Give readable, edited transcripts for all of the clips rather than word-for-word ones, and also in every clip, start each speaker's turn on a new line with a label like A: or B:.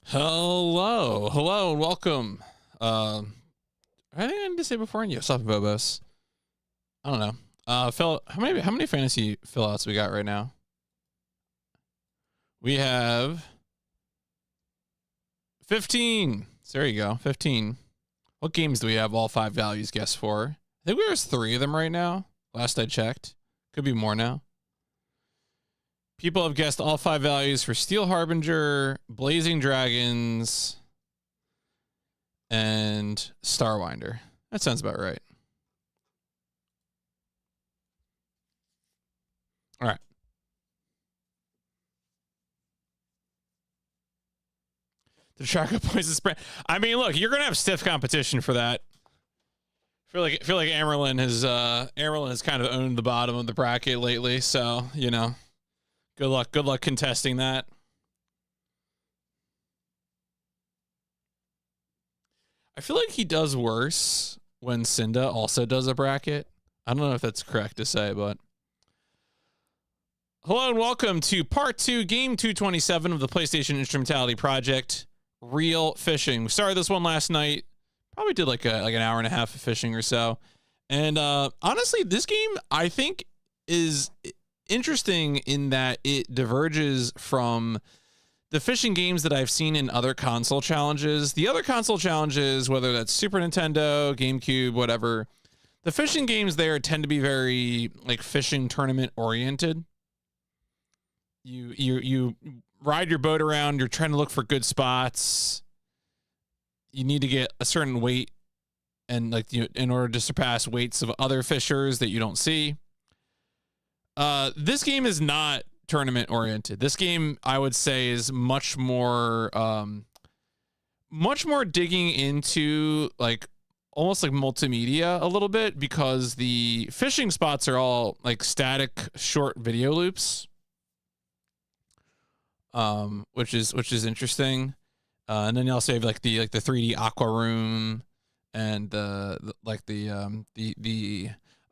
A: Hello, and welcome. I think I need to say before you. Stop, Bobos. I don't know. Phil, how many fantasy fill outs we got right now? We have 15. So there you go, 15. What games do we have all 5 values guessed for? I think there's 3 of them right now. Last I checked. Could be more now. People have guessed all 5 values for Steel Harbinger, Blazing Dragons, and Starwinder. That sounds about right. All right. The track of points is spread. I mean, look, you're gonna have stiff competition for that. I feel like Amerlin has kind of owned the bottom of the bracket lately, so you know. Good luck contesting that. I feel like he does worse when Cinda also does a bracket. I don't know if that's correct to say, but hello and welcome to part 2, game 227 of the PlayStation Instrumentality Project, Real Fishing. We started this one last night. Probably did like an hour and a half of fishing or so. And honestly, this game I think is interesting in that it diverges from the fishing games that I've seen in other console challenges. The other console challenges, whether that's Super Nintendo, GameCube, whatever, the fishing games there tend to be very like fishing tournament oriented. You ride your boat around, you're trying to look for good spots. You need to get a certain weight and in order to surpass weights of other fishers that you don't see. This game is not tournament oriented. This game, I would say, is much more digging into like almost like multimedia a little bit, because the fishing spots are all like static short video loops, which is interesting. And then you also have like the 3D aqua room and the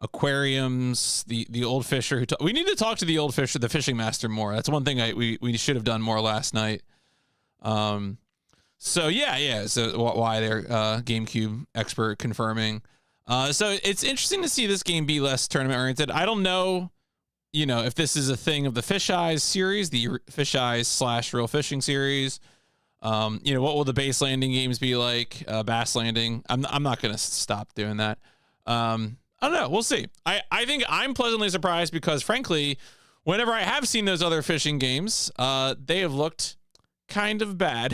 A: aquariums, the old fisher we need to talk to the old fisher, the fishing master, more. That's one thing we should have done more last night. So yeah. So why they're GameCube expert confirming. So it's interesting to see this game be less tournament oriented. I don't know, if this is a thing of the Fish Eyes series, the Fish Eyes / Real Fishing series. What will the base landing games be like? Bass landing. I'm not gonna stop doing that. I don't know. We'll see. I think I'm pleasantly surprised because, frankly, whenever I have seen those other fishing games, they have looked kind of bad.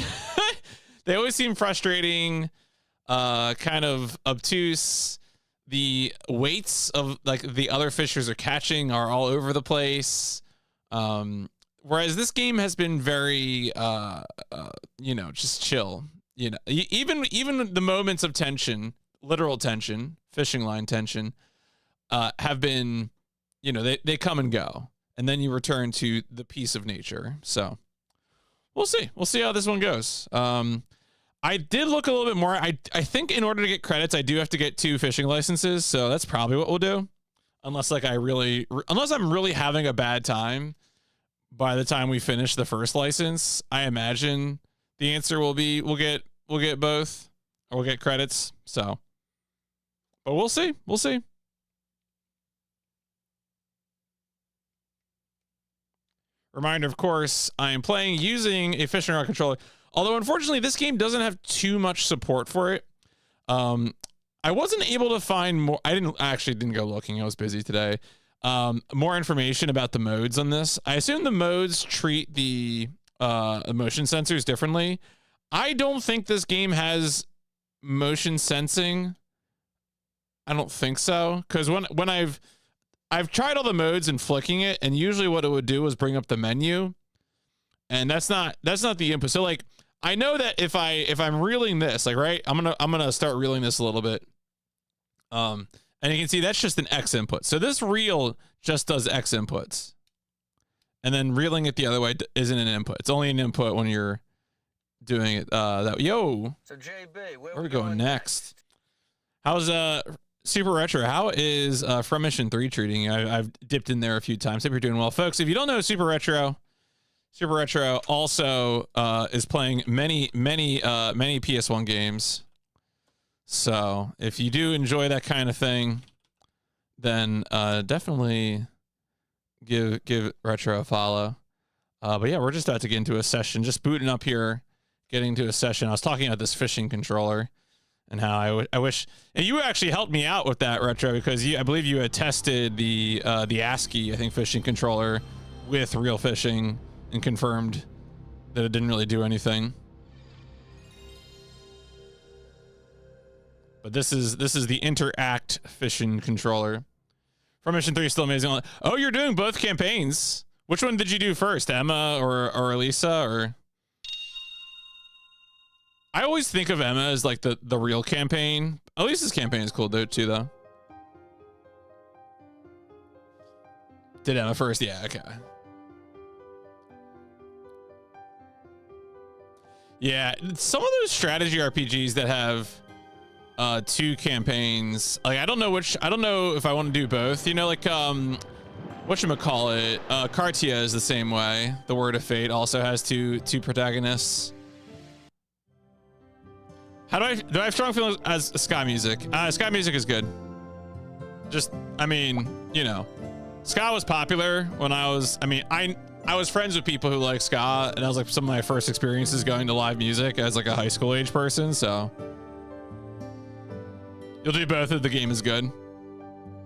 A: They always seem frustrating, kind of obtuse. The weights of like the other fishers are catching are all over the place. Whereas this game has been very, just chill. Even the moments of tension, literal tension, fishing line tension, have been, they come and go, and then you return to the peace of nature. So we'll see how this one goes. I did look a little bit more. I think in order to get credits, I do have to get 2 fishing licenses. So that's probably what we'll do. Unless I'm really having a bad time by the time we finish the first license, I imagine the answer will be, we'll get both, or we'll get credits. So, but we'll see. Reminder, of course, I am playing using a fishing rod controller. Although, unfortunately, this game doesn't have too much support for it. I wasn't able to find more. I didn't go looking. I was busy today. More information about the modes on this. I assume the modes treat the motion sensors differently. I don't think this game has motion sensing. I don't think so, because when I've tried all the modes and flicking it, and usually what it would do is bring up the menu, and that's not the input. So like, I know that if I'm reeling this, like, right, I'm gonna start reeling this a little bit, and you can see that's just an X input. So this reel just does X inputs, and then reeling it the other way isn't an input. It's only an input when you're doing it. So JB, where are we going next? How's Super Retro? How is From Mission 3 treating you? I've dipped in there a few times. Hope you're doing well, folks. If you don't know Super Retro, Super Retro also is playing many PS1 games. So if you do enjoy that kind of thing, then definitely give Retro a follow. But yeah, we're just about to get into a session. Just booting up here, getting to a session. I was talking about this fishing controller and how I wish, and you actually helped me out with that, Retro, because I believe you had tested the ASCII, I think, fishing controller with real fishing and confirmed that it didn't really do anything. But this is the Interact fishing controller. From Mission 3 is still amazing. Oh, you're doing both campaigns. Which one did you do first, Emma or Elisa? Or I always think of Emma as like the real campaign. Elisa's campaign is cool too, though. Did Emma first? Yeah, okay. Yeah, some of those strategy RPGs that have 2 campaigns, like I don't know if I want to do both, you know, like whatchamacallit, Cartia is the same way. The Word of Fate also has two protagonists. Do I have strong feelings as ska music? Ska music is good. Just, I mean, you know, ska was popular when I was friends with people who like ska, and that was like some of my first experiences going to live music as like a high school age person, so you'll do both if the game is good.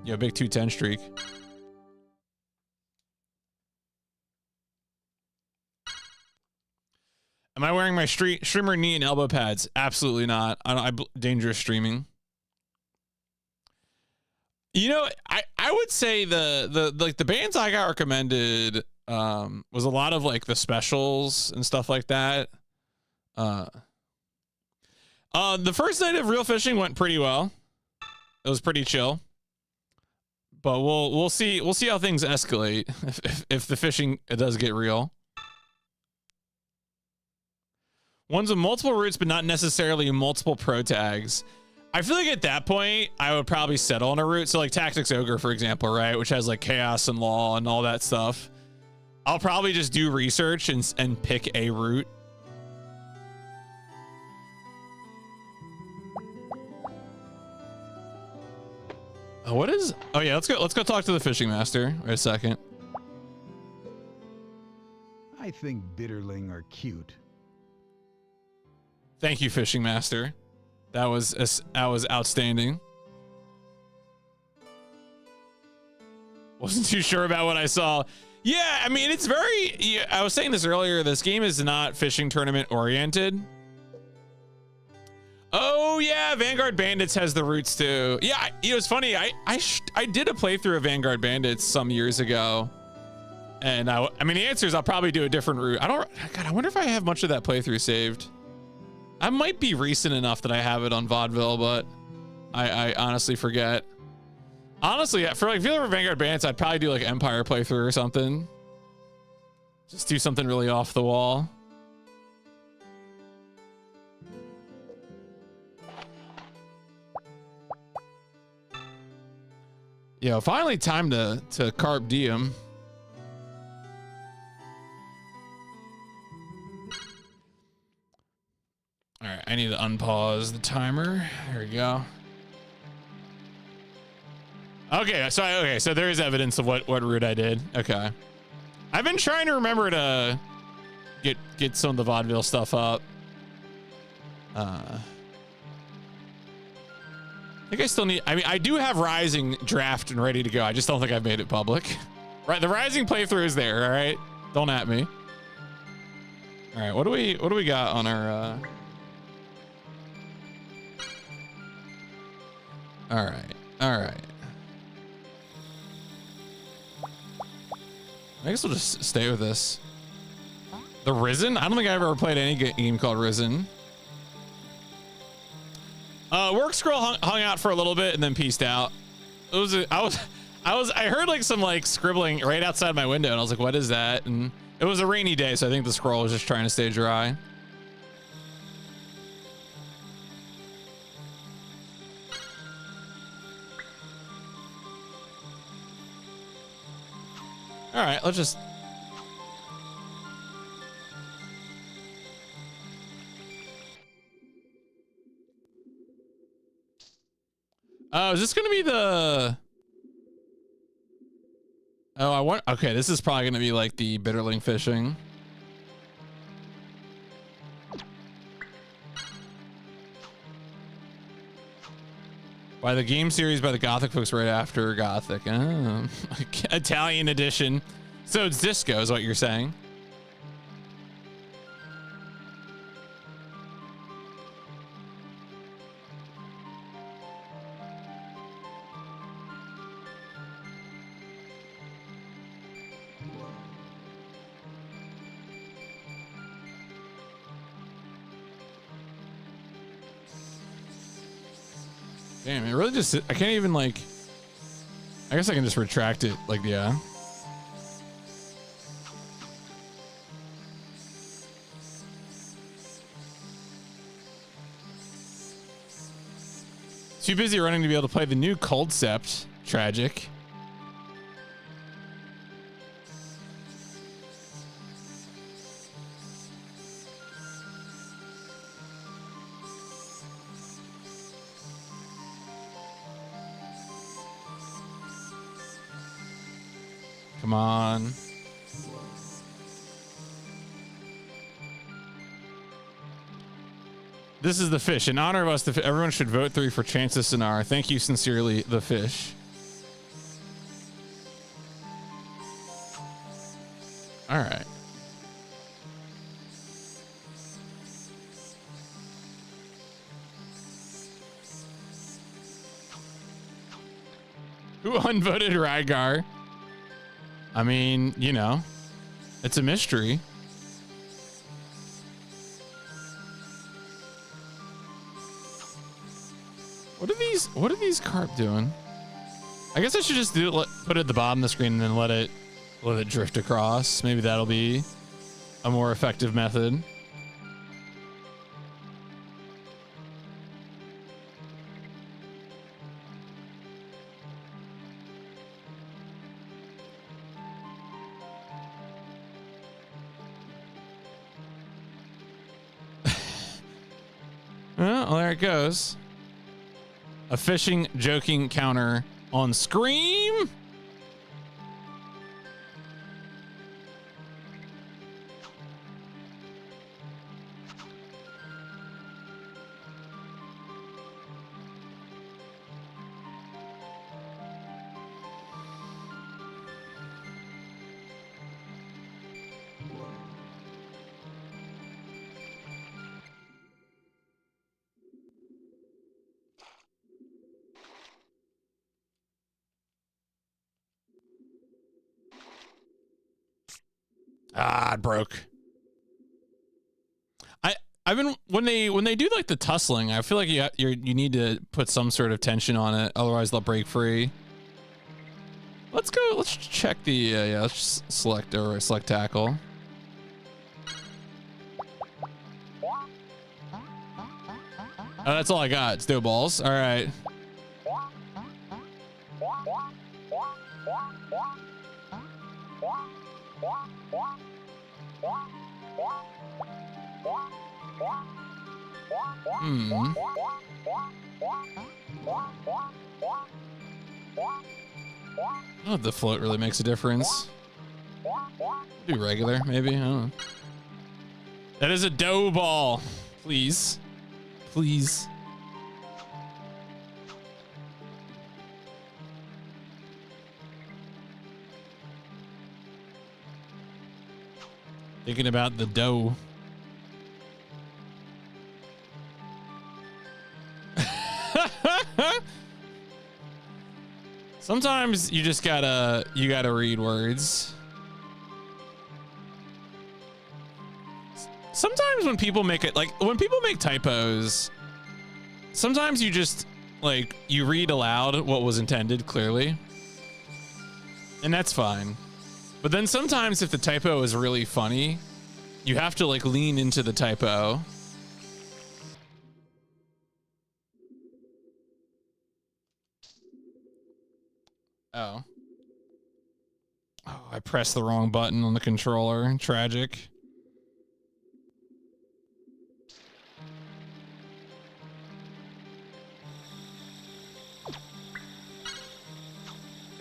A: Yeah, big 210 streak. Am I wearing my streamer knee and elbow pads? Absolutely not. Dangerous streaming. You know, I would say the bands I got recommended was a lot of like the specials and stuff like that. The first night of real fishing went pretty well. It was pretty chill. But we'll see how things escalate if the fishing does get real. Ones with multiple routes, but not necessarily multiple pro tags. I feel like at that point, I would probably settle on a route. So like Tactics Ogre, for example, right? Which has like chaos and law and all that stuff. I'll probably just do research and pick a route. What is, oh yeah, let's go talk to the fishing master. Wait a second.
B: I think bitterling are cute.
A: Thank you, fishing master. That was outstanding. Wasn't too sure about what I saw. Yeah, I mean, it's very, yeah, I was saying this earlier, this game is not fishing tournament oriented. Oh yeah, Vanguard Bandits has the routes too. Yeah, it was funny. I did a playthrough of Vanguard Bandits some years ago. And I mean, the answer is I'll probably do a different route. God, I wonder if I have much of that playthrough saved. I might be recent enough that I have it on vaudeville, but I honestly forget. Honestly, for like Vanguard Bandits, I'd probably do like Empire playthrough or something. Just do something really off the wall. Yo, finally time to carp diem. All right, I need to unpause the timer. There we go. Okay, so there is evidence of what route I did. Okay. I've been trying to remember to get some of the vaudeville stuff up. I think I still need, I mean, I do have Rising draft and ready to go. I just don't think I've made it public. Right, the Rising playthrough is there, all right? Don't at me. All right, what do we got on our All right. I guess we'll just stay with this. The Risen? I don't think I've ever played any game called Risen. Work Scroll hung out for a little bit and then pieced out. I heard like some like scribbling right outside my window and I was like, what is that? And it was a rainy day, so I think the scroll was just trying to stay dry. All right, let's just. Oh, is this gonna be the? Oh, I want. Okay, this is probably gonna be like the bitterling fishing. By the game series by the Gothic folks right after Gothic. Oh, Italian edition. So it's disco is what you're saying. Damn, it really just, I can't even like, I guess I can just retract it. Like, yeah. Too busy running to be able to play the new Coldcept. Tragic. Come on. This is the fish. In honor of us, everyone should vote 3 for Chances Sonar. Thank you sincerely, the fish. All right. Who unvoted Rygar? I mean, you know, it's a mystery. What are these carp doing? I guess I should just put it at the bottom of the screen and then let it drift across. Maybe that'll be a more effective method. Well, there it goes. A fishing joking counter on Scream. Ah, it broke. I've been when they do like the tussling, I feel like you need to put some sort of tension on it, otherwise they'll break free. Let's go. Let's check the yeah. Let's just select tackle. Oh, that's all I got. It's no balls. All right. Oh, the float really makes a difference. Do regular, maybe. I don't know. That is a dough ball. Please. Please. Thinking about the dough. Sometimes you just gotta read words. Sometimes when people make it, like when people make typos, sometimes you just like you read aloud what was intended clearly, and that's fine. But then sometimes if the typo is really funny, you have to like lean into the typo. Oh. Oh, I pressed the wrong button on the controller. Tragic.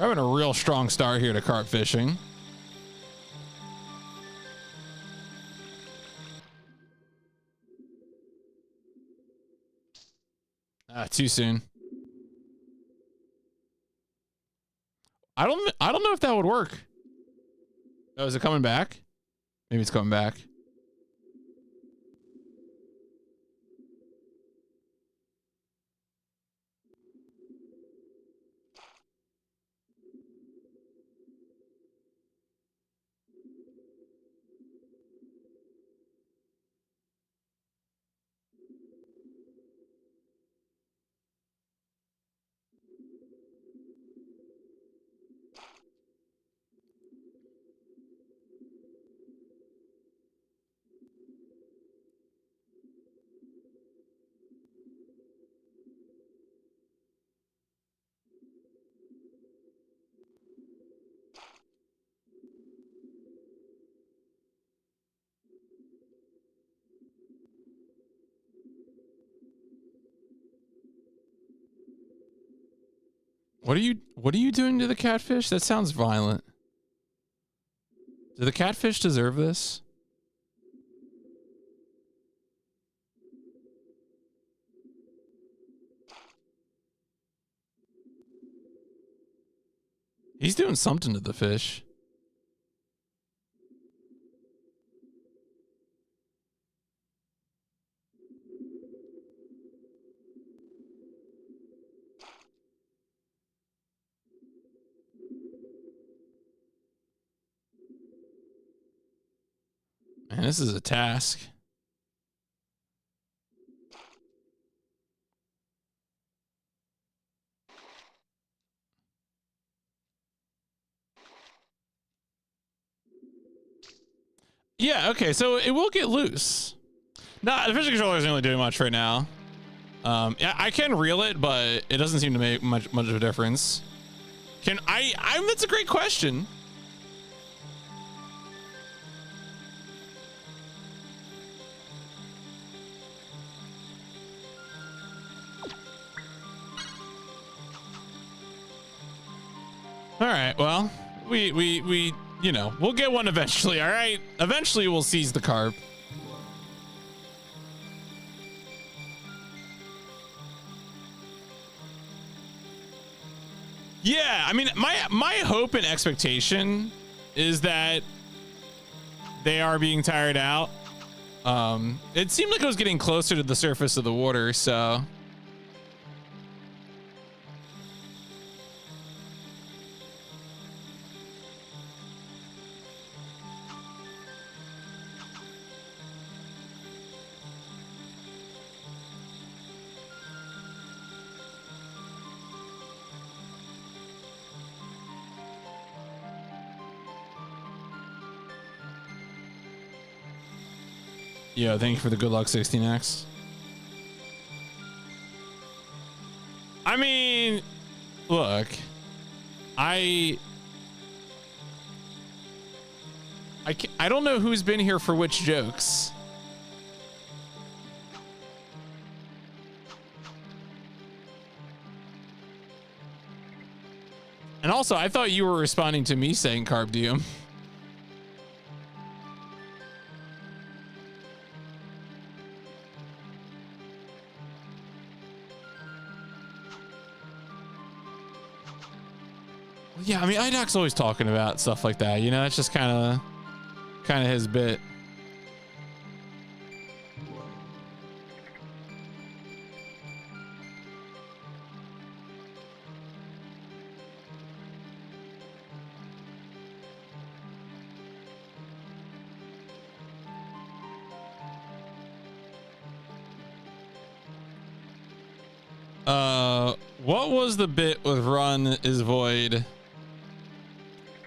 A: We're having a real strong start here to carp fishing. Too soon. I don't know if that would work. Oh, is it coming back? Maybe it's coming back. What are you doing to the catfish? That sounds violent. Do the catfish deserve this? He's doing something to the fish. Man, this is a task. Yeah, okay, so it will get loose. Nah, the fishing controller isn't really doing much right now. Yeah, I can reel it, but it doesn't seem to make much of a difference. Can that's a great question. All right, well, we you know, we'll get one eventually, all right? Eventually we'll seize the carp. Yeah, I mean, my hope and expectation is that they are being tired out. It seemed like it was getting closer to the surface of the water, so yeah, thank you for the good luck 16x. I mean, look, I don't know who's been here for which jokes. And also, I thought you were responding to me saying carp diem. Yeah, I mean, IDOC's always talking about stuff like that, you know. It's just kind of his bit. What was the bit with run is void?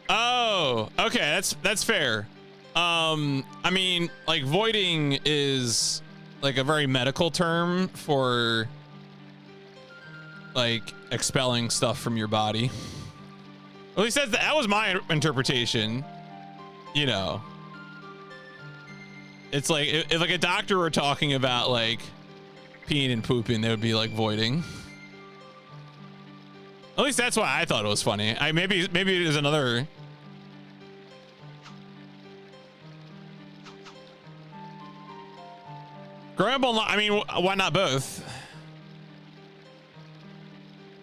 A: Oh, okay, that's fair. I mean, like, voiding is like a very medical term for like expelling stuff from your body. At least that was my interpretation. You know, it's like if like a doctor were talking about like peeing and pooping, they would be like voiding. At least that's why I thought it was funny. Maybe it is another. Growing up online, I mean, why not both?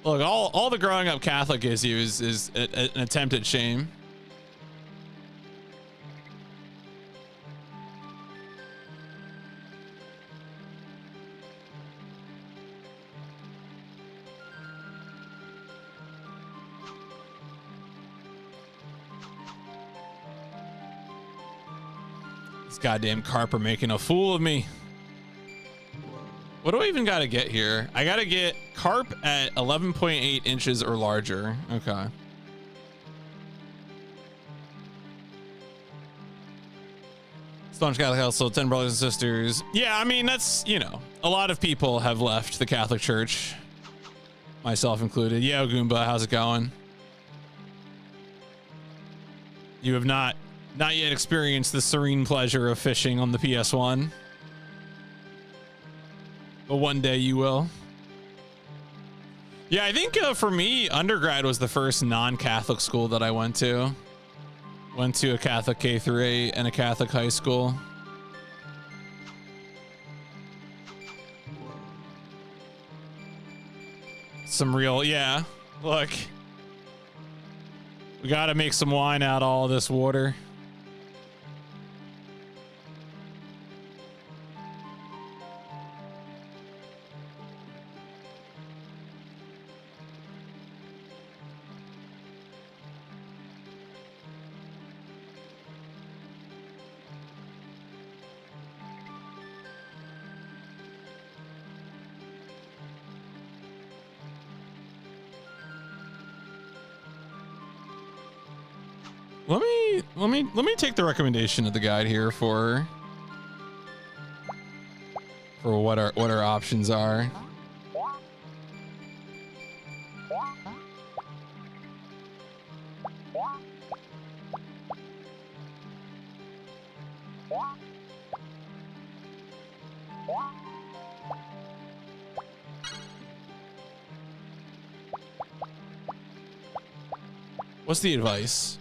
A: Look, all the growing up Catholic gives you is an attempt at shame. This goddamn carp are making a fool of me. What do I even got to get here? I got to get carp at 11.8 inches or larger. Okay. Staunch Catholic household, 10 brothers and sisters. Yeah, I mean, that's, you know, a lot of people have left the Catholic Church, myself included. Yeah, Goomba, how's it going? You have not yet experienced the serene pleasure of fishing on the PS1. But one day you will. Yeah, I think for me, undergrad was the first non-Catholic school that I went to. Went to a Catholic K through 8 and a Catholic high school. Some real, yeah. Look, we got to make some wine out of all this water. Let me take the recommendation of the guide here for what our options are. What's the advice?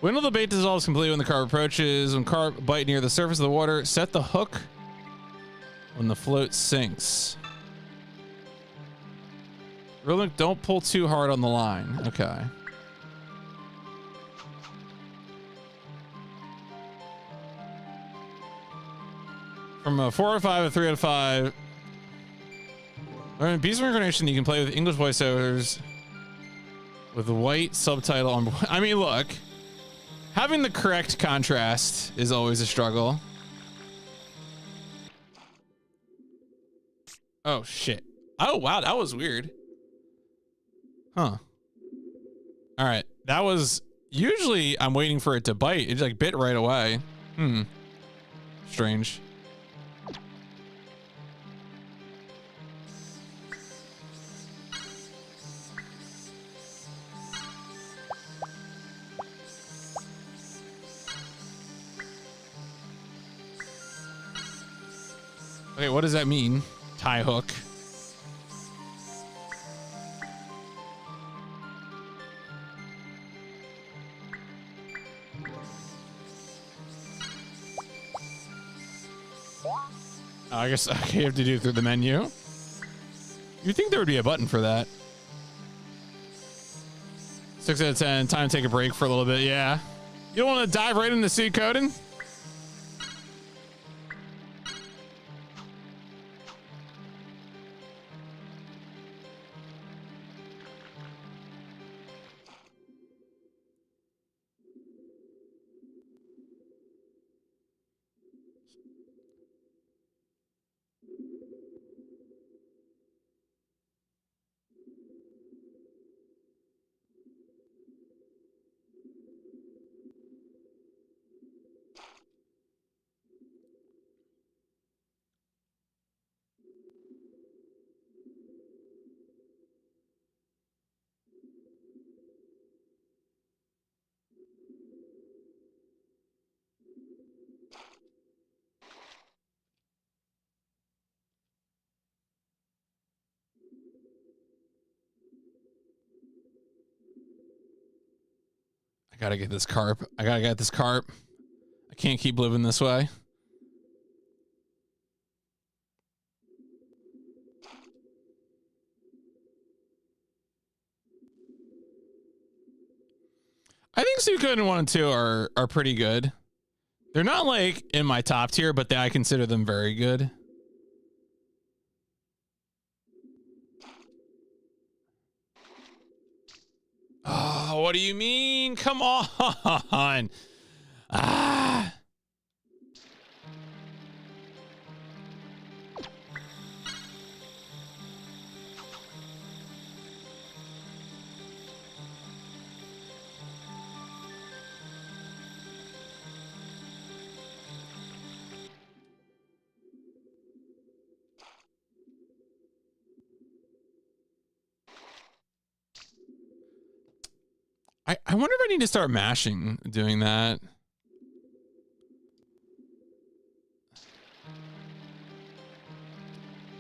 A: When will the bait dissolves completely when the carp approaches? When carp bite near the surface of the water, set the hook when the float sinks. Really, don't pull too hard on the line. Okay. From a 4 out of 5 to 3 out of 5. In Beast of Incarnation, you can play with English voiceovers with a white subtitle on. I mean, look. Having the correct contrast is always a struggle. Oh, shit. Oh, wow. That was weird. Huh. All right. That was... Usually, I'm waiting for it to bite. It like bit right away. Strange. Okay, what does that mean? Tie hook. I guess okay, you have to do it through the menu. You'd think there would be a button for that. 6 out of 10. Time to take a break for a little bit. Yeah. You don't want to dive right into suit coding? I gotta get this carp. I gotta get this carp. I can't keep living this way. I think Suikoden 1 and 2 are pretty good. They're not like in my top tier, but I consider them very good. Oh, what do you mean? Come on. Ah. I wonder if I need to start mashing doing that.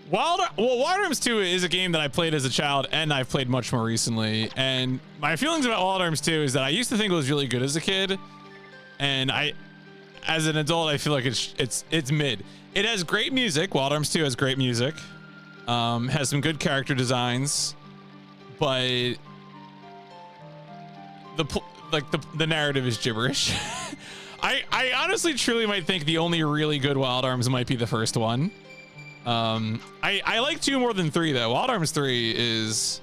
A: Wild Arms 2 is a game that I played as a child and I've played much more recently. And my feelings about Wild Arms 2 is that I used to think it was really good as a kid. And as an adult, I feel like it's mid. It has great music. Wild Arms 2 has great music. Has some good character designs, but the narrative is gibberish. I honestly truly might think the only really good Wild Arms might be the first one. I like 2 more than 3 though. Wild Arms 3 is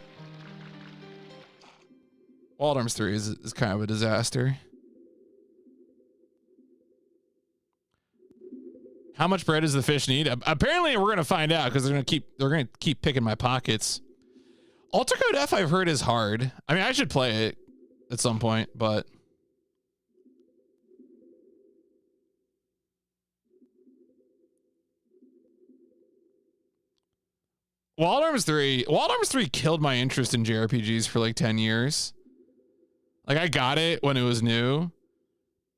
A: kind of a disaster. How much bread does the fish need? Apparently we're gonna find out because they're gonna keep picking my pockets. Alter Code F I've heard is hard. I mean, I should play it at some point, but Wild Arms 3 killed my interest in JRPGs for like 10 years. Like I got it when it was new.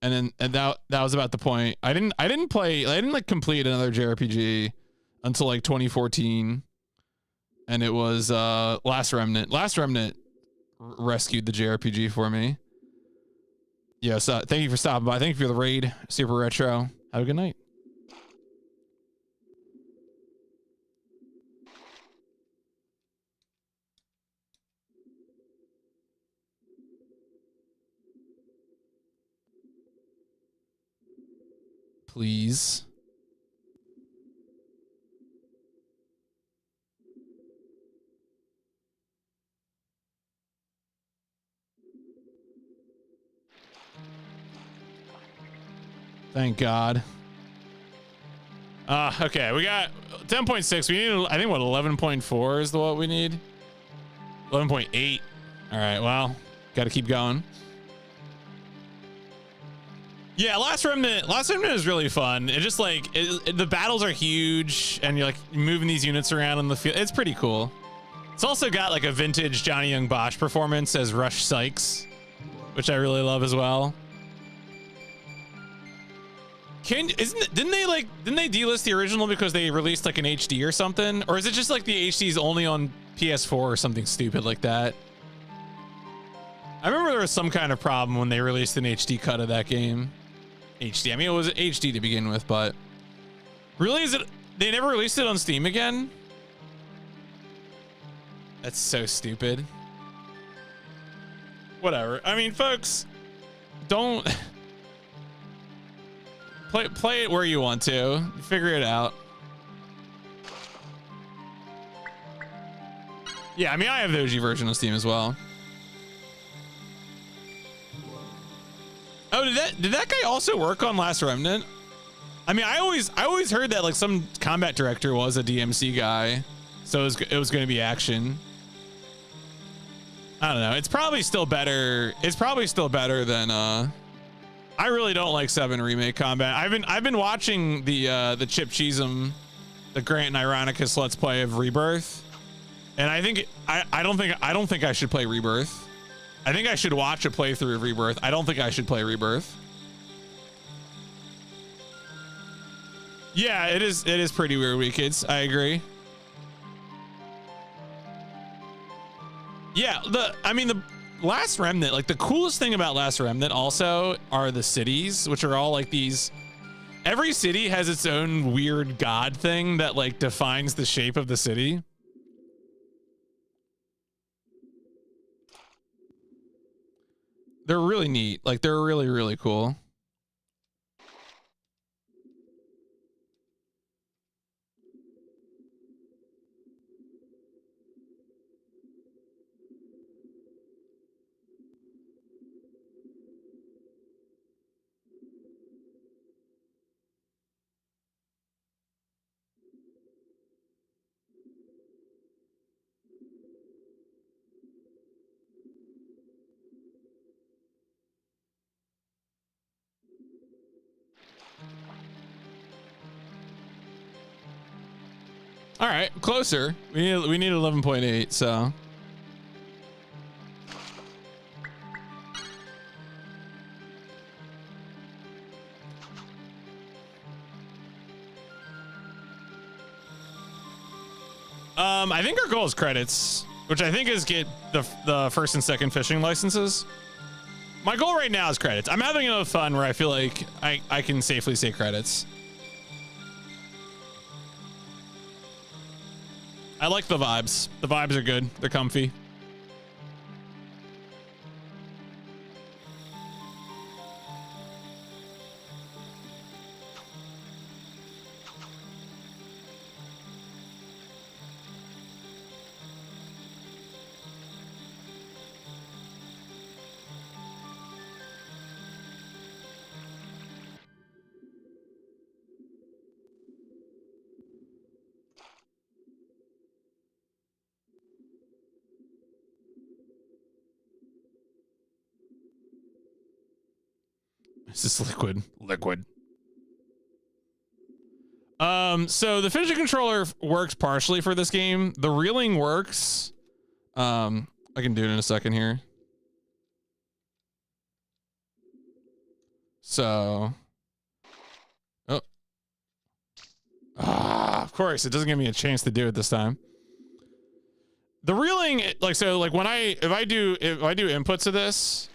A: And that was about the point. I didn't like complete another JRPG until like 2014. And it was Last Remnant. Last Remnant rescued the JRPG for me. Yes, thank you for stopping by. Thank you for the raid, Super Retro. Have a good night. Please. Thank God. Okay, we got 10.6. We need, I think, what, 11.4 is what we need? 11.8. All right, well, got to keep going. Yeah, Last Remnant is really fun. It just like the battles are huge, and you're like moving these units around in the field. It's pretty cool. It's also got like a vintage Johnny Young Bosch performance as Rush Sykes, which I really love as well. Didn't they delist the original because they released like an HD or something? Or is it just like the HD's only on PS4 or something stupid like that? I remember there was some kind of problem when they released an HD cut of that game. HD. I mean, it was HD to begin with, but really, is it? They never released it on Steam again? That's so stupid. Whatever. I mean, folks, don't play it where you want to. Figure it out. Yeah, I mean, I have the OG version of Steam as well. Oh, did that guy also work on Last Remnant? I mean, I always heard that like some combat director was a DMC guy, so it was going to be action. I don't know. It's probably still better. It's probably still better than I really don't like 7 Remake combat. I've been watching the Chip Cheesem, the Grant and Ironicus Let's Play of Rebirth, and I think I don't think I should play Rebirth. I think I should watch a playthrough of Rebirth. I don't think I should play Rebirth. Yeah, it is pretty weird, Wee Kids. I agree. Yeah, Last Remnant, like the coolest thing about Last Remnant also are the cities, which are all like these. Every city has its own weird god thing that like defines the shape of the city. They're really neat. Like they're really, really cool. All right, closer. We need 11.8, so. I think our goal is credits, which I think is get the first and second fishing licenses. My goal right now is credits. I'm having enough fun where I feel like I can safely say credits. I like the vibes. The vibes are good. They're comfy. It's just liquid. So the fishing controller works partially for this game. The reeling works. I can do it in a second here. So, oh, of course, it doesn't give me a chance to do it this time. The reeling, like, so, like when if I do inputs to this,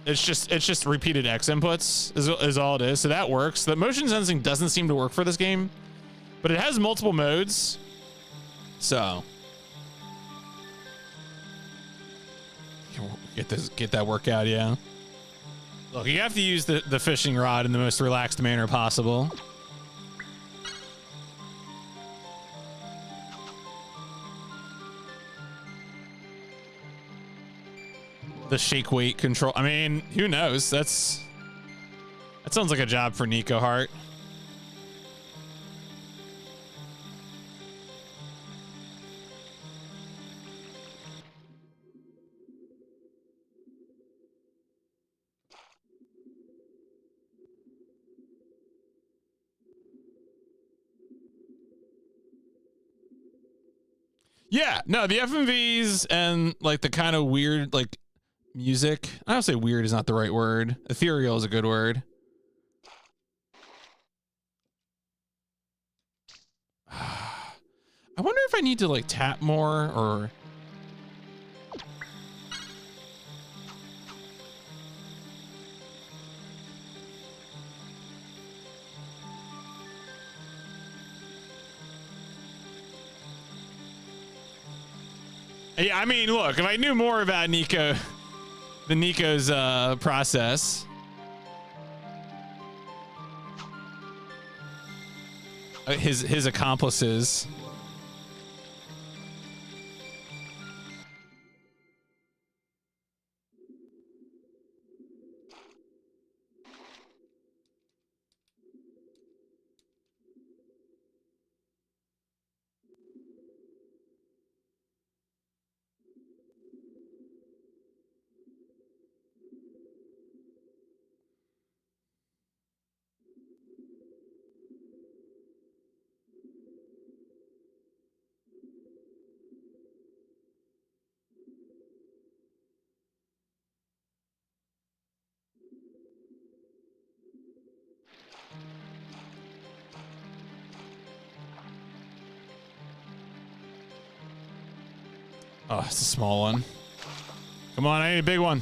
A: it's just repeated X inputs is all it is. So that works. The motion sensing doesn't seem to work for this game, but it has multiple modes. So get that workout, yeah. Look, you have to use the fishing rod in the most relaxed manner possible. The shake weight control. I mean, who knows? That sounds like a job for Nico Hart. Yeah, no, the FMVs and like the kind of weird like music. I don't say weird is not the right word. Ethereal is a good word. I wonder if I need to like tap more or. Yeah, I mean, look, if I knew more about Nico's process. His accomplices. Oh, it's a small one. Come on, I need a big one.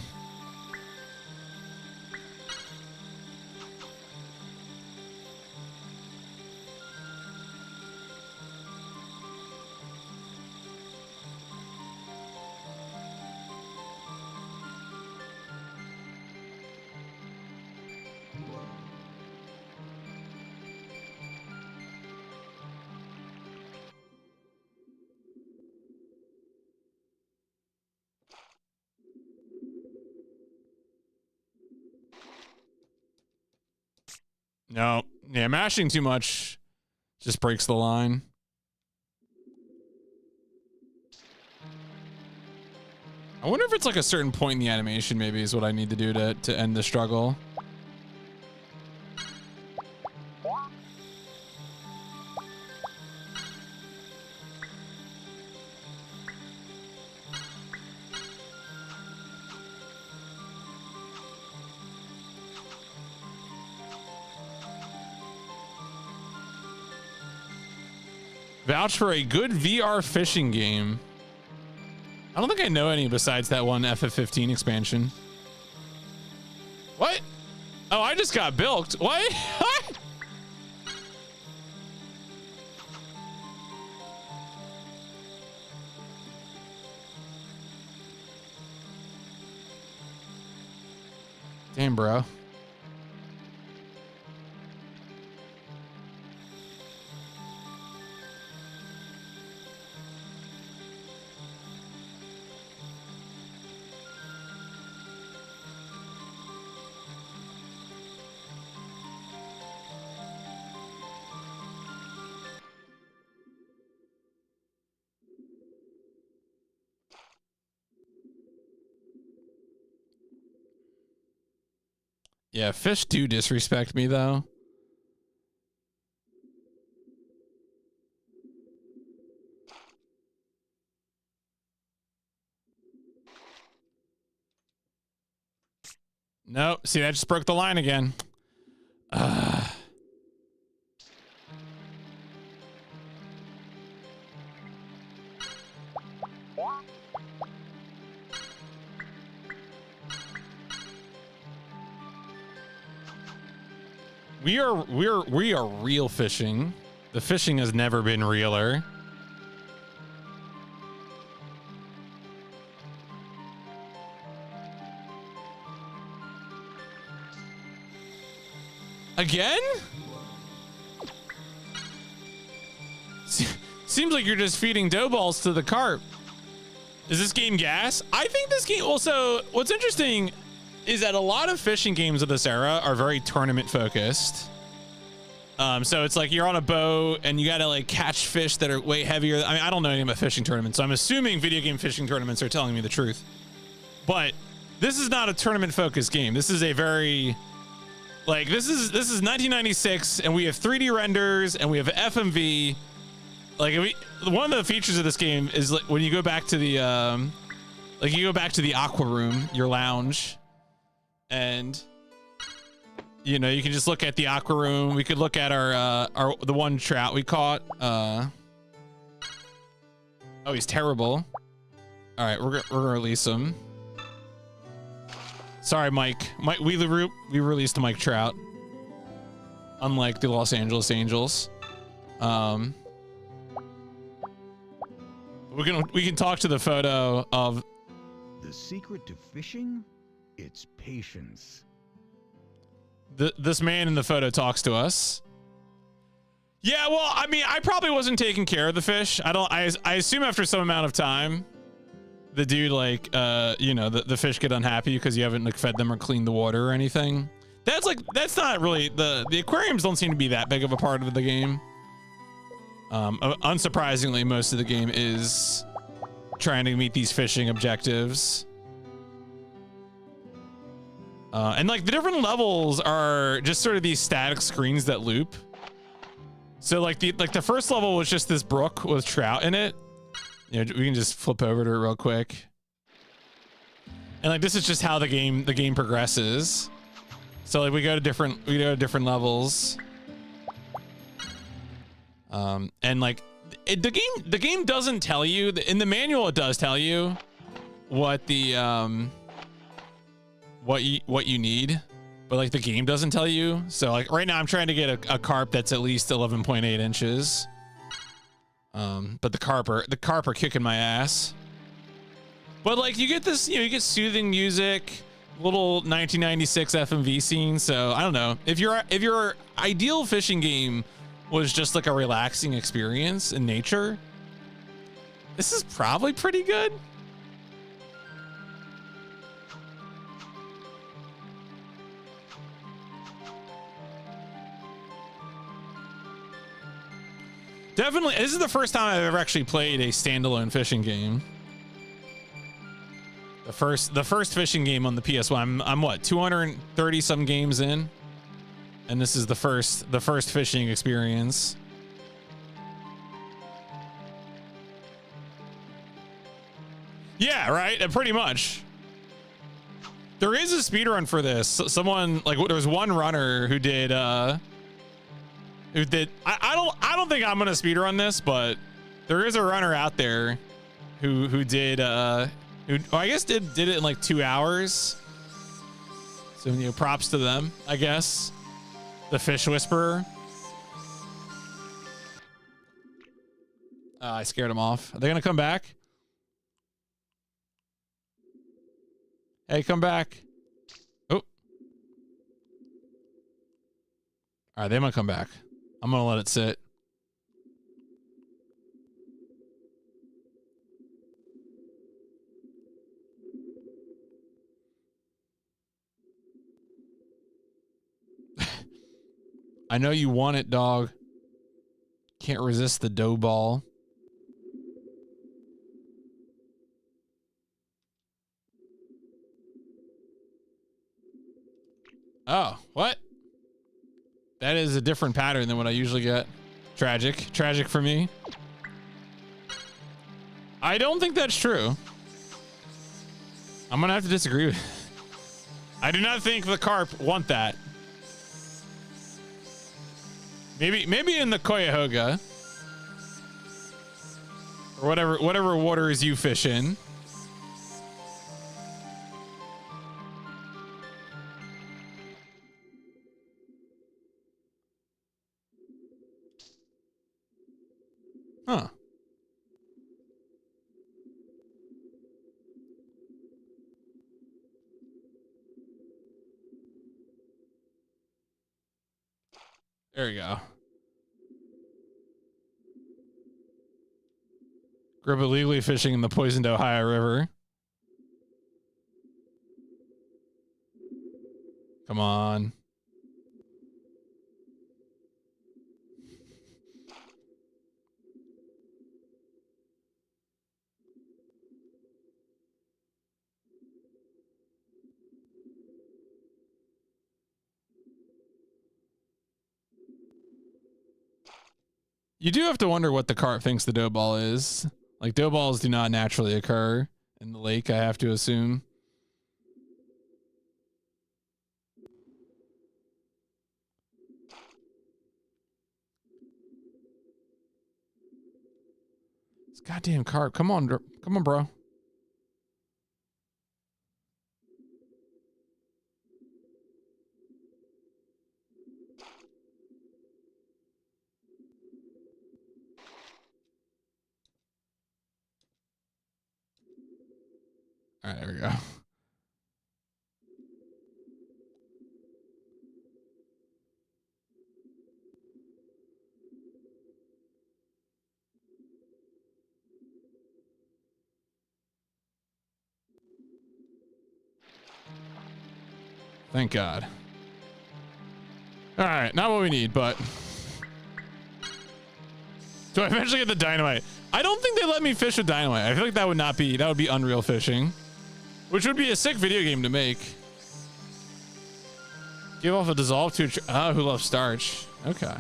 A: No. Yeah, mashing too much just breaks the line. I wonder if it's like a certain point in the animation maybe is what I need to do to end the struggle. Vouch for a good VR fishing game. I don't think I know any besides that one FF15 expansion. What? Oh, I just got bilked. What? Damn, bro. Yeah, fish do disrespect me though. Nope. See, that just broke the line again. We are real fishing. The fishing has never been realer. Again? Seems like you're just feeding dough balls to the carp. Is this game gas? I think this game also, what's interesting is that a lot of fishing games of this era are very tournament focused. So it's like you're on a boat and you gotta like catch fish that are way heavier. I mean, I don't know anything about fishing tournaments, so I'm assuming video game fishing tournaments are telling me the truth. But this is not a tournament focused game. This is a very, like, this is 1996 and we have 3D renders and we have FMV. Like, one of the features of this game is like when you go back to the, like you go back to the aqua room, your lounge, and you know, you can just look at the aqua room. We could look at the one trout we caught. Oh, he's terrible. All right, we're gonna release him. Sorry, Mike. We released Mike Trout. Unlike the Los Angeles Angels. We can talk to the photo of
B: the secret to fishing. It's patience.
A: This man in the photo talks to us. Yeah, well, I mean, I probably wasn't taking care of the fish. I assume after some amount of time, the dude, like, you know, the fish get unhappy because you haven't like fed them or cleaned the water or anything. That's not really the aquariums don't seem to be that big of a part of the game. Unsurprisingly, most of the game is trying to meet these fishing objectives. And like the different levels are just sort of these static screens that loop. So like the first level was just this brook with trout in it. You know, we can just flip over to it real quick. And like this is just how the game progresses. So like we go to different levels. And like the game doesn't tell you in the manual. It does tell you what the what you need, but like the game doesn't tell you. So like right now I'm trying to get a carp that's at least 11.8 inches. But the carp are kicking my ass. But like you get this, you get soothing music, little 1996 FMV scene. So I don't know, if your ideal fishing game was just like a relaxing experience in nature, this is probably pretty good. Definitely, this is the first time I've ever actually played a standalone fishing game. The first fishing game on the PS1. I'm what, 230 some games in, and this is the first fishing experience. Yeah, right. Pretty much. There is a speedrun for this. Someone like there was one runner who did. I don't think I'm gonna speedrun this, but there is a runner out there who did who I guess did it in like 2 hours. So props to them, I guess. The Fish Whisperer. I scared him off. Are they gonna come back? Hey, come back. Oh. All right, they might come back. I'm gonna let it sit. I know you want it, dog. Can't resist the dough ball. Oh, what? That is a different pattern than what I usually get. Tragic for me. I don't think that's true. I'm gonna have to disagree with. I do not think the carp want that. Maybe in the Cuyahoga or whatever waters you fish in. Huh. There you go. Grub illegally fishing in the poisoned Ohio River. Come on. You do have to wonder what the carp thinks the dough ball is. Like, dough balls do not naturally occur in the lake, I have to assume. This goddamn carp. Come on, bro. All right, there we go. Thank God. All right, not what we need, but do I eventually get the dynamite? I don't think they let me fish with dynamite. I feel like that would be Unreal fishing, which would be a sick video game to make. Give off a dissolve to who loves starch. Okay.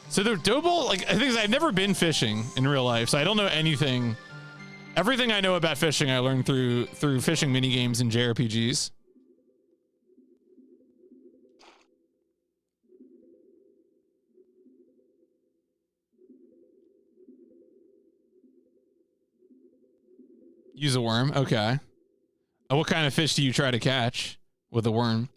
A: So the dough ball, like, I think I've never been fishing in real life, so I don't know anything. Everything I know about fishing, I learned through fishing mini games and JRPGs. Use a worm. Okay. What kind of fish do you try to catch with a worm?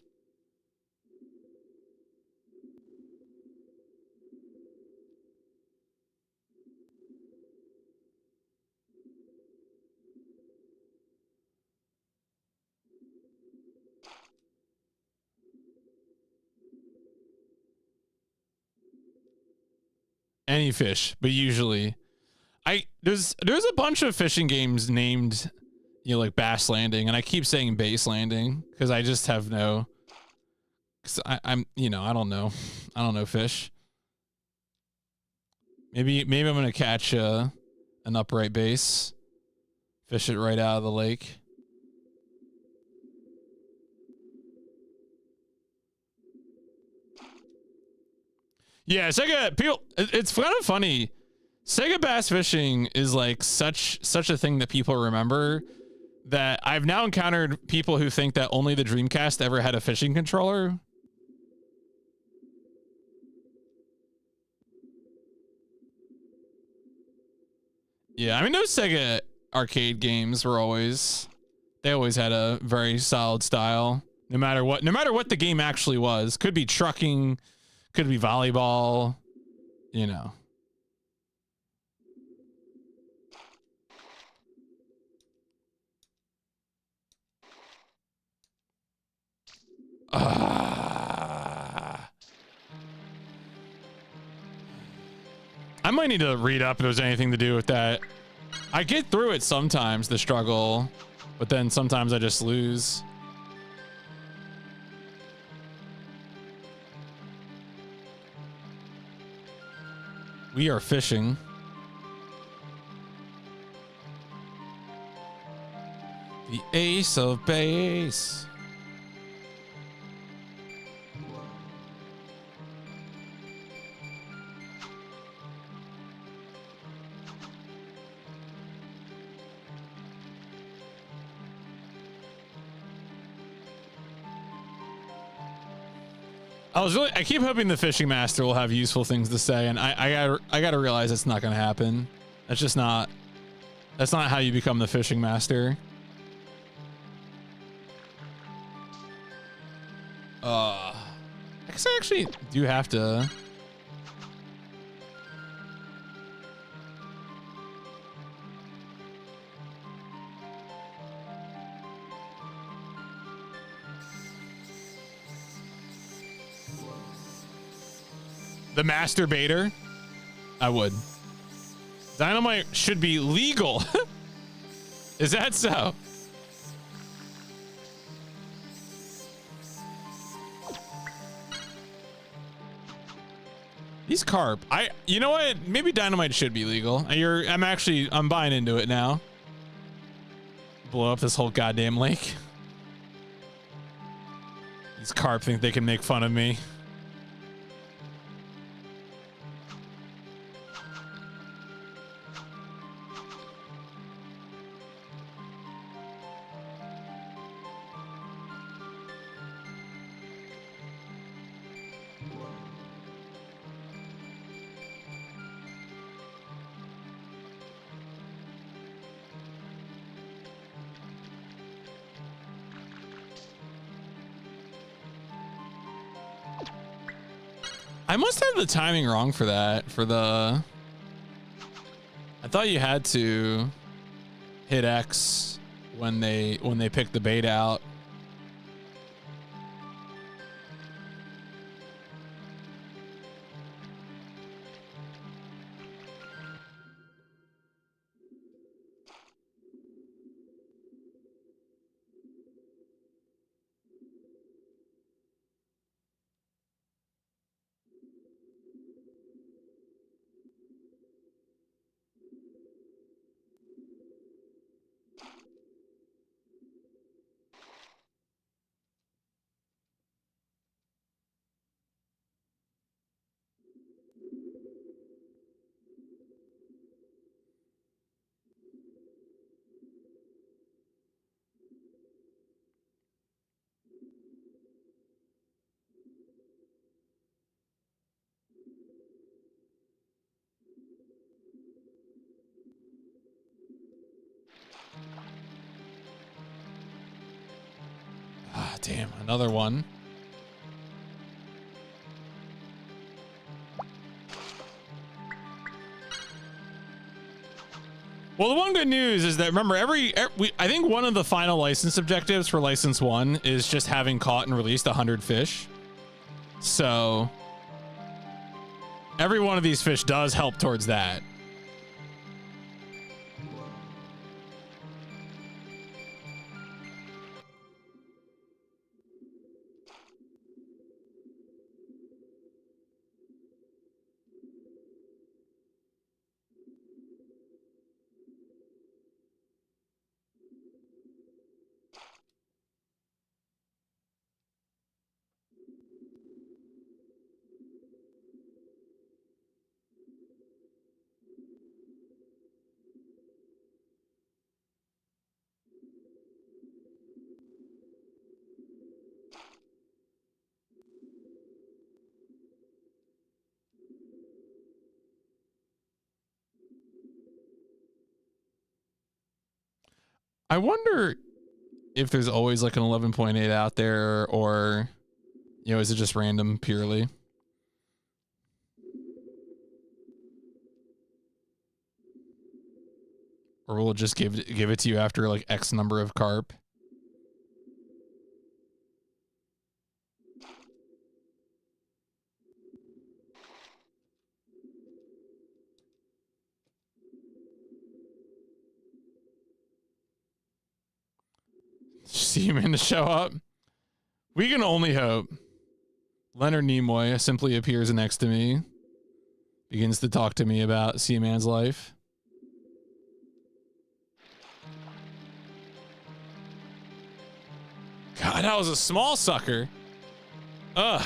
A: Any fish, but usually there's a bunch of fishing games named, you know, like Bass Landing, and I keep saying Base Landing because I just have no, cause I'm, you know, I don't know fish. Maybe I'm gonna catch an upright bass, fish it right out of the lake. Yeah, Sega people. It's kind of funny. Sega bass fishing is like such a thing that people remember, that I've now encountered people who think that only the Dreamcast ever had a fishing controller. Yeah, I mean those Sega arcade games were they always had a very solid style. No matter what the game actually was. Could be trucking, could be volleyball, you know. I might need to read up if there's anything to do with that. I get through it sometimes, the struggle, but then sometimes I just lose. We are fishing. The ace of base. I keep hoping the fishing master will have useful things to say, and I gotta realize it's not gonna happen. That's not how you become the fishing master. I guess I actually do have to. The masturbator? I would. Dynamite should be legal. Is that so? These carp. You know what? Maybe dynamite should be legal. I'm buying into it now. Blow up this whole goddamn lake. These carp think they can make fun of me. I must have the timing wrong for that. I thought you had to hit X when they pick the bait out. damn, another one. Well, the one good news is that, remember, I think one of the final license objectives for license 1 is just having caught and released 100 fish. So every one of these fish does help towards that. I wonder if there's always like an 11.8 out there, or, you know, is it just random purely? Or will it just give it to you after like X number of carp? Seaman to show up. We can only hope. Leonard Nimoy simply appears next to me, begins to talk to me about Seaman's life. God, that was a small sucker. Ugh.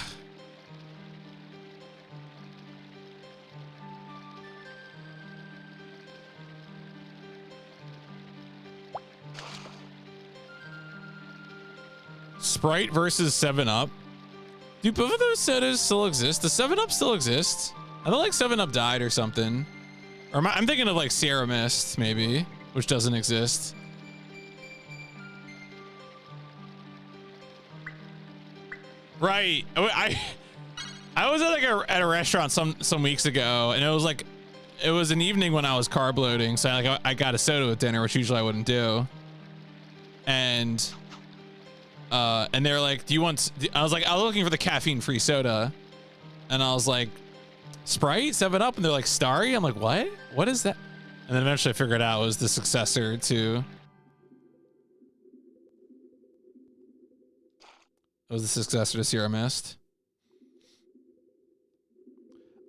A: Sprite versus 7-Up. Do both of those sodas still exist? Does 7-Up still exist? I feel like 7-Up died or something. Or I'm thinking of like Sierra Mist, maybe, which doesn't exist. Right. I was at a restaurant some weeks ago, and it was an evening when I was carb loading, so I got a soda with dinner, which usually I wouldn't do. And they're like, "Do you want?" I was looking for the caffeine-free soda, and I was like, "Sprite, 7-Up," and they're like, "Starry." I'm like, "What? What is that?" And then eventually I figured out it was the successor to. It was the successor to Sierra Mist.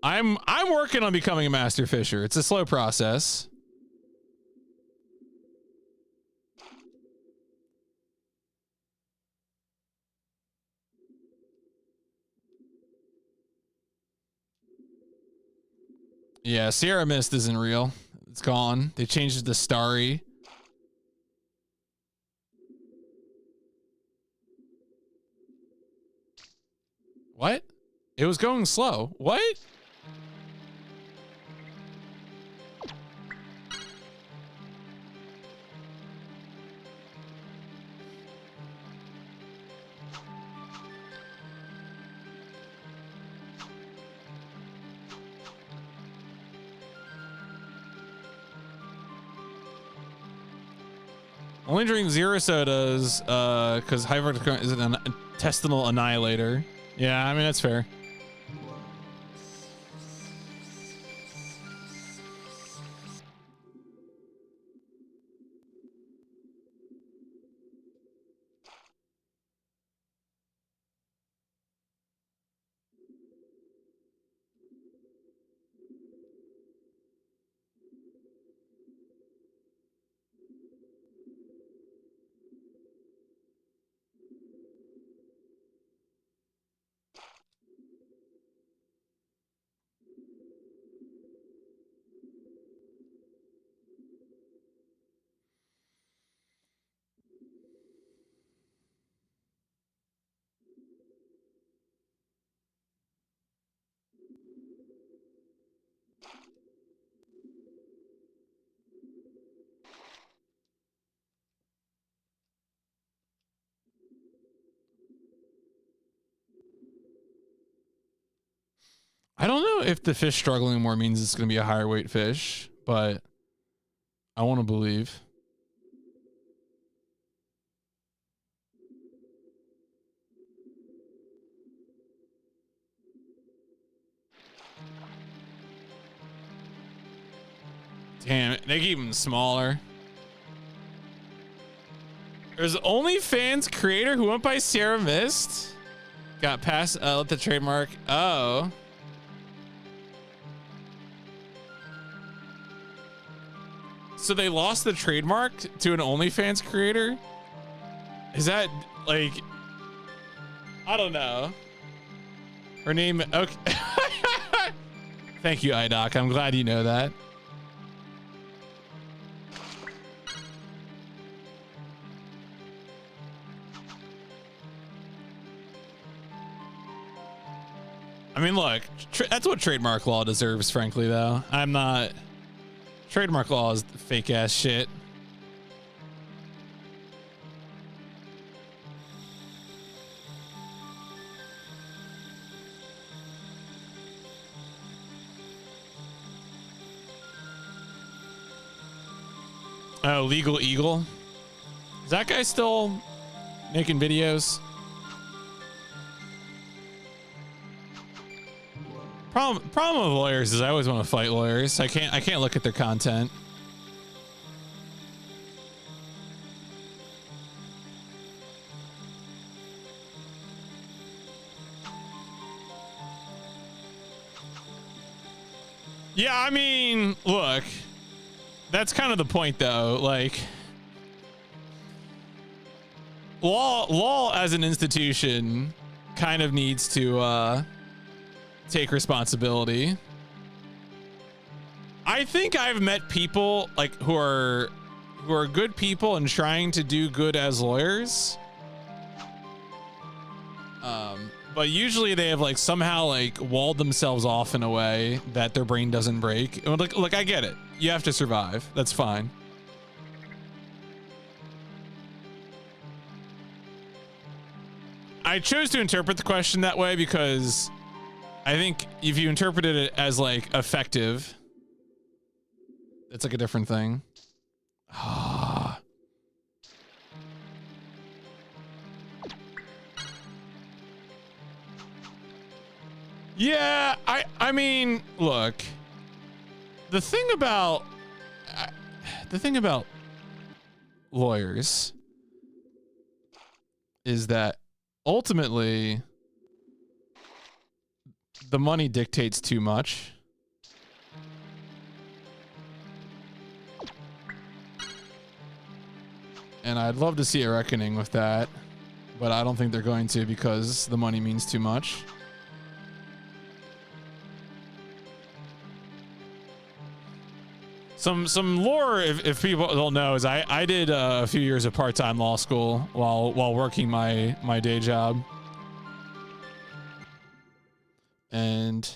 A: I'm working on becoming a master fisher. It's a slow process. Yeah, Sierra Mist isn't real. It's gone. They changed it to Starry. What? It was going slow. What? Only drink 0 sodas, because high fructose is an intestinal annihilator. Yeah, I mean, that's fair. I don't know if the fish struggling more means it's going to be a higher weight fish, but I want to believe. Damn it, they keep them smaller. There's OnlyFans creator who went by Sierra Mist. Got past let the trademark. Oh. So they lost the trademark to an OnlyFans creator? Is that like, I don't know. Her name, okay. Thank you, iDoc. I'm glad you know that. I mean, look, that's what trademark law deserves, frankly, though. I'm not. Trademark law is fake ass shit. Oh, Legal Eagle. Is that guy still making videos? Problem with lawyers is I always want to fight lawyers. I can't look at their content. Yeah, I mean, look, that's kind of the point, though. Like, law as an institution kind of needs to take responsibility. I think I've met people like who are good people and trying to do good as lawyers. But usually they have like somehow like walled themselves off in a way that their brain doesn't break. Look, I get it. You have to survive. That's fine. I chose to interpret the question that way because I think if you interpreted it as like effective, that's like a different thing. Ah. Yeah, I mean, look, the thing about lawyers is that ultimately the money dictates too much. And I'd love to see a reckoning with that, but I don't think they're going to because the money means too much. Some lore, if people don't know, is I did a few years of part-time law school while working my day job, and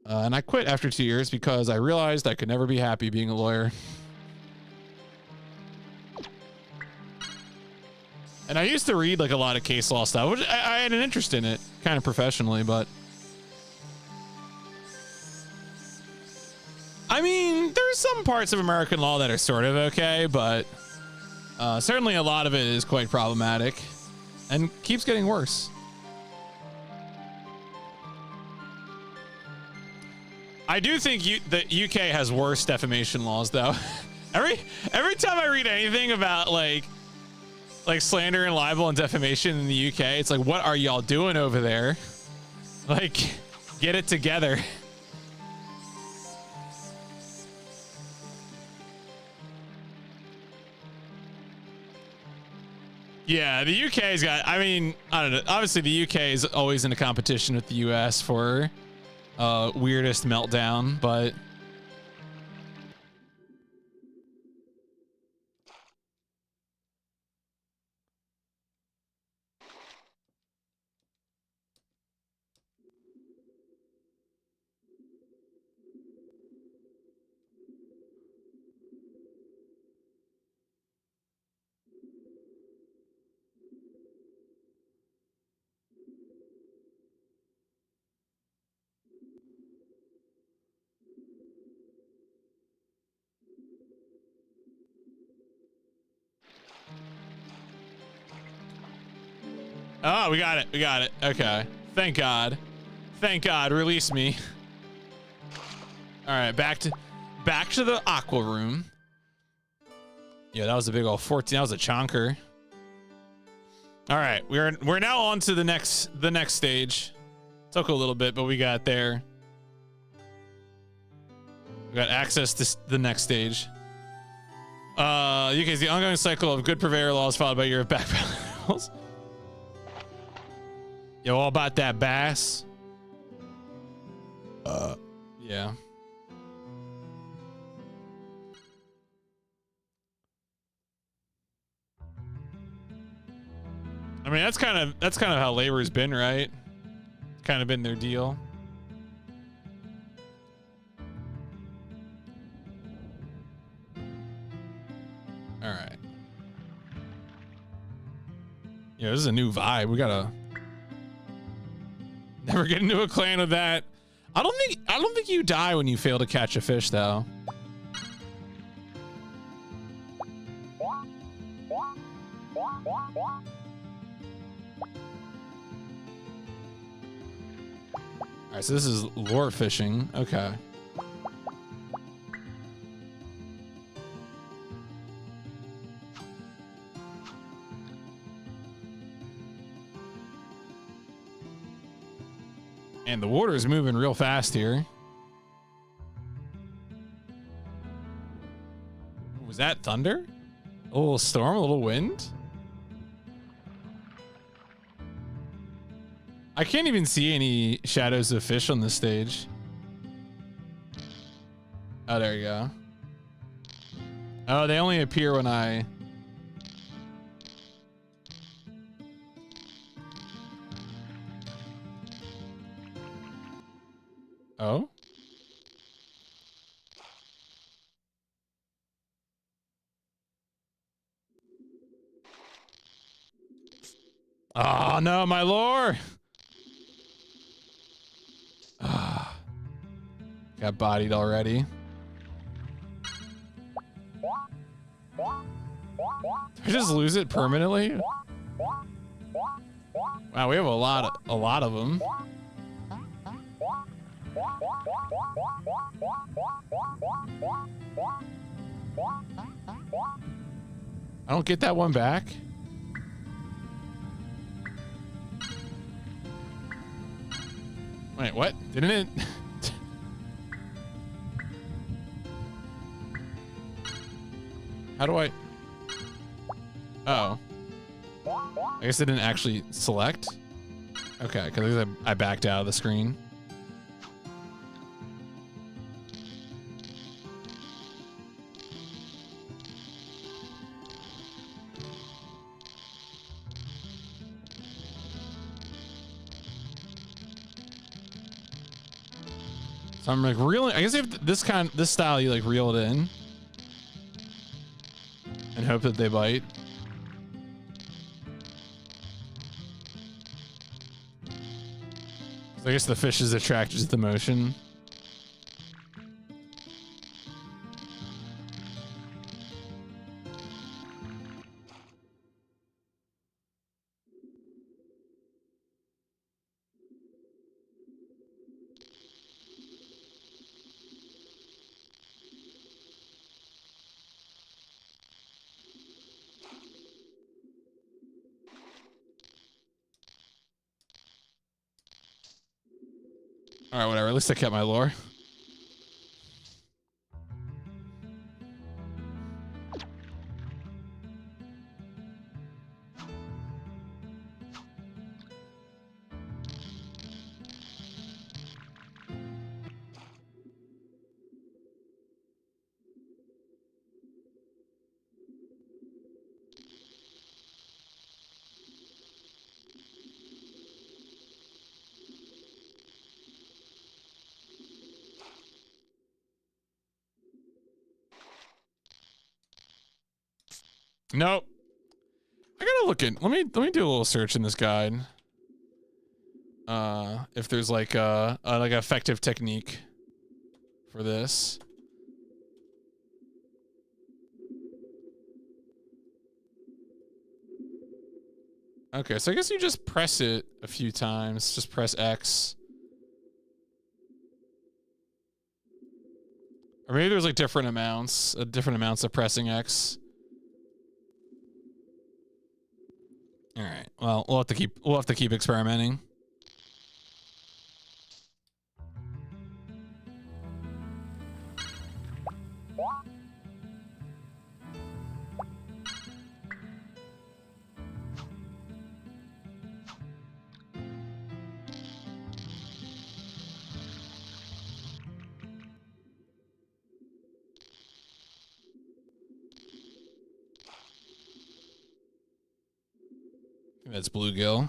A: I quit after 2 years because I realized I could never be happy being a lawyer. And I used to read like a lot of case law stuff, which I had an interest in it, kind of professionally, but I mean, there's some parts of American law that are sort of okay, but certainly a lot of it is quite problematic and keeps getting worse. I do think the UK has worse defamation laws, though. every time I read anything about like slander and libel and defamation in the UK, it's like, what are y'all doing over there? Like, get it together. Yeah, the UK's got, I mean, I don't know. Obviously, the UK is always in a competition with the US for weirdest meltdown, but Oh, we got it. We got it. Okay. Thank God. Thank God. Release me. All right, back to the aqua room. Yeah, that was a big old 14. That was a chonker. All right, we're now on to the next stage. Took a little bit, but we got there. We got access to the next stage. UK is the ongoing cycle of good purveyor laws followed by your background rules. Yo, all about that bass. Yeah. I mean, that's kind of how labor's been, right? It's kind of been their deal. All right. Yeah, this is a new vibe. We gotta never get into a clan with that. I don't think you die when you fail to catch a fish, though. All right, so this is lure fishing. Okay. And the water is moving real fast here. Was that thunder? A little storm, a little wind? I can't even see any shadows of fish on this stage. Oh, there you go. Oh, they only appear when I... Oh? Oh, no, my lore! Got bodied already. Did I just lose it permanently? Wow, we have a lot of them. I don't get that one back. Wait, what? Didn't it? How do I? Oh. I guess I didn't actually select. Okay, because I backed out of the screen. So I'm like reeling. I guess if this style, you like reel it in and hope that they bite. So I guess the fish is attracted to the motion. All right, whatever. At least I kept my lore. Nope. I gotta look in. Let me do a little search in this guide. If there's like a like effective technique for this. Okay, so I guess you just press it a few times. Just press X. Or maybe there's like different amounts of pressing X. All right. Well, we'll have to keep experimenting. That's bluegill.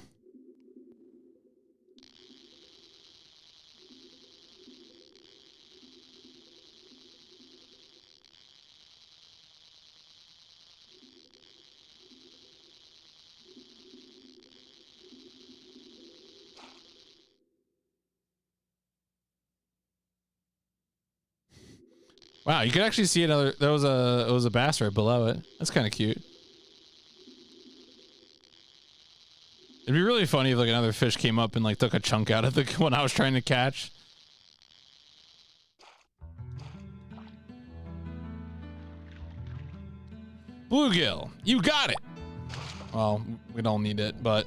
A: Wow, you could actually see another. There was a bass right below it. That's kind of cute. It'd be really funny if like another fish came up and like took a chunk out of the one I was trying to catch. Bluegill, you got it. Well, we don't need it, but.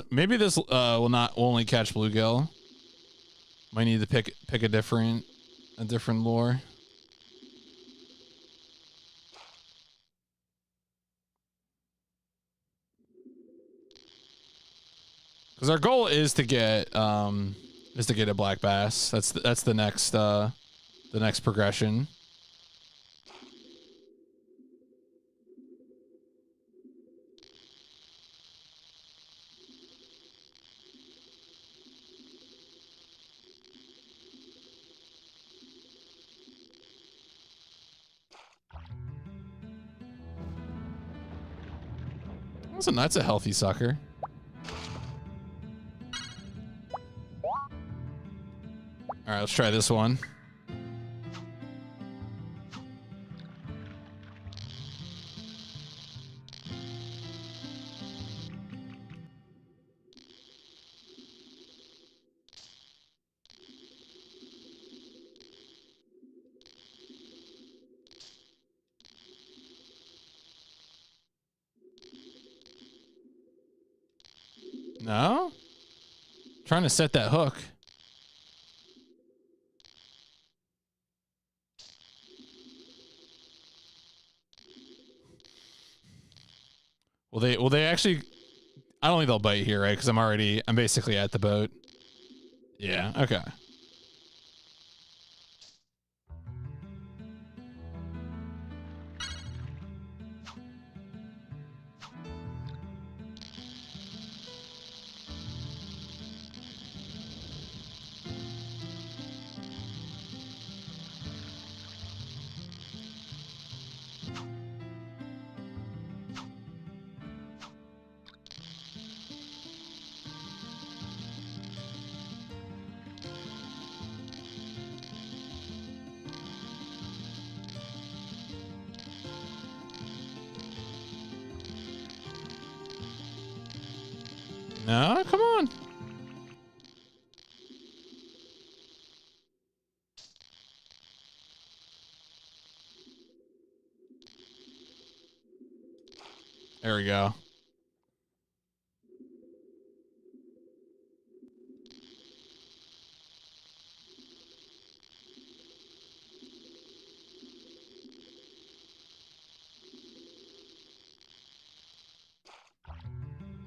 A: Maybe this will only catch bluegill. Might need to pick a different lure. Because our goal is to get a black bass. That's the next progression. That's a healthy sucker. All right, let's try this one. No? Trying to set that hook. Will they actually? I don't think they'll bite here, right? Because I'm basically at the boat. Yeah. Okay. No, come on. There we go.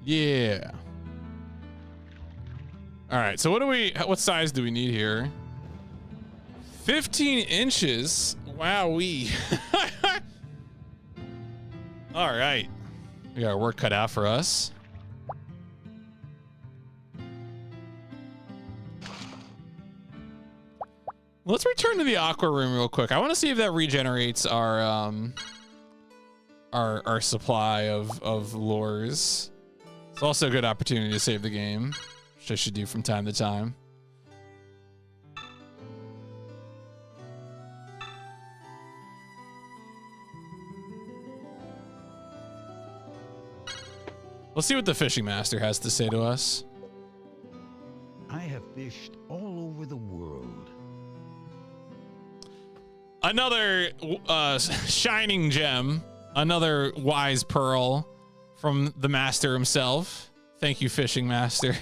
A: Yeah. All right. So what size do we need here? 15 inches. Wowee. All right. We got our work cut out for us. Let's return to the aqua room real quick. I want to see if that regenerates our our supply of lures. It's also a good opportunity to save the game, which I should do from time to time. Let's see what the fishing master has to say to us.
B: I have fished all over the world.
A: Another shining gem, another wise pearl from the master himself. Thank you, fishing master.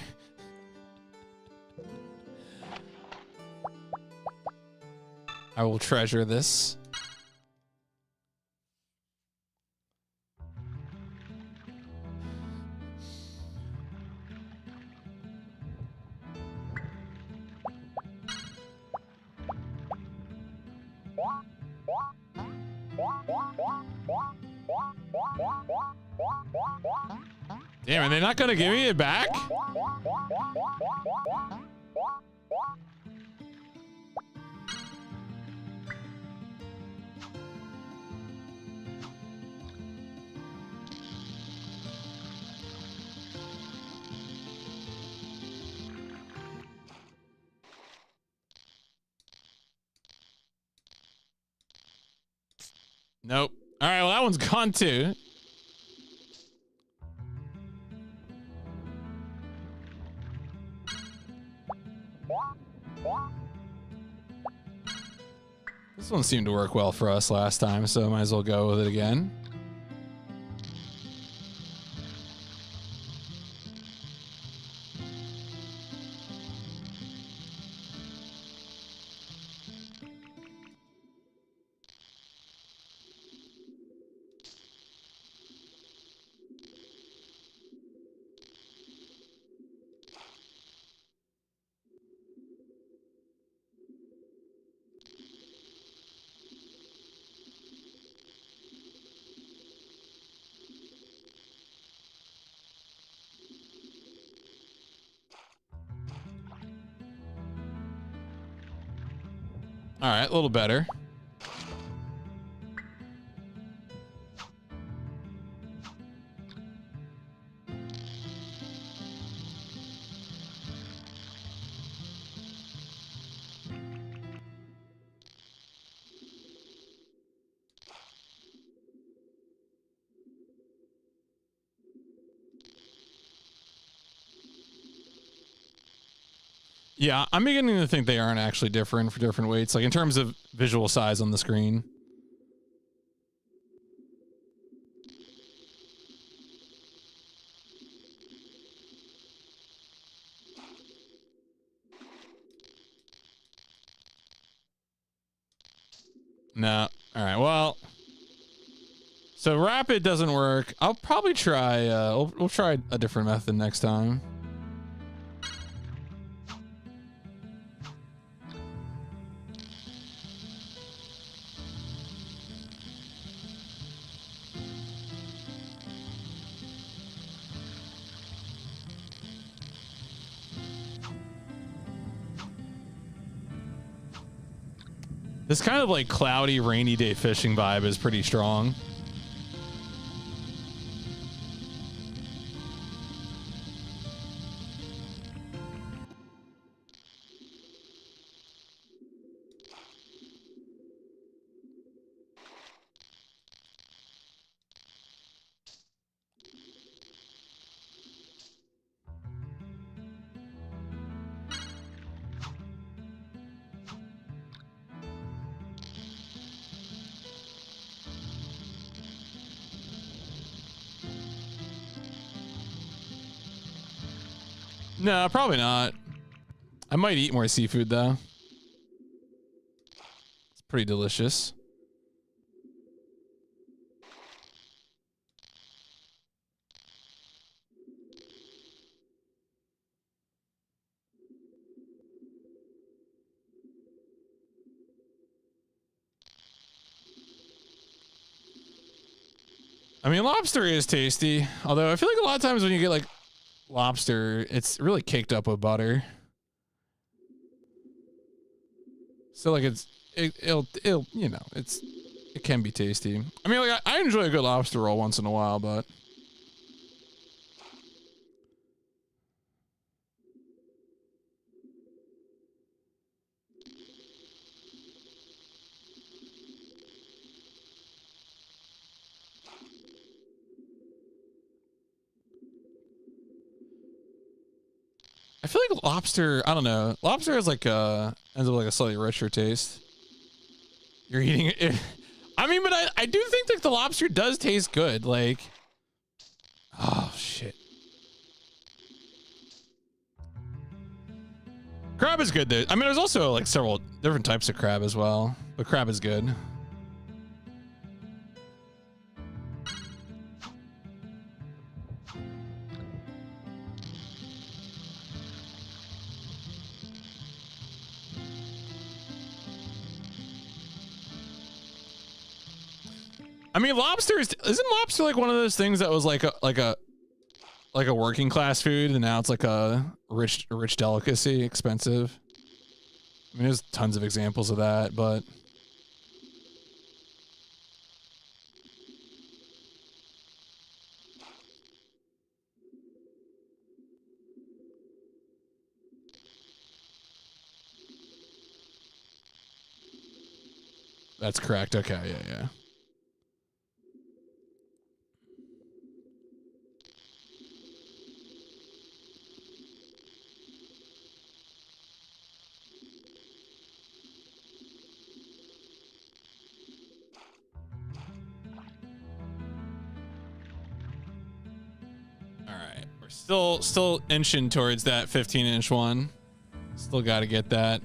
A: I will treasure this. Damn, are they not gonna give me it back? Nope. All right, well, that one's gone too. This one seemed to work well for us last time, so I might as well go with it again. All right, a little better. Yeah, I'm beginning to think they aren't actually different for different weights, like in terms of visual size on the screen. No. All right, well. So rapid doesn't work. I'll probably try, we'll try a different method next time. This kind of like cloudy, rainy day fishing vibe is pretty strong. No, probably not. I might eat more seafood though. It's pretty delicious. I mean, lobster is tasty, although I feel like a lot of times when you get like lobster, it's really caked up with butter. So like it'll you know, it's It can be tasty. I mean, like, I enjoy a good lobster roll once in a while, but I feel like lobster, I don't know. Lobster has like ends up like a slightly richer taste. You're eating it. I mean, but I do think that the lobster does taste good. Like, oh shit. Crab is good though. I mean, there's also like several different types of crab as well, but crab is good. I mean, isn't lobster like one of those things that was like a working class food, and now it's like a rich delicacy, expensive. I mean, there's tons of examples of that, but that's correct. Okay, yeah. Still inching towards that 15-inch one. Still got to get that.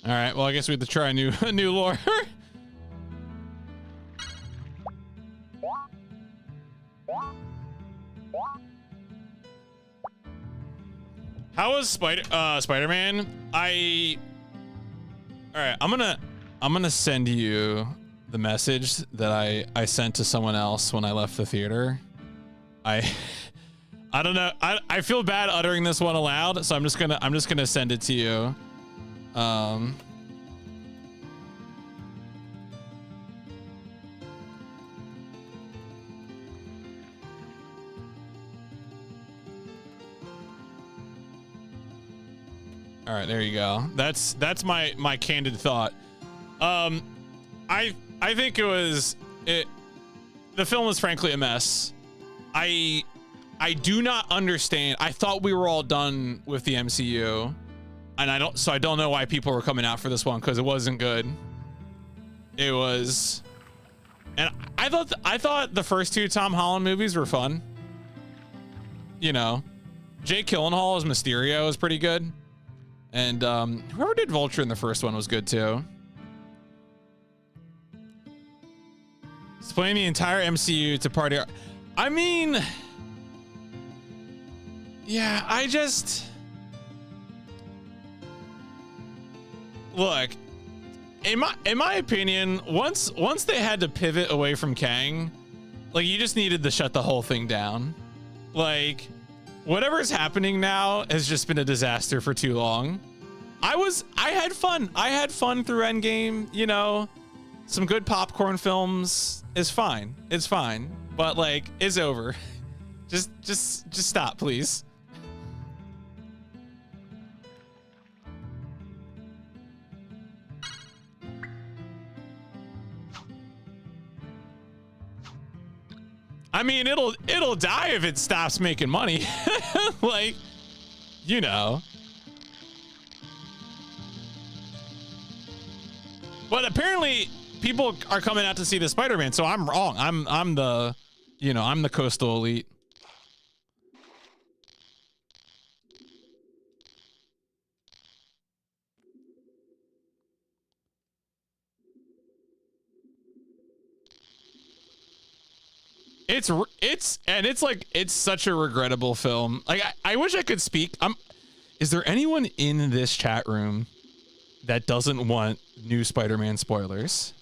A: All right, well, I guess we have to try a new lure. How was Spider-Man? All right, I'm gonna send you the message that I sent to someone else when I left the theater. I don't know. I feel bad uttering this one aloud, so I'm just gonna send it to you. All right, there you go. That's my candid thought. I think the film was frankly a mess. I do not understand. I thought we were all done with the MCU. And I don't know why people were coming out for this one, because it wasn't good. It was, and I thought the first two Tom Holland movies were fun. You know, Jake Gyllenhaal as Mysterio was pretty good, and whoever did Vulture in the first one was good too. Explain the entire MCU to party. I mean, yeah, look, in my opinion, once they had to pivot away from Kang, like, you just needed to shut the whole thing down. Like, whatever's happening now has just been a disaster for too long. I had fun. I had fun through Endgame, you know. Some good popcorn films is fine. It's fine. But like, it's over. Just stop, please. I mean, it'll die if it stops making money. Like, you know. But apparently people are coming out to see the Spider-Man, so I'm wrong. I'm the coastal elite. it's such a regrettable film. Like I wish I could speak. Is there anyone in this chat room that doesn't want new Spider-Man spoilers?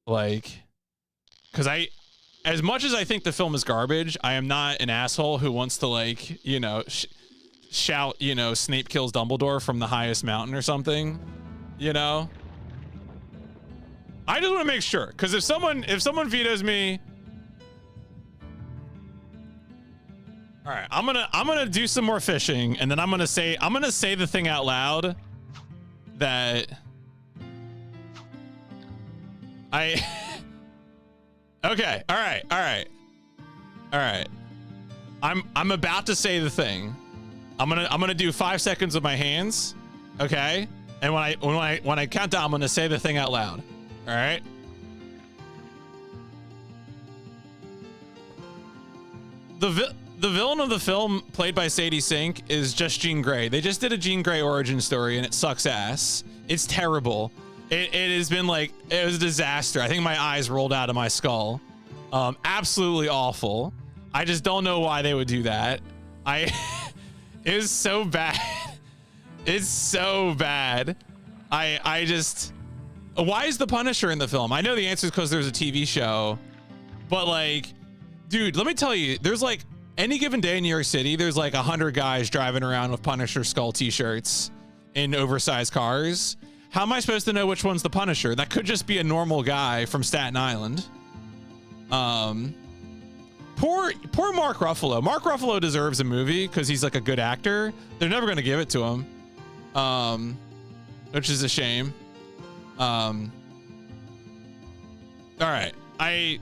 A: Like, because as much as I think the film is garbage, I am not an asshole who wants to, like, you know, shout, you know, Snape kills Dumbledore from the highest mountain or something, you know? I just want to make sure, because if someone vetoes me, all right, I'm gonna do some more fishing, and then I'm gonna say the thing out loud that okay, all right. I'm about to say the thing. I'm gonna do 5 seconds with my hands, okay? And when I count down, I'm gonna say the thing out loud. All right. The villain of the film, played by Sadie Sink, is just Jean Grey. They just did a Jean Grey origin story, and it sucks ass. It's terrible. It has been like, it was a disaster. I think my eyes rolled out of my skull. Absolutely awful. I just don't know why they would do that. It was so bad. It's so bad. I just, why is the Punisher in the film? I know the answer is because there's a TV show, but like, dude, let me tell you, there's like, any given day in New York City, there's like 100 guys driving around with Punisher skull t-shirts in oversized cars. How am I supposed to know which one's the Punisher? That could just be a normal guy from Staten Island. Poor Mark Ruffalo. Mark Ruffalo deserves a movie because he's like a good actor. They're never going to give it to him. Which is a shame. All right. I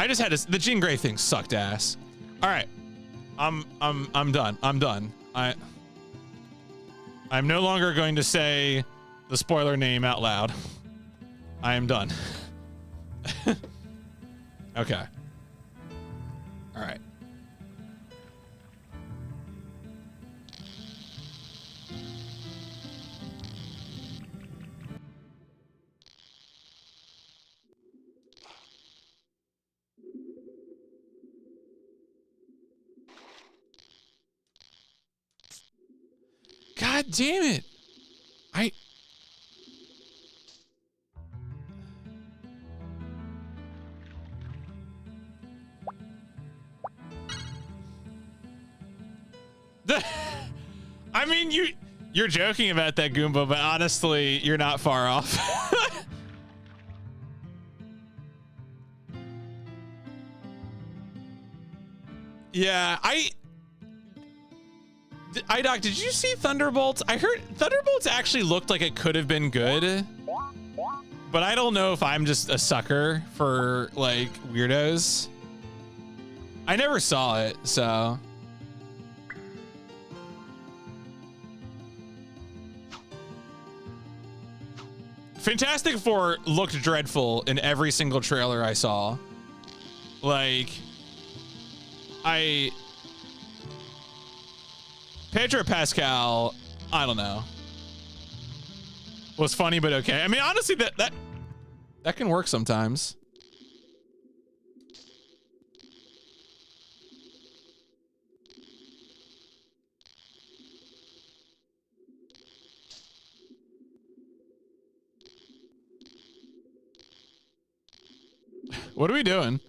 A: just had the Jean Grey thing sucked ass. All right. I'm done. I'm done. I'm no longer going to say the spoiler name out loud. I am done. Okay. All right. God damn it. I mean, you're joking about that, Goomba, but honestly, you're not far off. Yeah, Doc, did you see Thunderbolts? I heard Thunderbolts actually looked like it could have been good, but I don't know if I'm just a sucker for like weirdos. I never saw it, so. Fantastic Four looked dreadful in every single trailer I saw. Like, Pedro Pascal, I don't know, was funny but okay. I mean, honestly, that can work sometimes. What are we doing?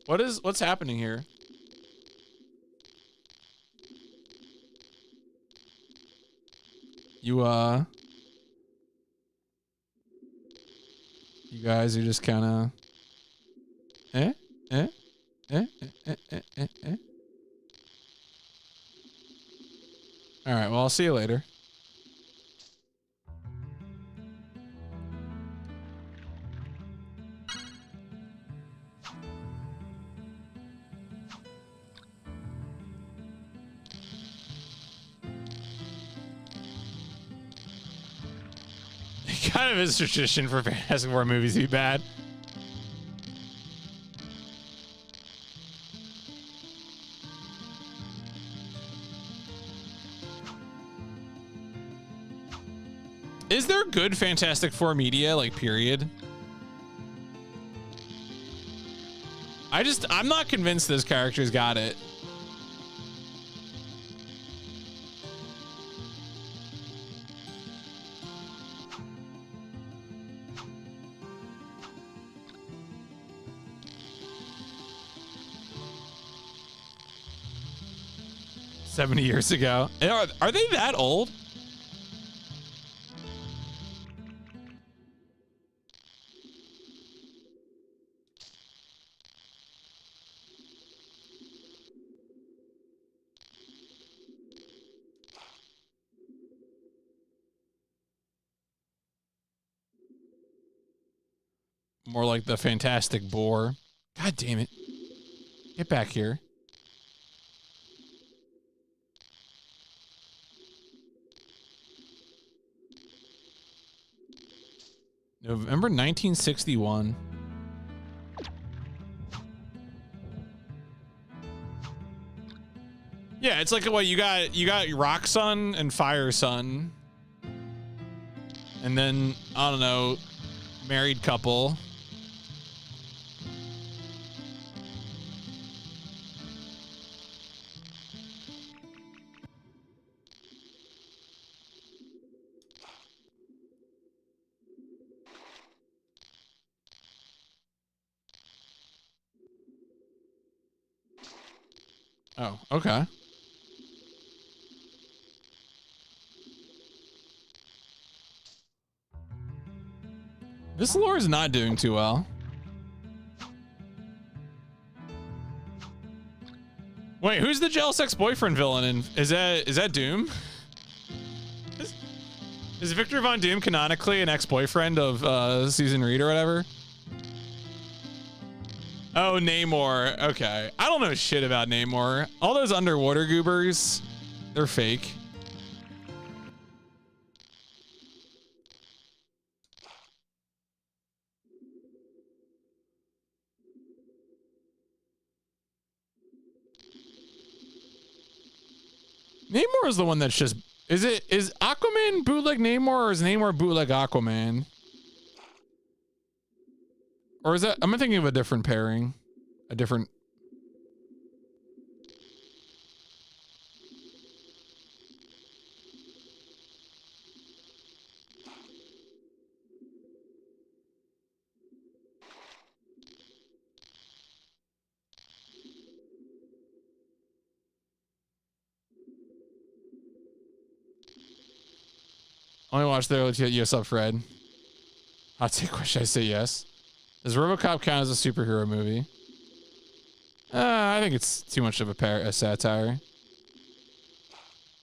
A: What's happening here? You guys are just kind of All right, well, I'll see you later. Kind of is tradition for Fantastic Four movies to be bad. Is there good Fantastic Four media, like, period? I'm not convinced this character's got it. $70 years ago. Are they that old? More like the Fantastic Boar. God damn it. Get back here. November 1961. Yeah, it's like what you got Rock Sun and Fire Sun. And then, I don't know, married couple. Oh, okay. This lore is not doing too well. Wait, who's the jealous ex-boyfriend villain? And is that Doom? Is Victor Von Doom canonically an ex-boyfriend of Susan Reed or whatever? Oh, Namor. Okay. I don't know shit about Namor. All those underwater goobers, they're fake. Namor is the one that's just... Is Aquaman bootleg Namor or is Namor bootleg Aquaman? Or is that... Am I thinking of a different pairing? A different... Only watch there. Yes, up, Fred. Hot take question. I say yes. Does RoboCop count as a superhero movie? I think it's too much of a satire.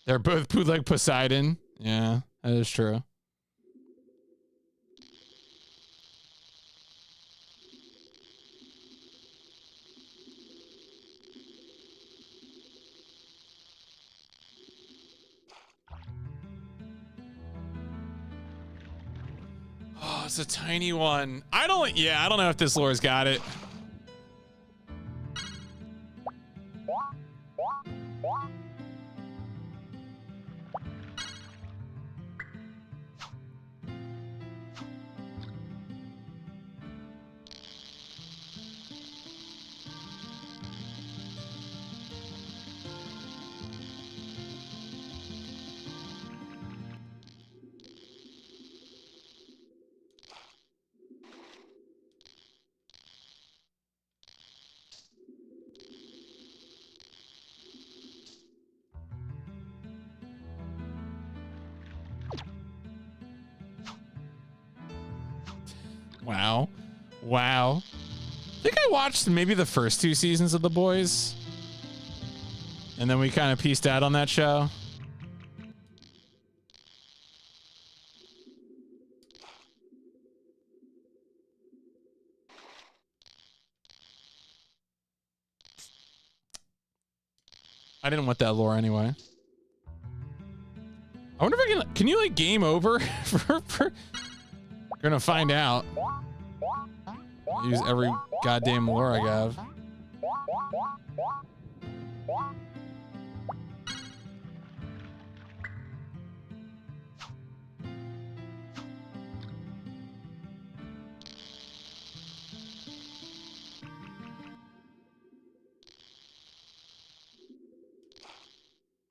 A: They're both bootleg Poseidon. Yeah, that is true. Oh, it's a tiny one. I don't know if this lore's got it. Wow. Wow. I think I watched maybe the first 2 seasons of The Boys. And then we kind of pieced out on that show. I didn't want that lore anyway. I wonder if I can you like game over? We're gonna find out. Use every goddamn lore I have.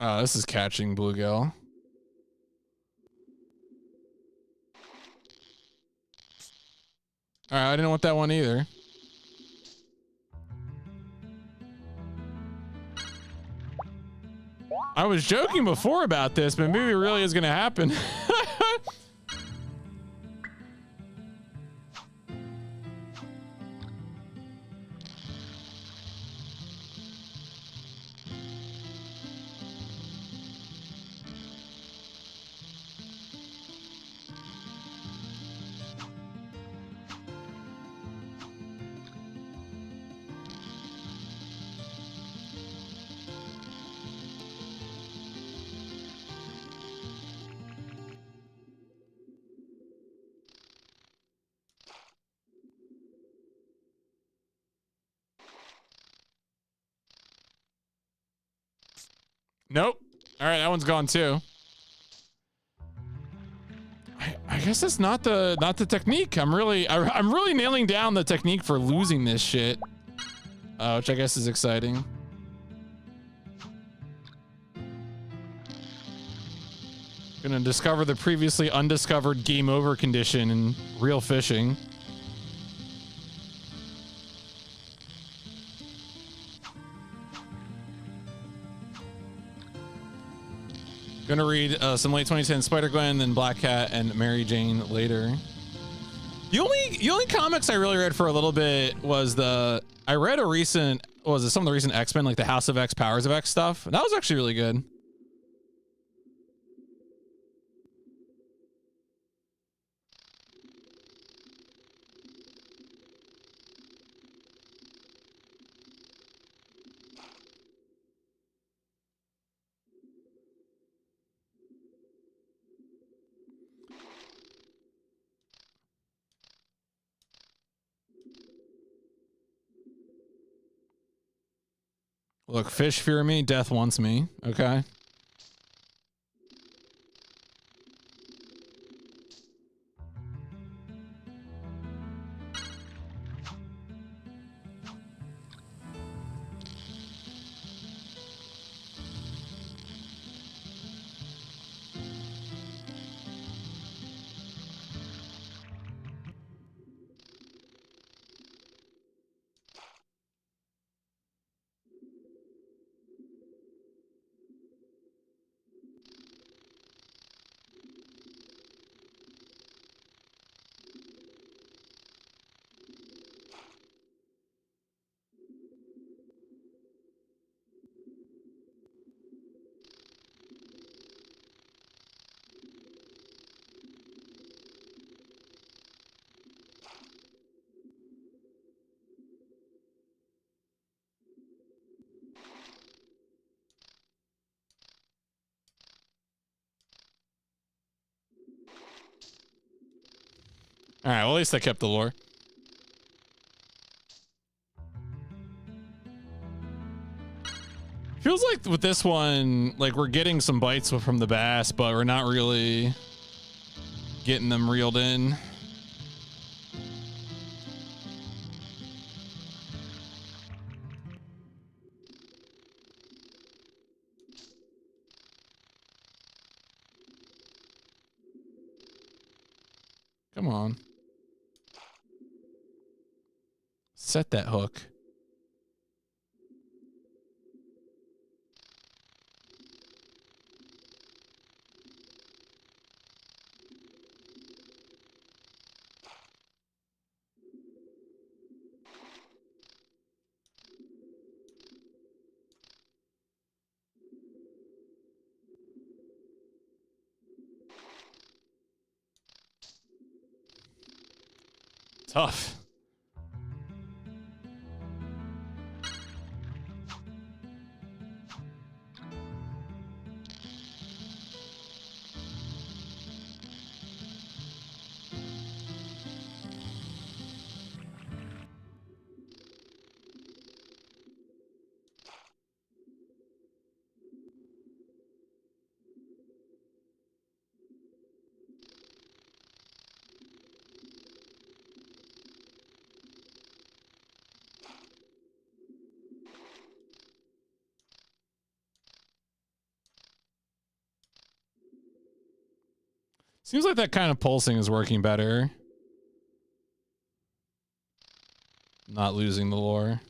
A: Oh, this is catching bluegill. All right, I didn't want that one either. I was joking before about this, but maybe it really is gonna happen. Nope. All right, that one's gone too. I guess it's not the technique. I'm really nailing down the technique for losing this shit, which I guess is exciting. Gonna discover the previously undiscovered game over condition in real fishing. Gonna read some late 2010 Spider-Gwen, then Black Cat and Mary Jane later. The only comics I really read for a little bit was I read a recent, some of the recent X-Men, like the House of X, Powers of X stuff. That was actually really good. Look, fish fear me, death wants me. Okay. All right, well, at least I kept the lore. Feels like with this one, like we're getting some bites from the bass, but we're not really getting them reeled in. Come on. Set that hook. Tough. Seems like that kind of pulsing is working better. Not losing the lore.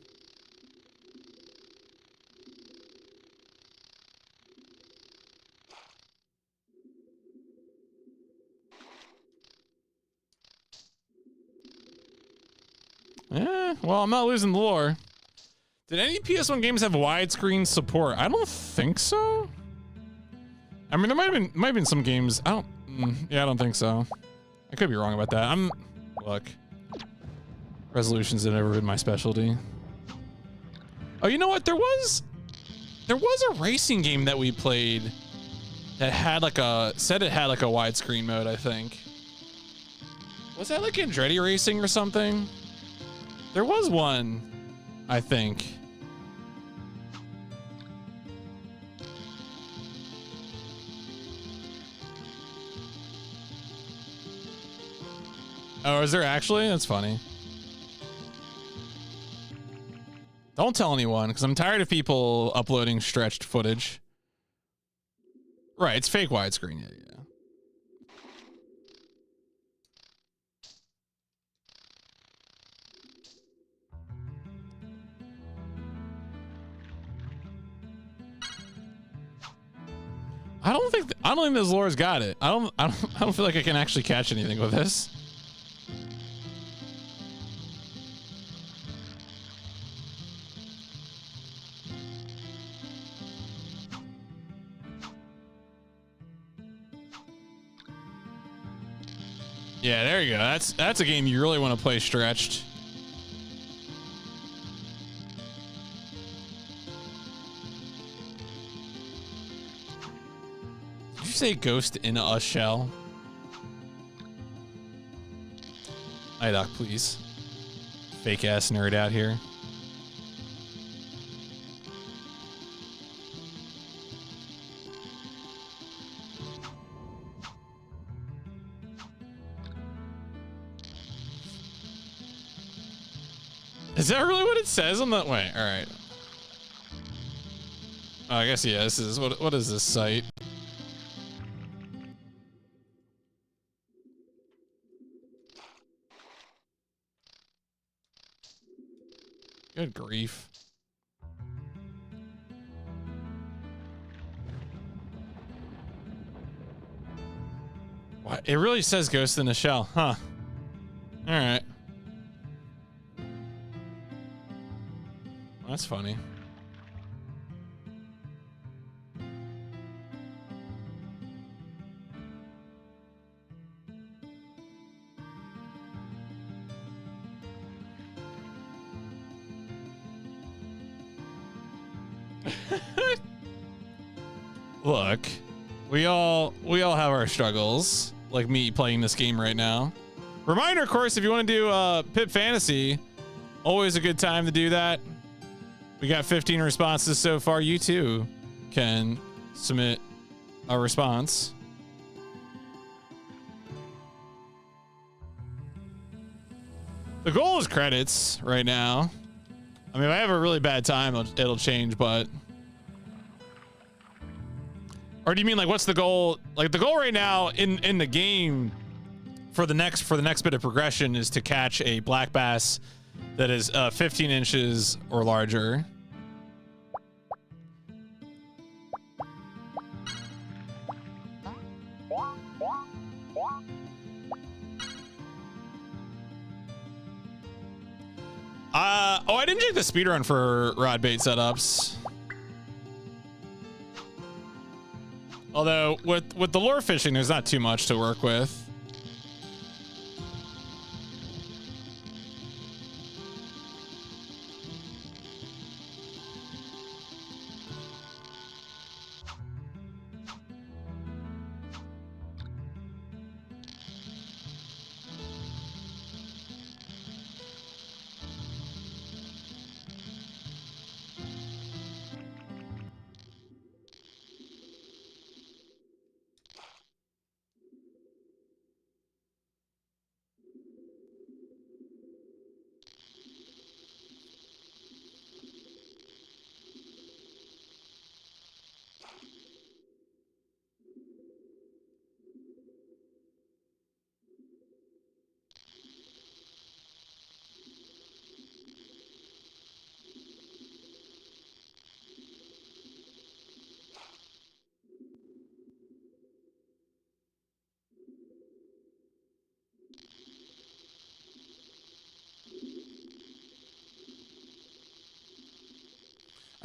A: Well, I'm not losing the lore. Did any PS1 games have widescreen support? I don't think so. I mean, there might have been some games. I don't think so. I could be wrong about that. Look. Resolutions have never been my specialty. Oh, you know what? There was a racing game that we played that had like a widescreen mode, I think. Was that like Andretti Racing or something? There was one, I think. Oh, is there actually? That's funny. Don't tell anyone, because I'm tired of people uploading stretched footage. Right, it's fake widescreen. Yeah. I don't think this lore's got it. I don't feel like I can actually catch anything with this. Yeah, there you go. That's a game you really want to play stretched. Did you say ghost in a shell? IDOC, please. Fake ass nerd out here. Is that really what it says on that way? All right. Oh, I guess yeah. This is what is this site? Good grief. What? It really says ghost in a shell, huh? All right. That's funny. Look, we all have our struggles, like me playing this game right now. Reminder, of course, if you want to do PIP Fantasy, always a good time to do that. We got 15 responses so far. You too can submit a response. The goal is credits right now. I mean, if I have a really bad time, it'll change, but... Or do you mean like what's the goal? Like the goal right now in the game for the next bit of progression is to catch a black bass that is 15 inches or larger. Oh, I didn't check the speedrun for rod bait setups. Although with the lure fishing, there's not too much to work with.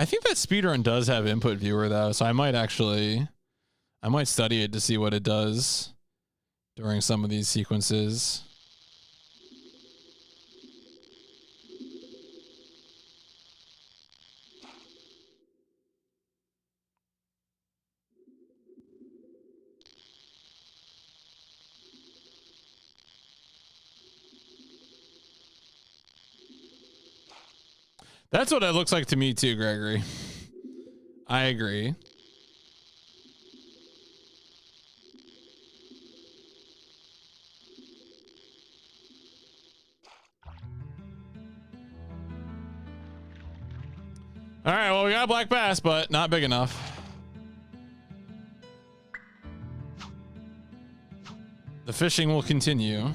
A: I think that speedrun does have input viewer though, so I might study it to see what it does during some of these sequences. That's what it looks like to me too, Gregory. I agree. All right, well, we got a black bass, but not big enough. The fishing will continue.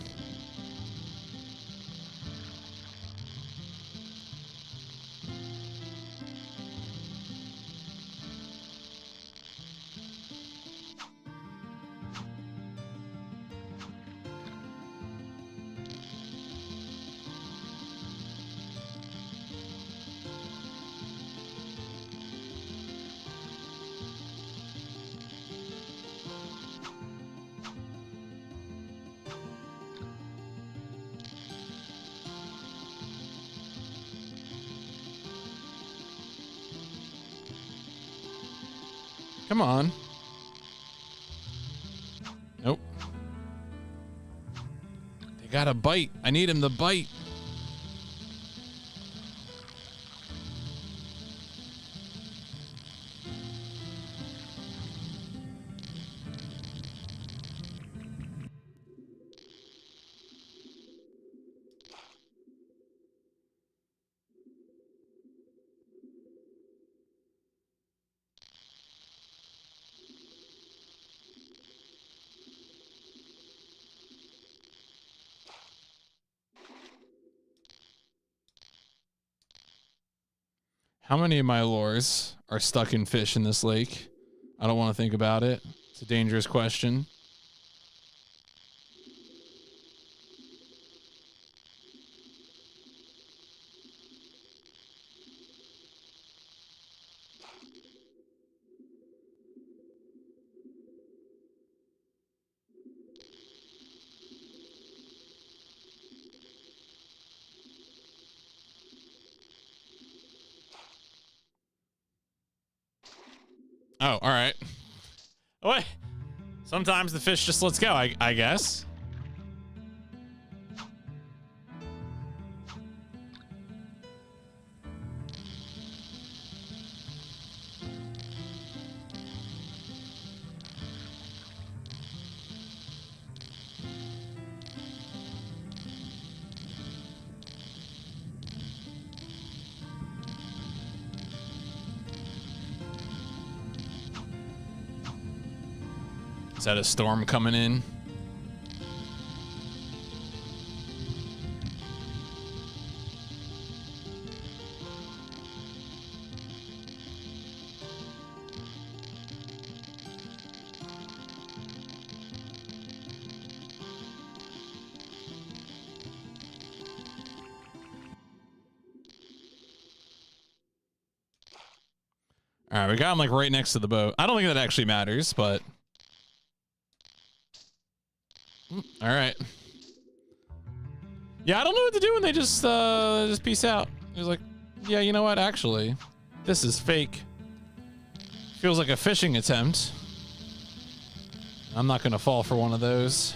A: Come on. Nope. They got a bite. I need him to bite. How many of my lures are stuck in fish in this lake? I don't want to think about it. It's a dangerous question. Oh, all right. What? Sometimes the fish just lets go, I guess. Is that a storm coming in? All right, we got him like right next to the boat. I don't think that actually matters, but all right. Yeah, I don't know what to do when they just peace out. It was like, yeah, you know what? Actually, this is fake. Feels like a fishing attempt. I'm not gonna fall for one of those.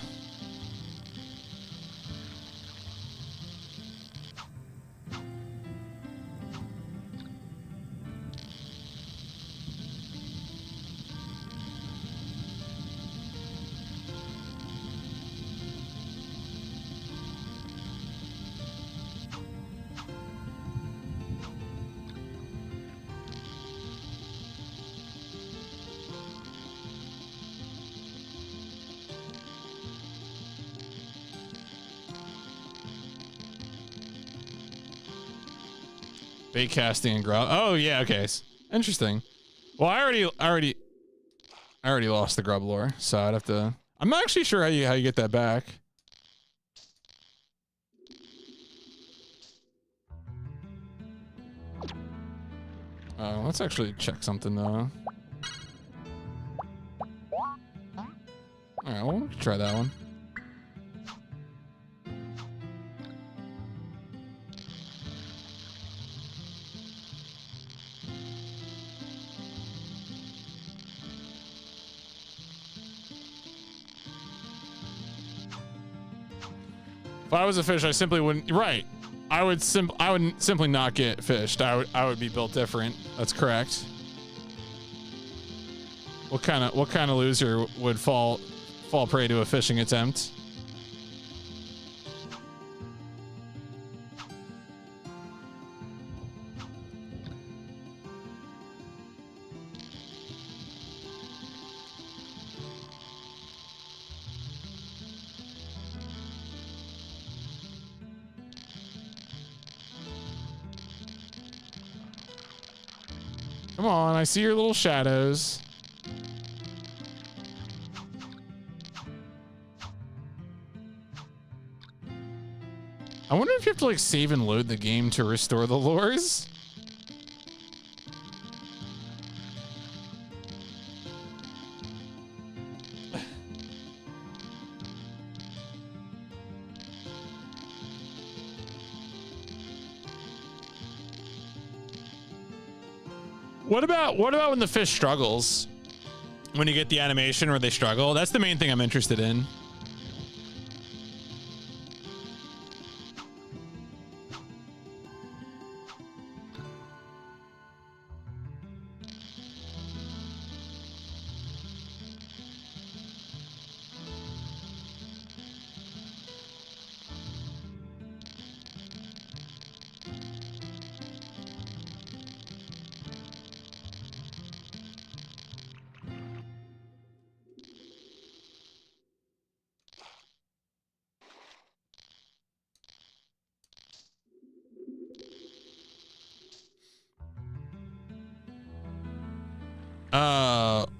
A: Bait casting and grub. Oh yeah, okay. Interesting. Well, I already lost the grub lure, so I'd have to. I'm not actually sure how you get that back. Let's actually check something though. All right, well, we can try that one. If I was a fish, I simply wouldn't. Right, I would simply not get fished. I would be built different. That's correct. What kind of loser would fall prey to a fishing attempt? Come on, I see your little shadows. I wonder if you have to like save and load the game to restore the lures. What about when the fish struggles? When you get the animation where they struggle? That's the main thing I'm interested in.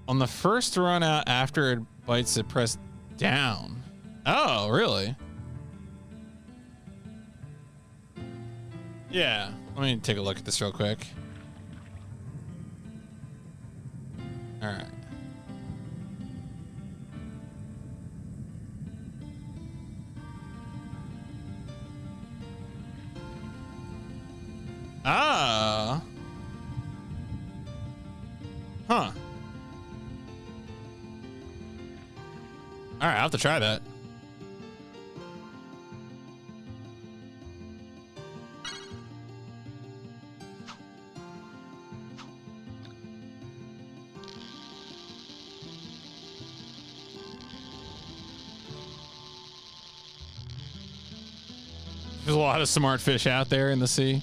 A: On the first run out after it bites it, press down. Oh, really? Yeah. Let me take a look at this real quick. All right. Ah. Huh. All right, I'll have to try that. There's a lot of smart fish out there in the sea.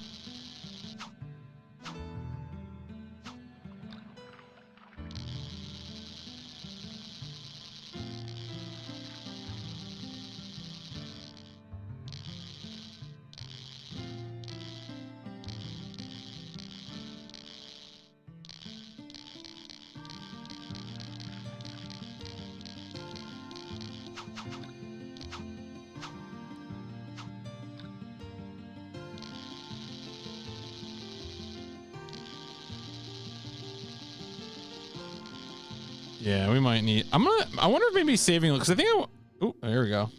A: Yeah, we might need. I wonder if maybe saving because I think oh, there we go.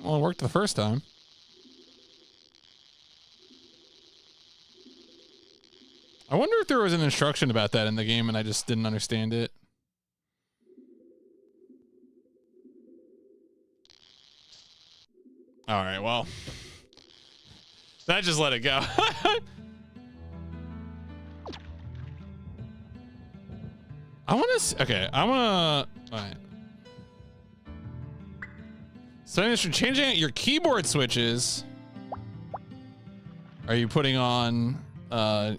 A: Well, it worked the first time. I wonder if there was an instruction about that in the game and I just didn't understand it. All right, well, that just let it go. I want to. Okay, I want to. All right. So, you're changing out your keyboard switches. Are you putting on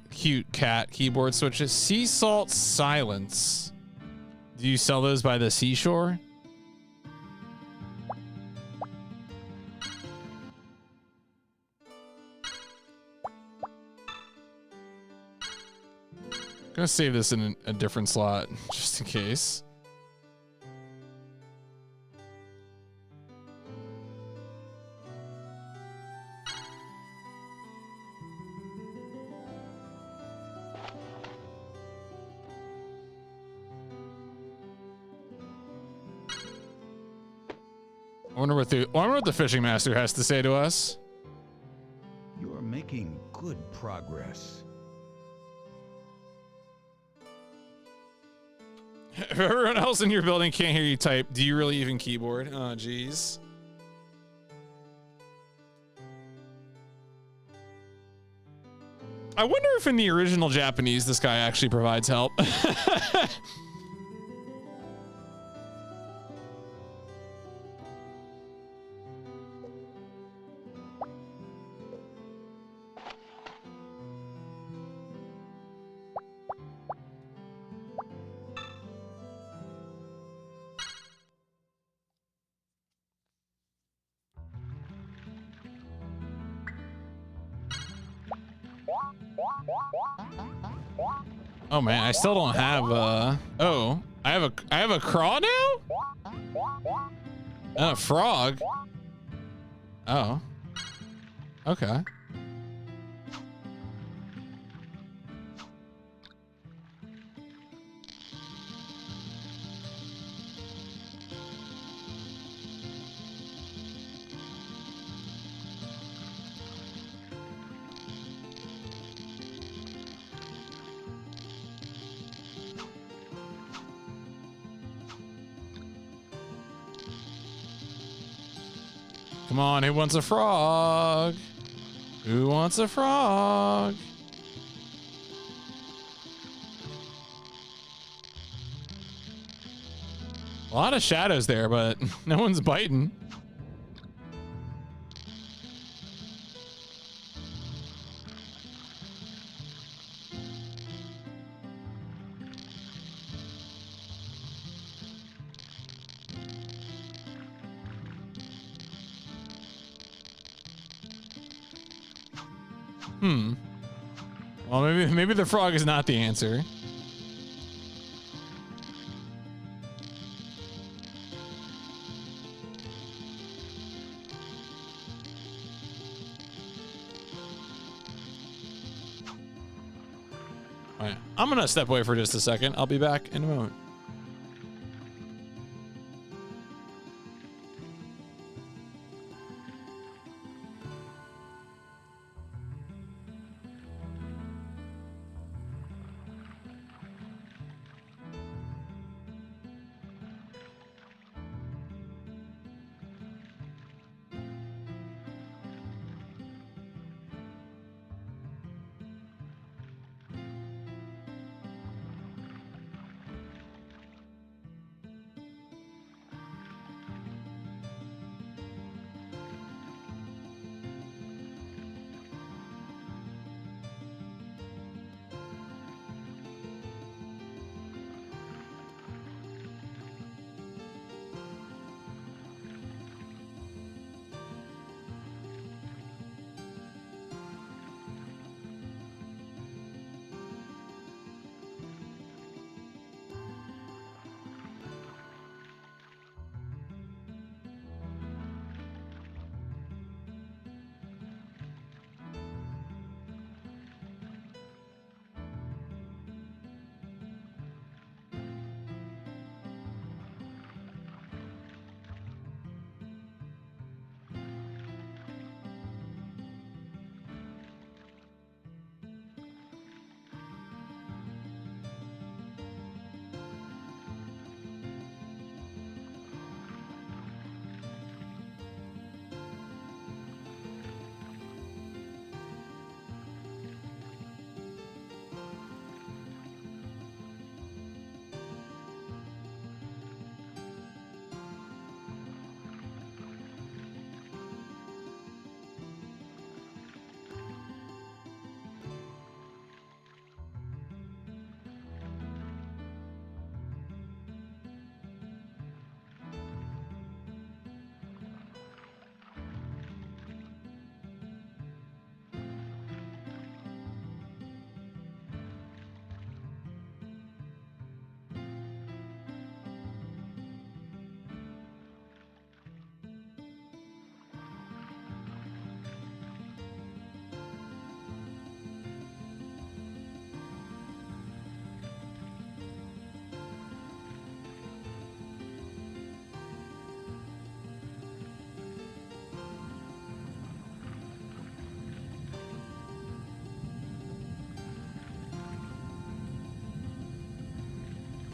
A: cute cat keyboard switches? Sea salt silence. Do you sell those by the seashore? I'm gonna save this in a different slot just in case. I wonder what the fishing master has to say to us.
B: You're making good progress.
A: If everyone else in your building can't hear you type, do you really even keyboard? Oh, jeez. I wonder if in the original Japanese this guy actually provides help. Oh man, I still don't have oh, I have a craw now? And a frog. Oh. Okay. Come on, who wants a frog? Who wants a frog? A lot of shadows there, but no one's biting. Well, maybe the frog is not the answer. All right, I'm gonna step away for just a second. I'll be back in a moment.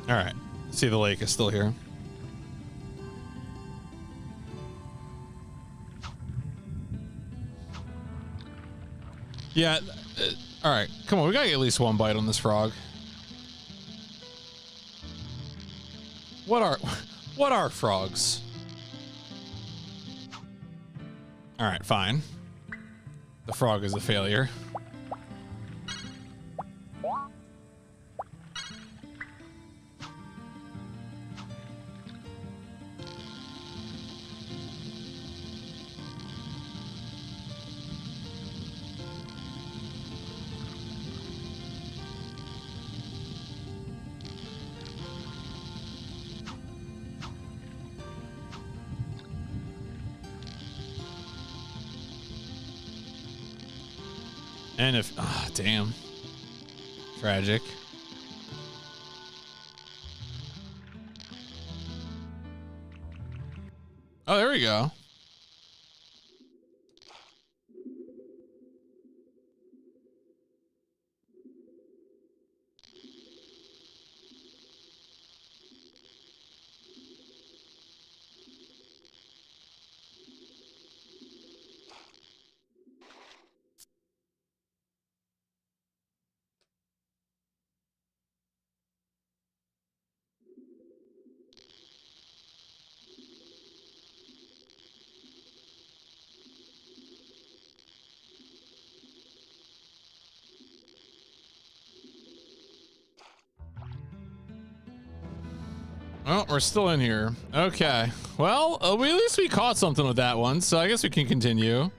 A: All right. See, the lake is still here. Yeah. All right. Come on. We gotta get at least one bite on this frog. What are frogs? All right, fine. The frog is a failure. And if, ah, damn. Tragic. Oh, there we go. Well, we're still in here. Okay. Well, at least we caught something with that one, so I guess we can continue.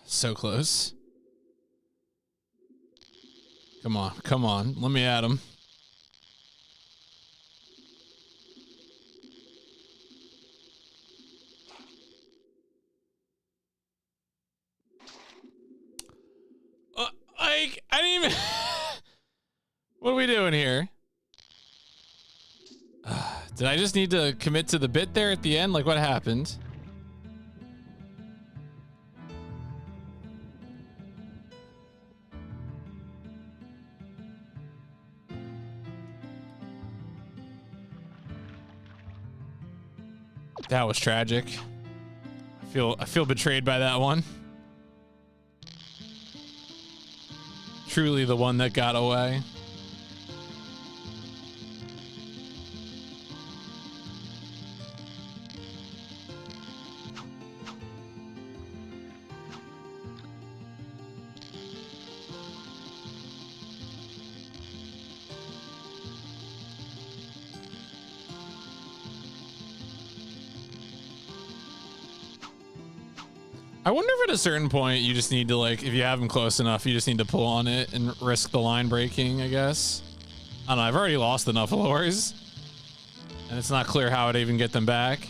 A: So close. Come on, come on. Let me at him. Like, I didn't even... What are we doing here? Did I just need to commit to the bit there at the end? Like, what happened? That was tragic. I feel betrayed by that one. Truly the one that got away. I wonder if at a certain point you just need to, like, if you have him close enough, you just need to pull on it and risk the line breaking, I guess. I don't know. I've already lost enough lures, and it's not clear how I'd even get them back.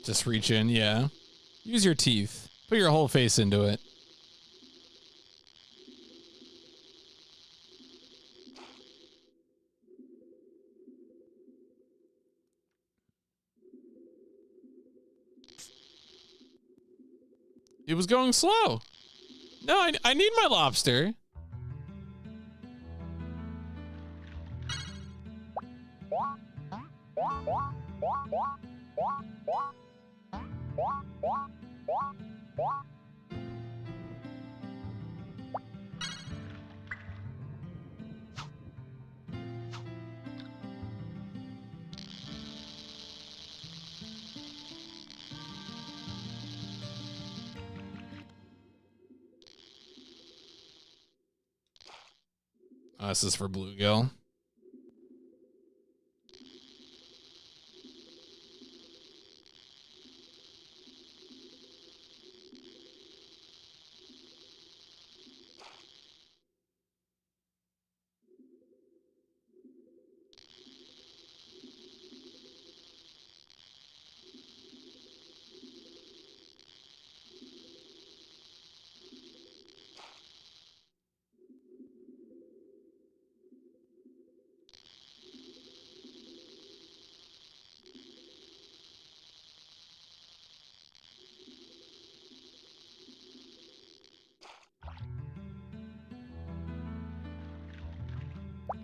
A: Just reach in, yeah. Use your teeth. Put your whole face into it. It was going slow. No, I need my lobster. Oh, this is for bluegill.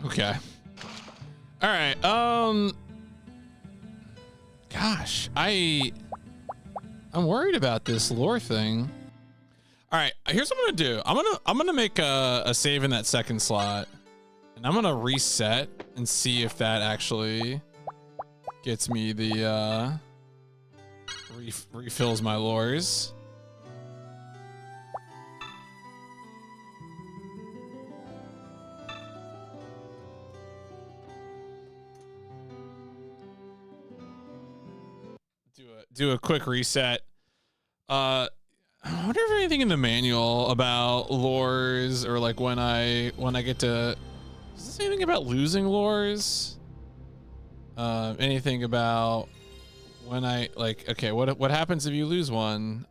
A: Okay. All right. Gosh, I'm worried about this lore thing. All right, here's what I'm gonna do. I'm gonna make a save in that second slot, and I'm gonna reset and see if that actually gets me the refills my lures. Do a quick reset. I wonder if anything in the manual about lures, or like when I get to, is this anything about losing lures? Anything about when I like, okay, what happens if you lose one?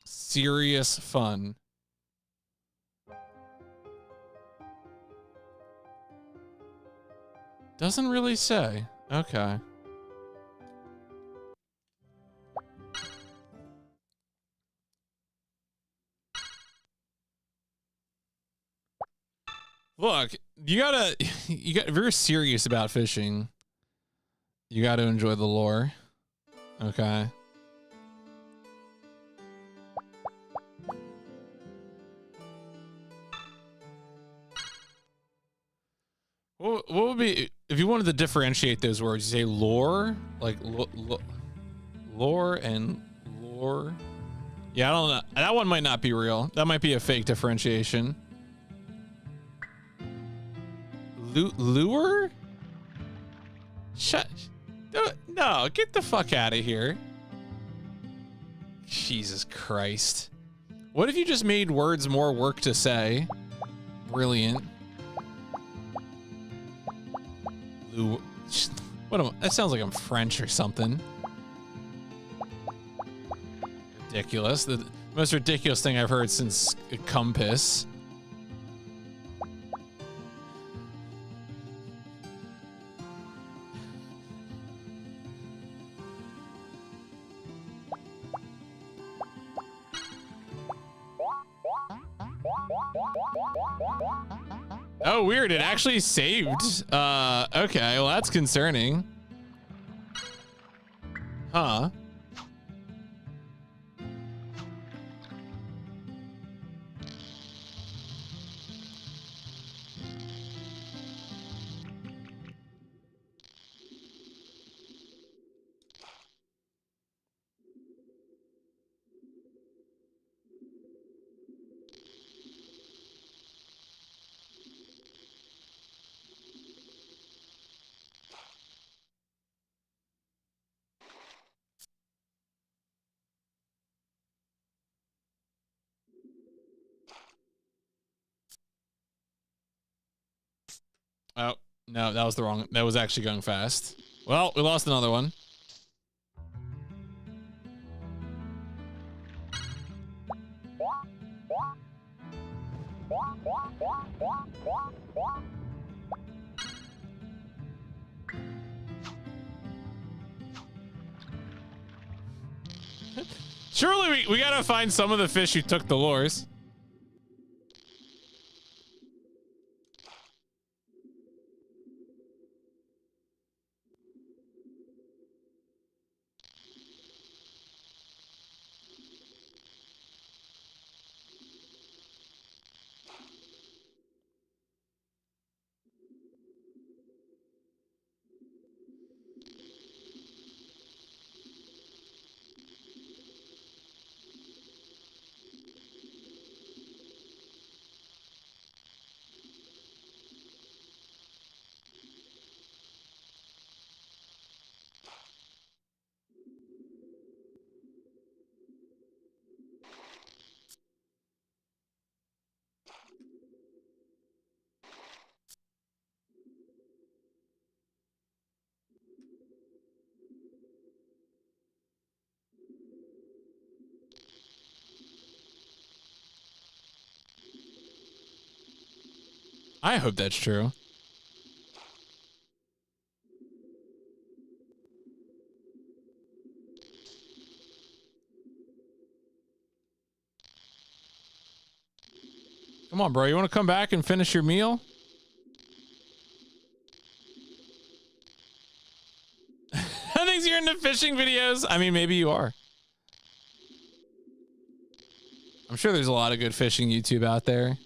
A: Serious fun. Doesn't really say. Okay. Look, if you're serious about fishing, you gotta enjoy the lore. Okay. What would be, if you wanted to differentiate those words, you say lore, like lore and lore? Yeah, I don't know. That one might not be real. That might be a fake differentiation. Lure? Shut. No, get the fuck out of here. Jesus Christ. What if you just made words more work to say? Brilliant. That sounds like I'm French or something. Ridiculous. The most ridiculous thing I've heard since compass. Oh, weird. It actually saved. Okay. Well, that's concerning. Huh. Oh, no, that was the wrong. That was actually going fast. Well, we lost another one. Surely we gotta find some of the fish who took the lures. I hope that's true. Come on, bro. You want to come back and finish your meal? I think you're into fishing videos. I mean, maybe you are. I'm sure there's a lot of good fishing YouTube out there.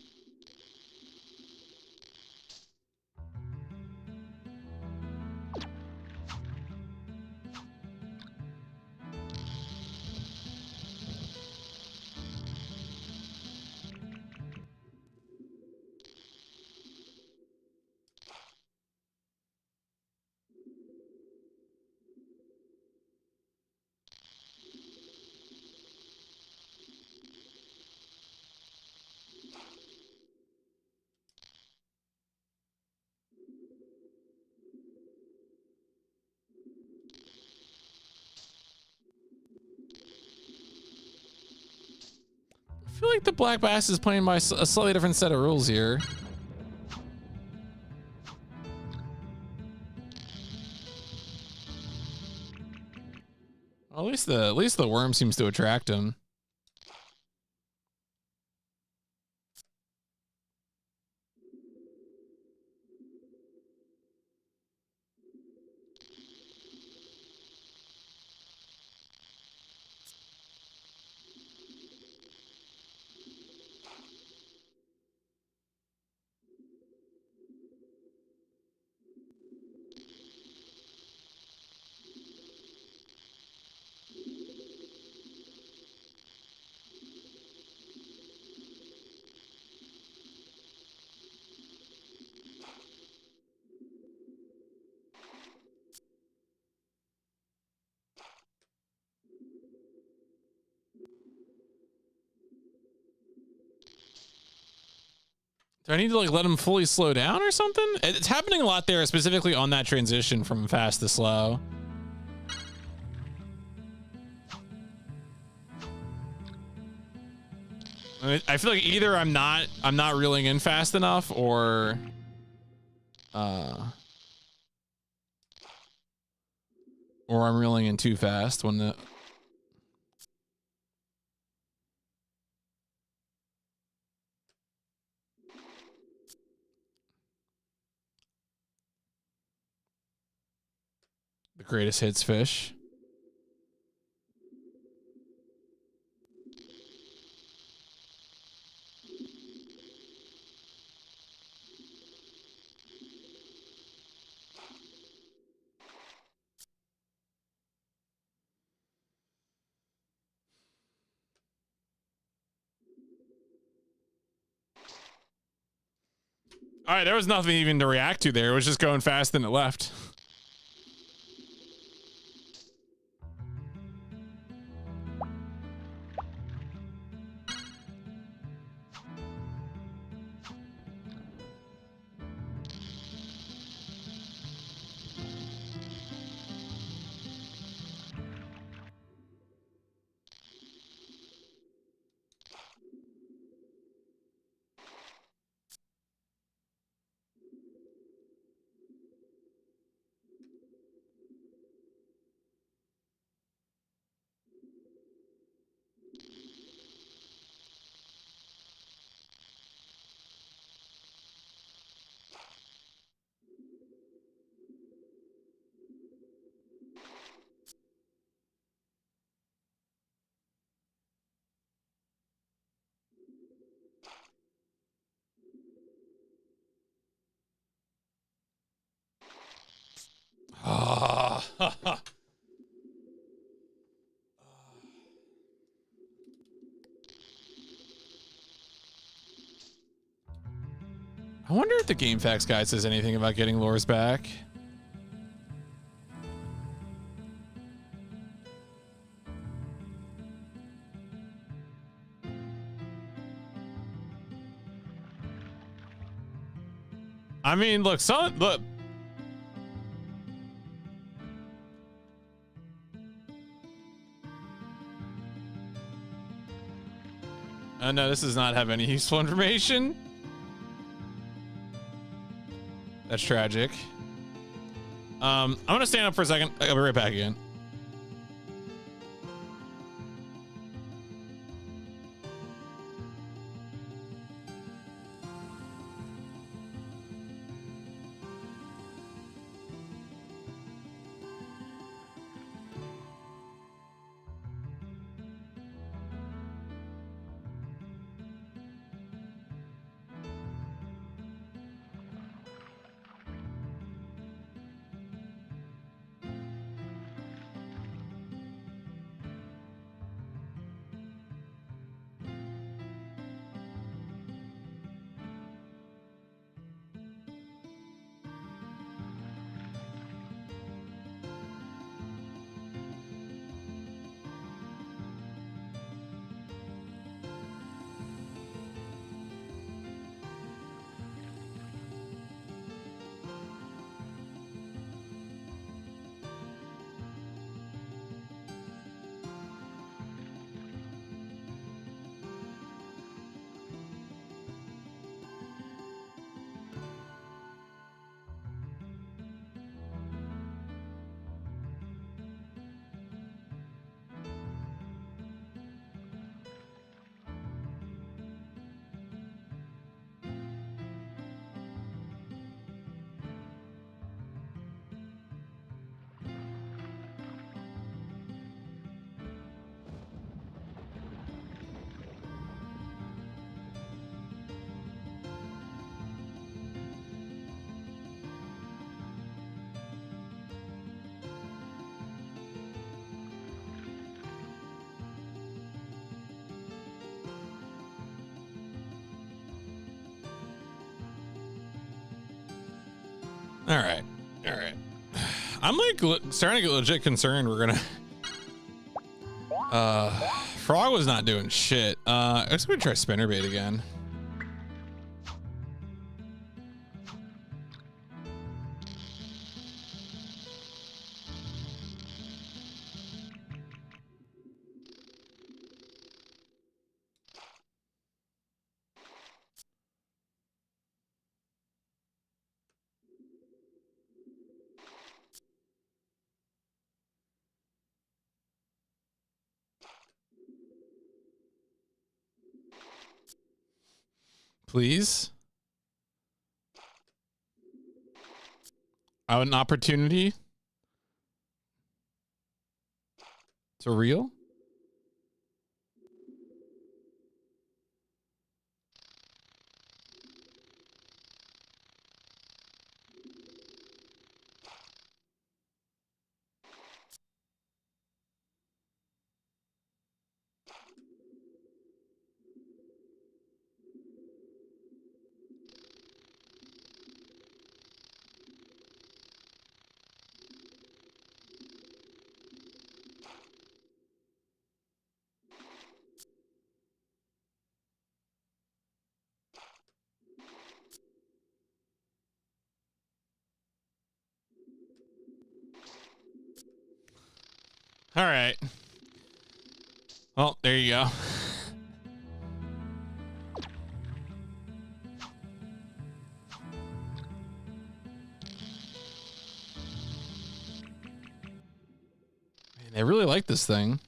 A: I feel like the black bass is playing by a slightly different set of rules here. Well, at least the worm seems to attract him. Do I need to like let him fully slow down or something? It's happening a lot there, specifically on that transition from fast to slow. I feel like either I'm not reeling in fast enough, or I'm reeling in too fast when the. The greatest hits fish. All right, there was nothing even to react to there. It was just going fast and it left. Ah. I wonder if the game facts guide says anything about getting lures back. I mean, look. No, this does not have any useful information. That's tragic. I'm gonna stand up for a second. I'll be right back again. All right. I'm like starting to get legit concerned. We're gonna. Frog was not doing shit. I guess we try spinnerbait again. Please. An opportunity. To reel? All right. Well, there you go. Man, they really like this thing.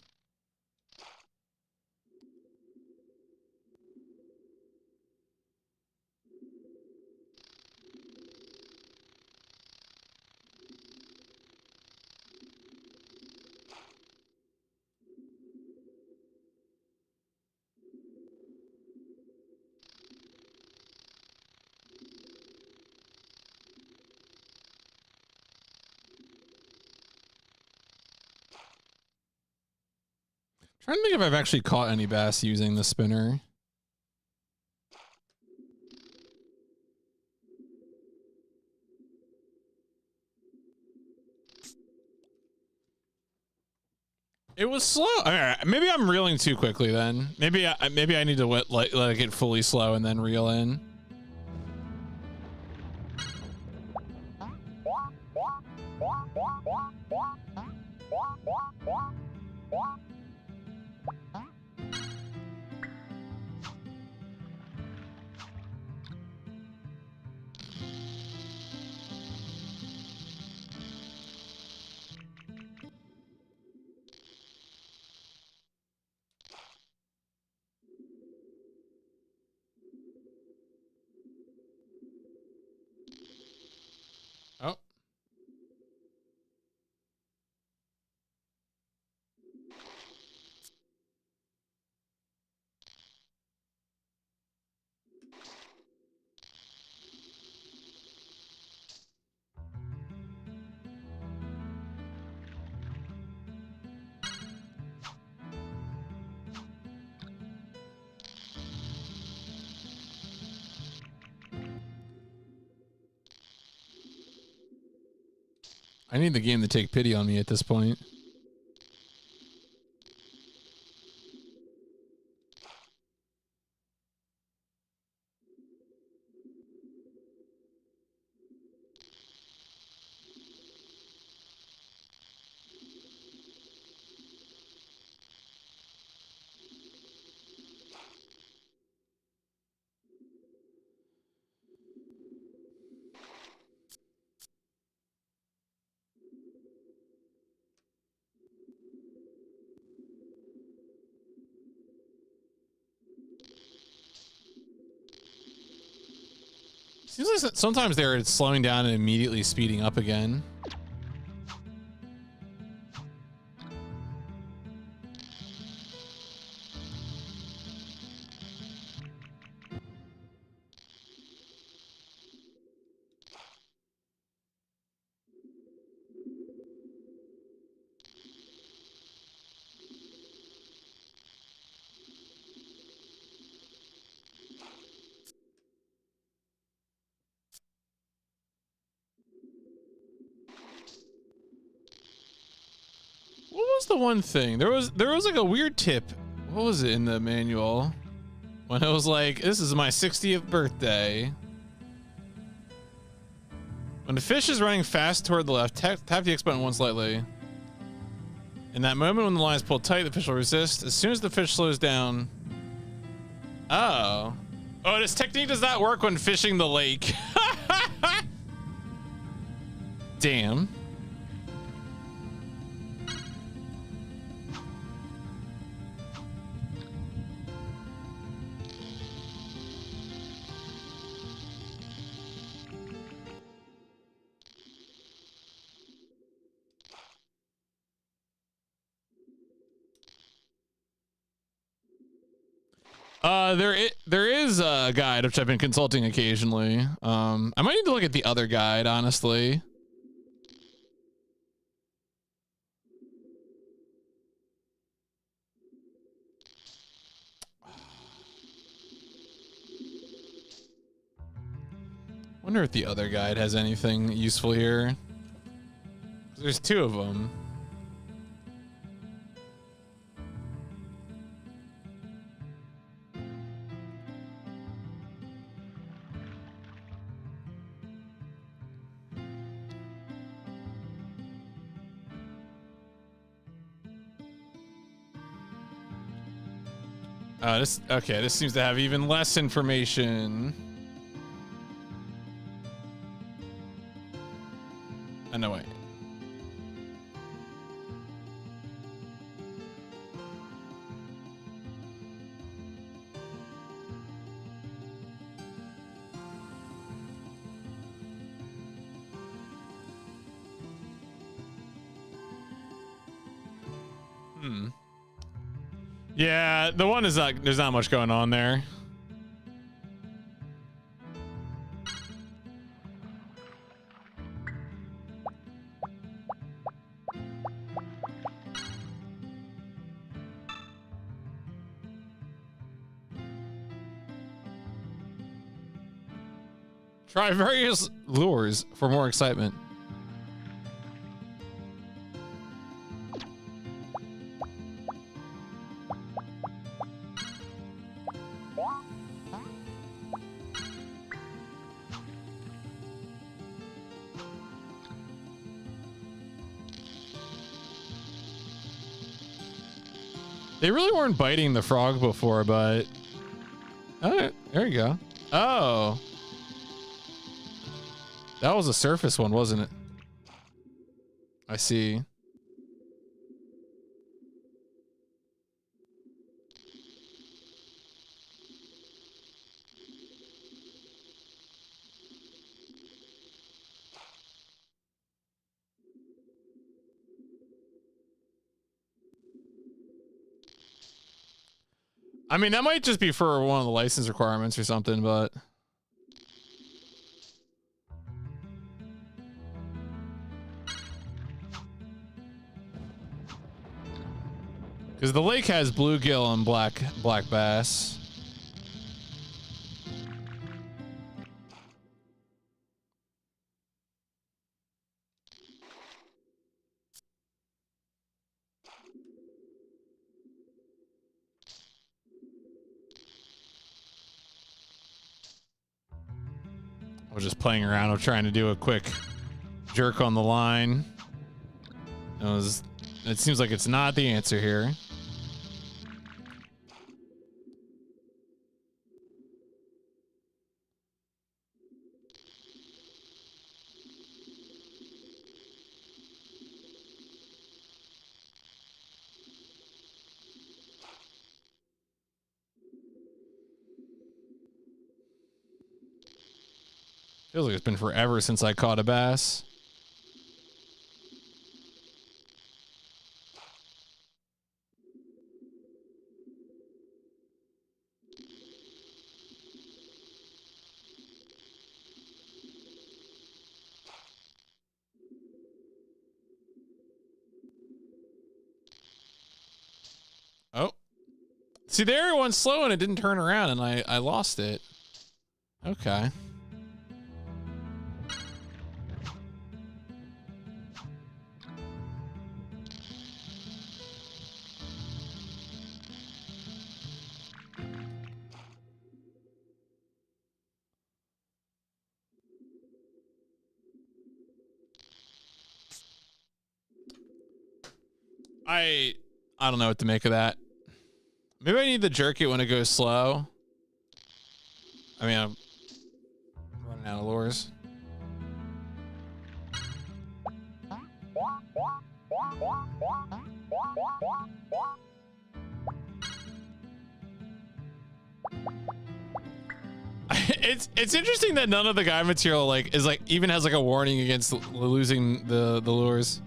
A: Trying to think if I've actually caught any bass using the spinner. It was slow. All right, maybe I'm reeling too quickly then. Maybe I need to let it get fully slow and then reel in. Oh. I need the game to take pity on me at this point. Seems like sometimes they're slowing down and immediately speeding up again. What was the one thing? There was like a weird tip. What was it in the manual? When it was like, this is my 60th birthday. When the fish is running fast toward the left, tap the X button once lightly. In that moment when the line is pulled tight, the fish will resist. As soon as the fish slows down... Oh. Oh, this technique does not work when fishing the lake. Damn. There is a guide which I've been consulting occasionally. I might need to look at the other guide, honestly. Wonder if the other guide has anything useful here. There's two of them. This seems to have even less information. Oh, no, wait. Yeah, the one is not, there's not much going on there. Try various lures for more excitement. They really weren't biting the frog before, but... Oh, there you go. Oh. That was a surface one, wasn't it? I see. I mean, that might just be for one of the license requirements or something, but... Because the lake has bluegill and black bass. I was just playing around with trying to do a quick jerk on the line. It seems like it's not the answer here. Feels like it's been forever since I caught a bass. Oh. See, there it went slow and it didn't turn around and I lost it. Okay. I don't know what to make of that. Maybe I need to jerk it when it goes slow. I mean, I'm running out of lures. It's interesting that none of the guide material even has like a warning against losing the lures.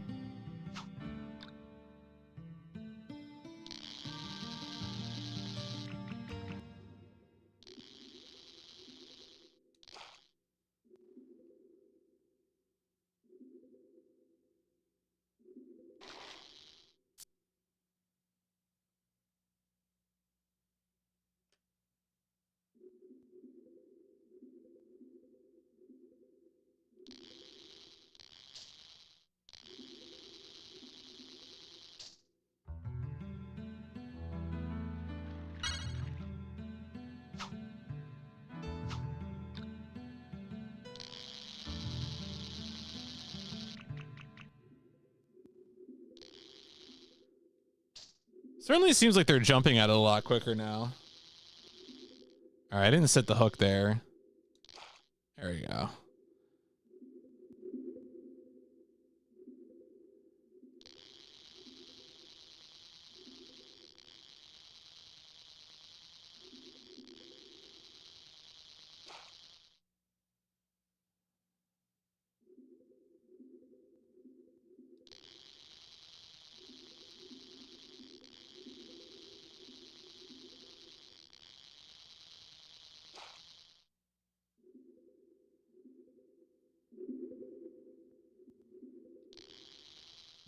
A: Certainly seems like they're jumping at it a lot quicker now. All right, I didn't set the hook there. There we go.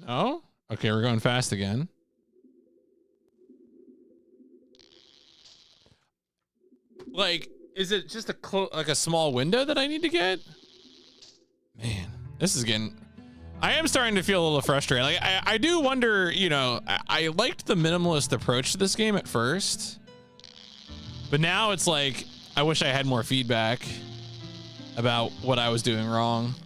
A: No? Okay, we're going fast again. Like, is it just like a small window that I need to get? Man, this is getting... I am starting to feel a little frustrated. Like, I do wonder, you know, I liked the minimalist approach to this game at first, but now it's like, I wish I had more feedback about what I was doing wrong.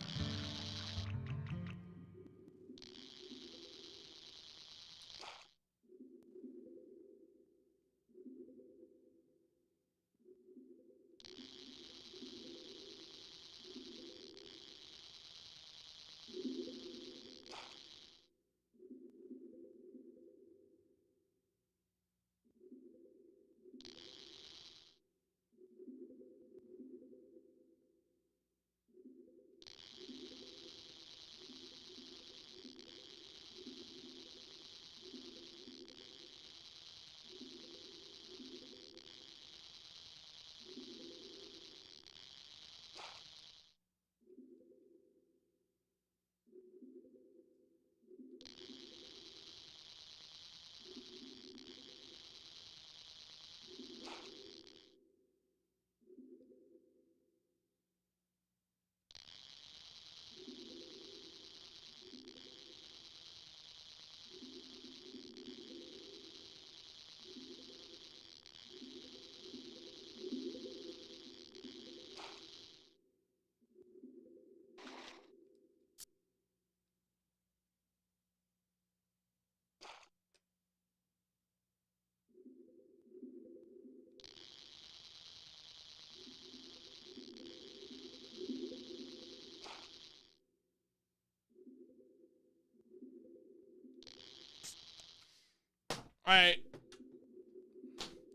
A: I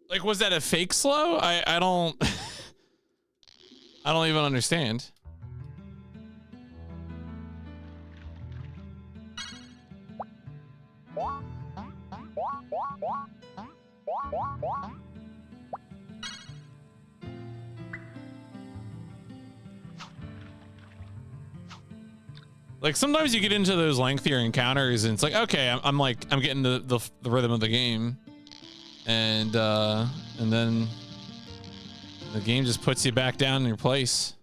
A: like, was that a fake slow? I don't I don't even understand. Like, sometimes you get into those lengthier encounters and it's like, okay, I'm getting the rhythm of the game, and then the game just puts you back down in your place.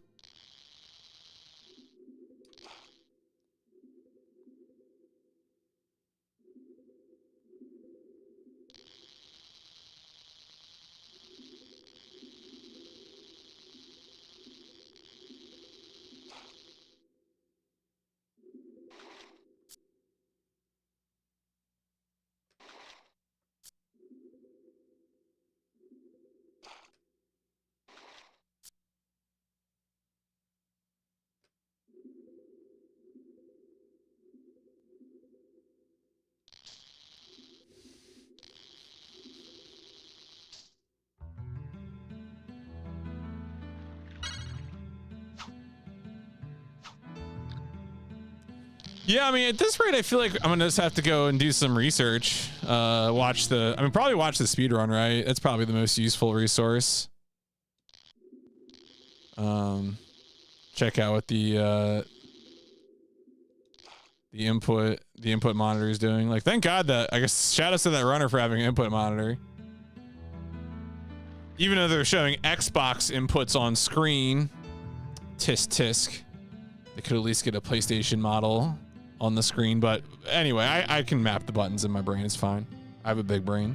A: Yeah, I mean, at this rate, I feel like I'm gonna just have to go and do some research. Probably watch the speed run, right? That's probably the most useful resource. Check out what the input monitor is doing. Like, thank God that, I guess, shout out to that runner for having an input monitor. Even though they're showing Xbox inputs on screen, tisk tisk, they could at least get a PlayStation model on the screen. But anyway, I can map the buttons in my brain. It's fine. I have a big brain.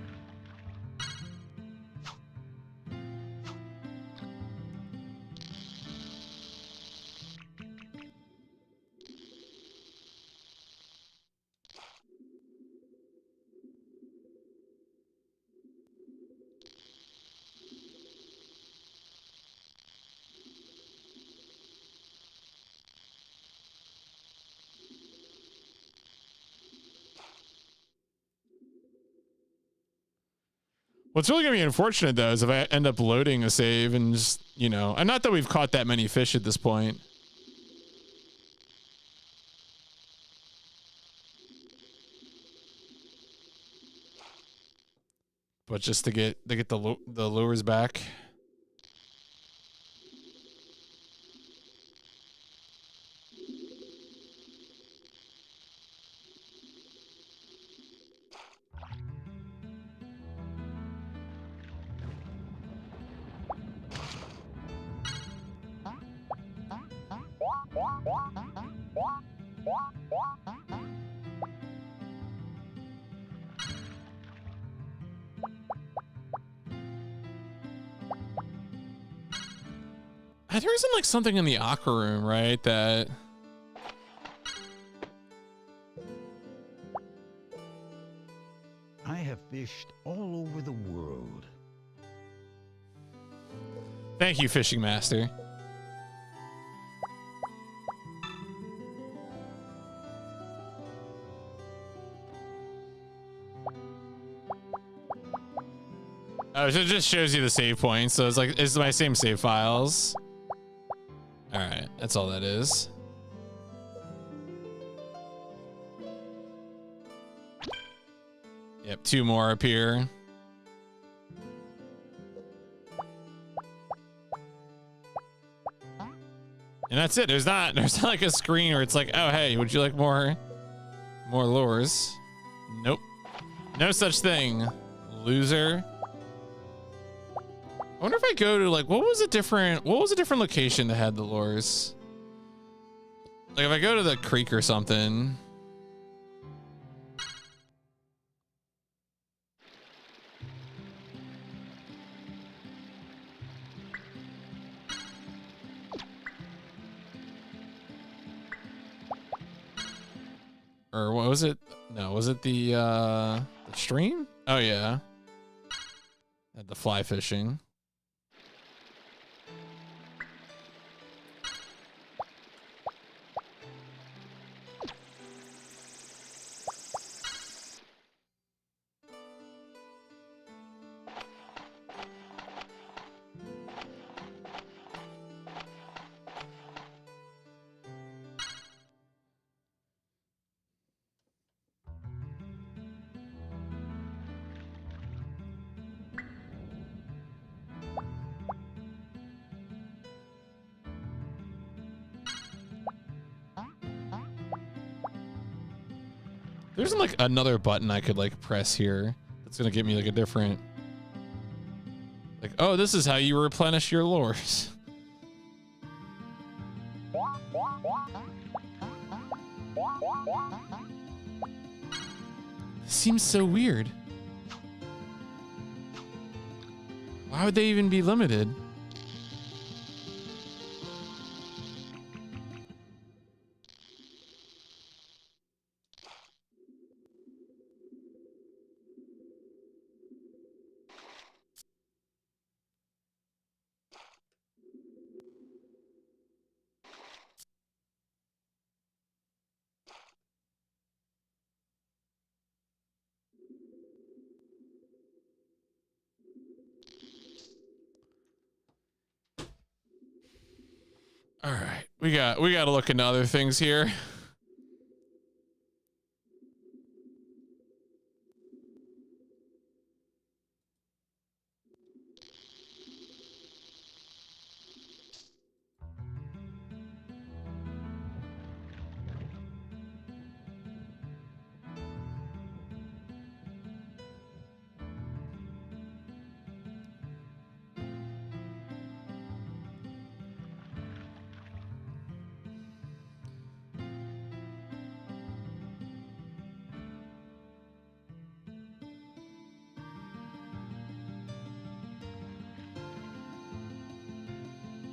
A: What's really gonna be unfortunate though is if I end up loading a save and just, you know, and not that we've caught that many fish at this point. But just to get the lures back. There isn't like something in the aqua room, right? That
B: I have fished all over the world.
A: Thank you, fishing master. Oh, so it just shows you the save points. So it's like, it's my same save files. All right, that's all that is. Yep, 2 more up here. And that's it. There's not like a screen where it's like, oh hey, would you like more lures? Nope. No such thing. Loser. I wonder if I go to like what was a different location that had the lures? Like if I go to the creek or something. Or what was it? No, was it the stream? Oh yeah. At the fly fishing. There's like another button I could like press here. That's gonna give me like a different, like, oh, this is how you replenish your lures. Seems so weird. Why would they even be limited? All right, we got to look into other things here.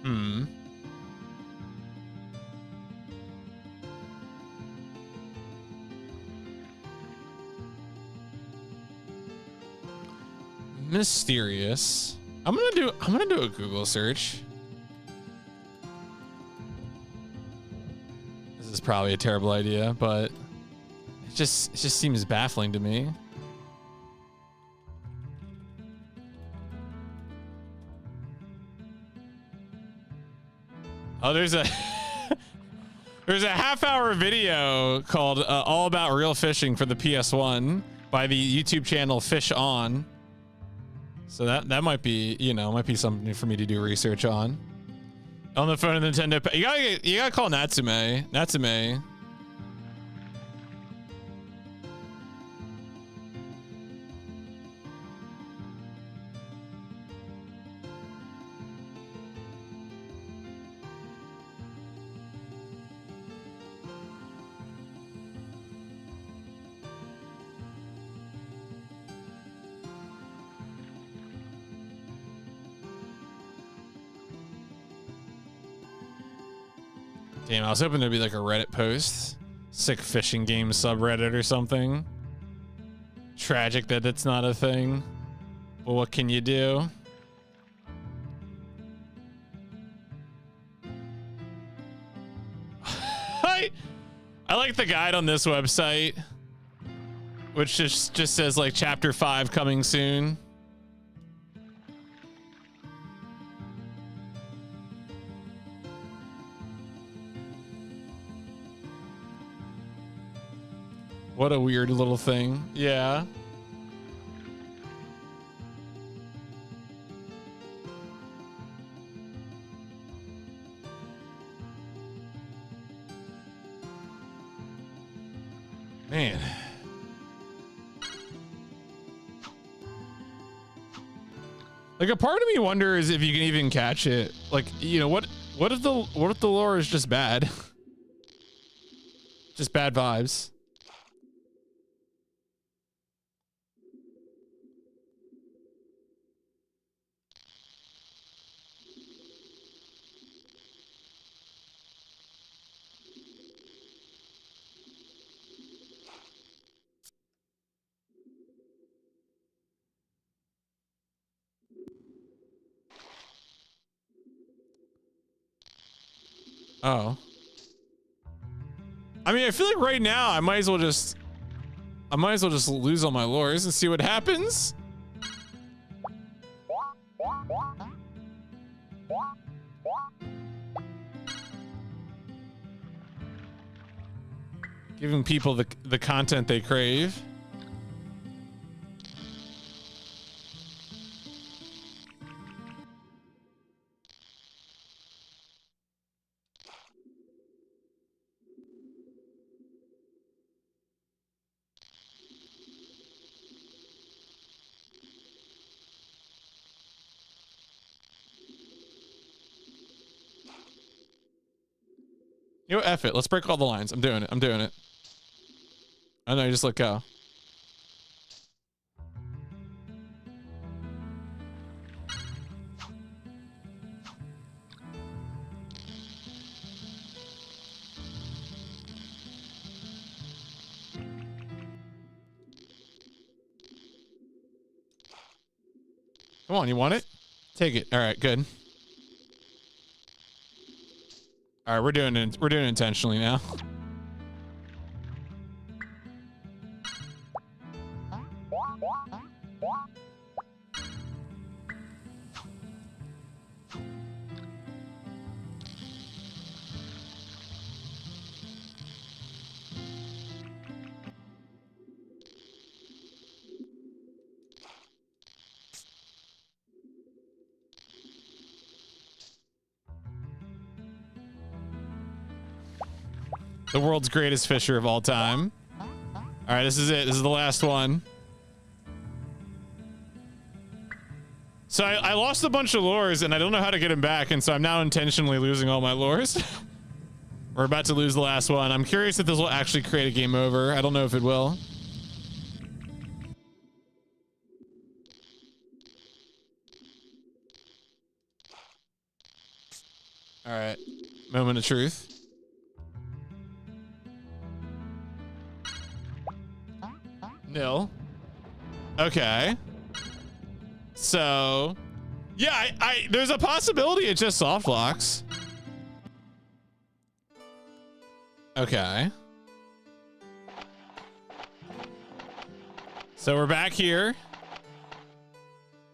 A: Hmm. Mysterious. I'm gonna do a Google search. This is probably a terrible idea, but it just seems baffling to me. Oh, there's a there's a half-hour video called All About Real Fishing for the PS1 by the YouTube channel Fish On. So that might be, you know, might be something for me to do research on. On the phone of Nintendo, you gotta call Natsume. Natsume. Damn, I was hoping there'd be like a Reddit post. Sick fishing game subreddit or something. Tragic that it's not a thing. But what can you do? I like the guide on this website, which just says like chapter 5 coming soon. What a weird little thing. Yeah. Man. Like a part of me wonders if you can even catch it. Like, you know, what if the lure is just bad? Just bad vibes. Oh. I mean, I feel like right now I might as well just lose all my lures and see what happens. Giving people the content they crave. You know, F it. Let's break all the lines. I'm doing it. I'm doing it. I know, you just let go. Come on, you want it? Take it. All right, good. All right, we're doing it intentionally now. The world's greatest fisher of all time. All right, this is it. This is the last one. So I lost a bunch of lures and I don't know how to get them back, and so I'm now intentionally losing all my lures. We're about to lose the last one. I'm curious if this will actually create a game over. I don't know if it will. All right, moment of truth. Nil. Okay. So, yeah, there's a possibility it just soft locks. Okay. So we're back here.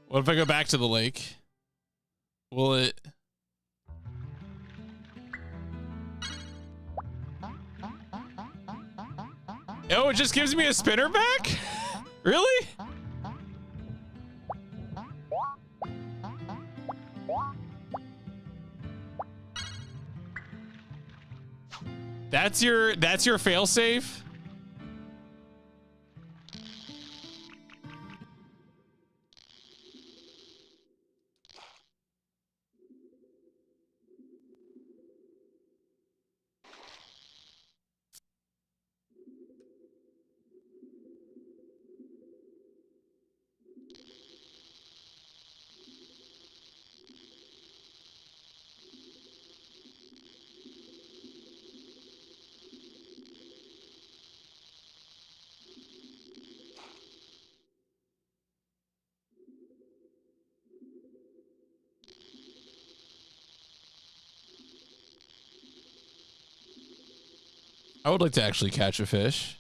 A: What if I go back to the lake? Will it? Oh, it just gives me a spinner back? Really? That's your failsafe? I would like to actually catch a fish.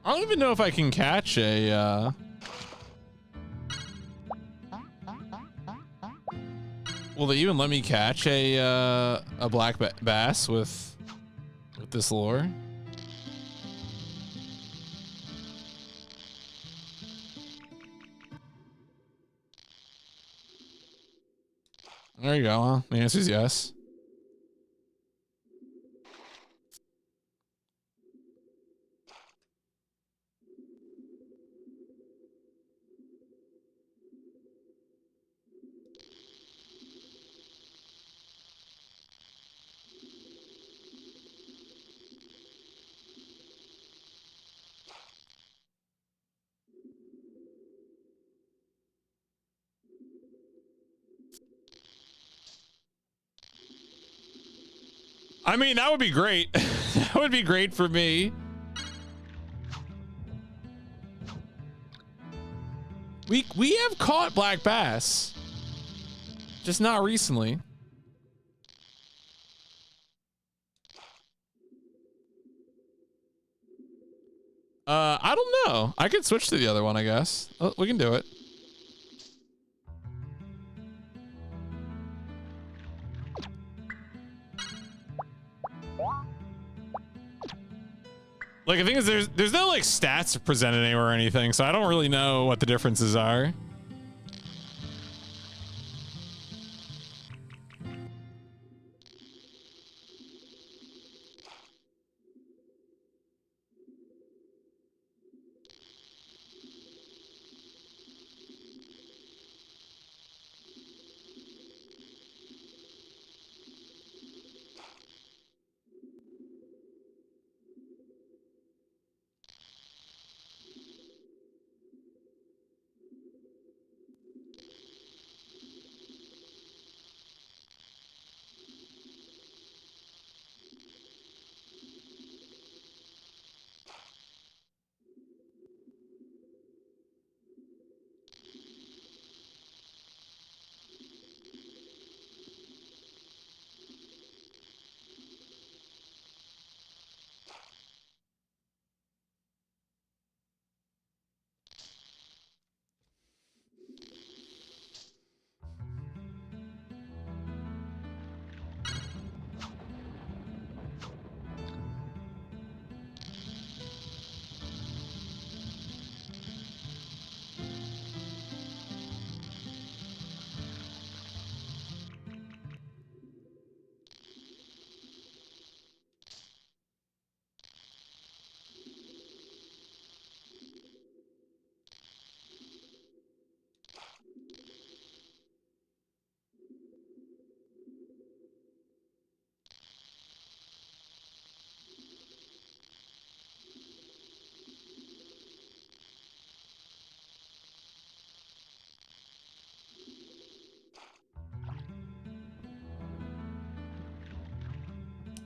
A: I don't even know if I can catch a, will they even let me catch a black bass with this lure? There you go. Huh? The answer is yes. I mean, that would be great. That would be great for me. We have caught black bass, just not recently. I don't know. I could switch to the other one, I guess. Oh, we can do it. Like, the thing is, there's no like stats presented anywhere or anything, so I don't really know what the differences are.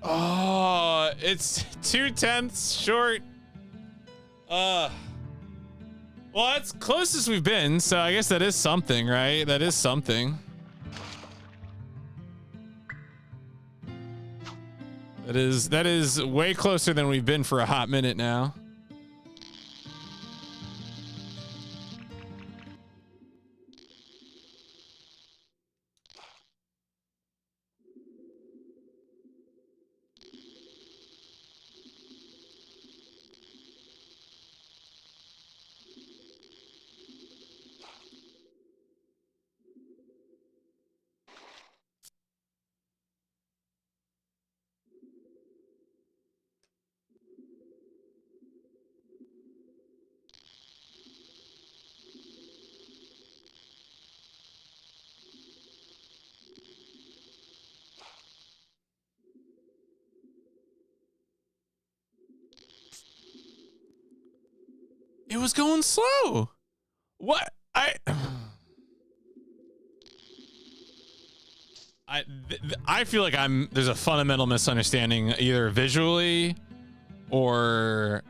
A: Oh, It's 2/10 short. Well, that's closest we've been, so I guess that is something, right? That is something. That is way closer than we've been for a hot minute now. It was going slow. What? I feel like there's a fundamental misunderstanding either visually or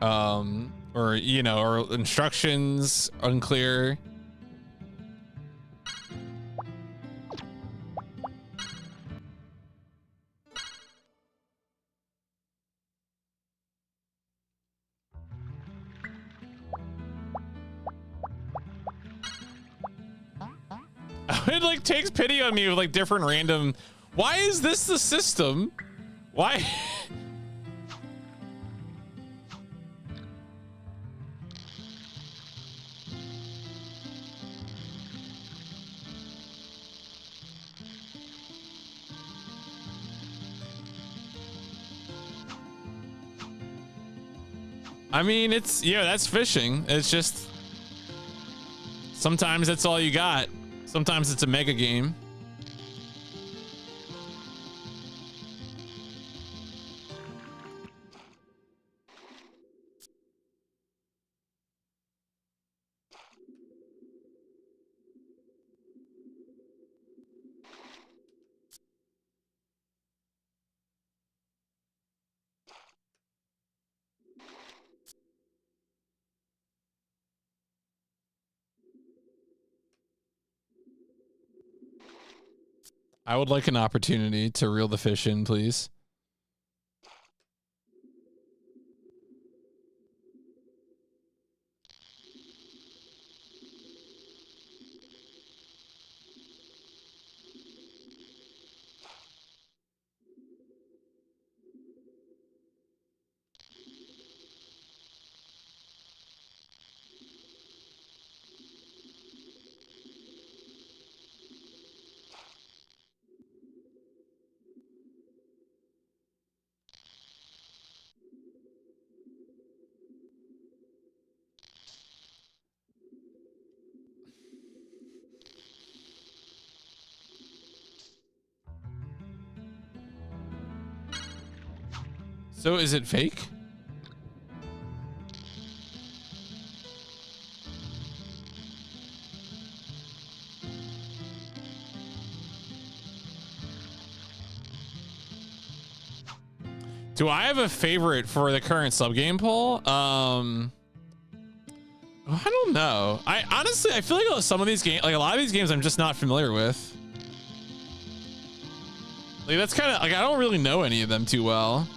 A: you know, or instructions unclear. It like takes pity on me with like different random. Why is this the system? Why? I mean, it's, yeah, that's fishing. It's just, sometimes that's all you got. Sometimes it's a mega game. I would like an opportunity to reel the fish in, please. So is it fake? Do I have a favorite for the current sub game poll? I don't know. I honestly, I feel like some of these games, like a lot of these games I'm just not familiar with. Like that's kind of like, I don't really know any of them too well.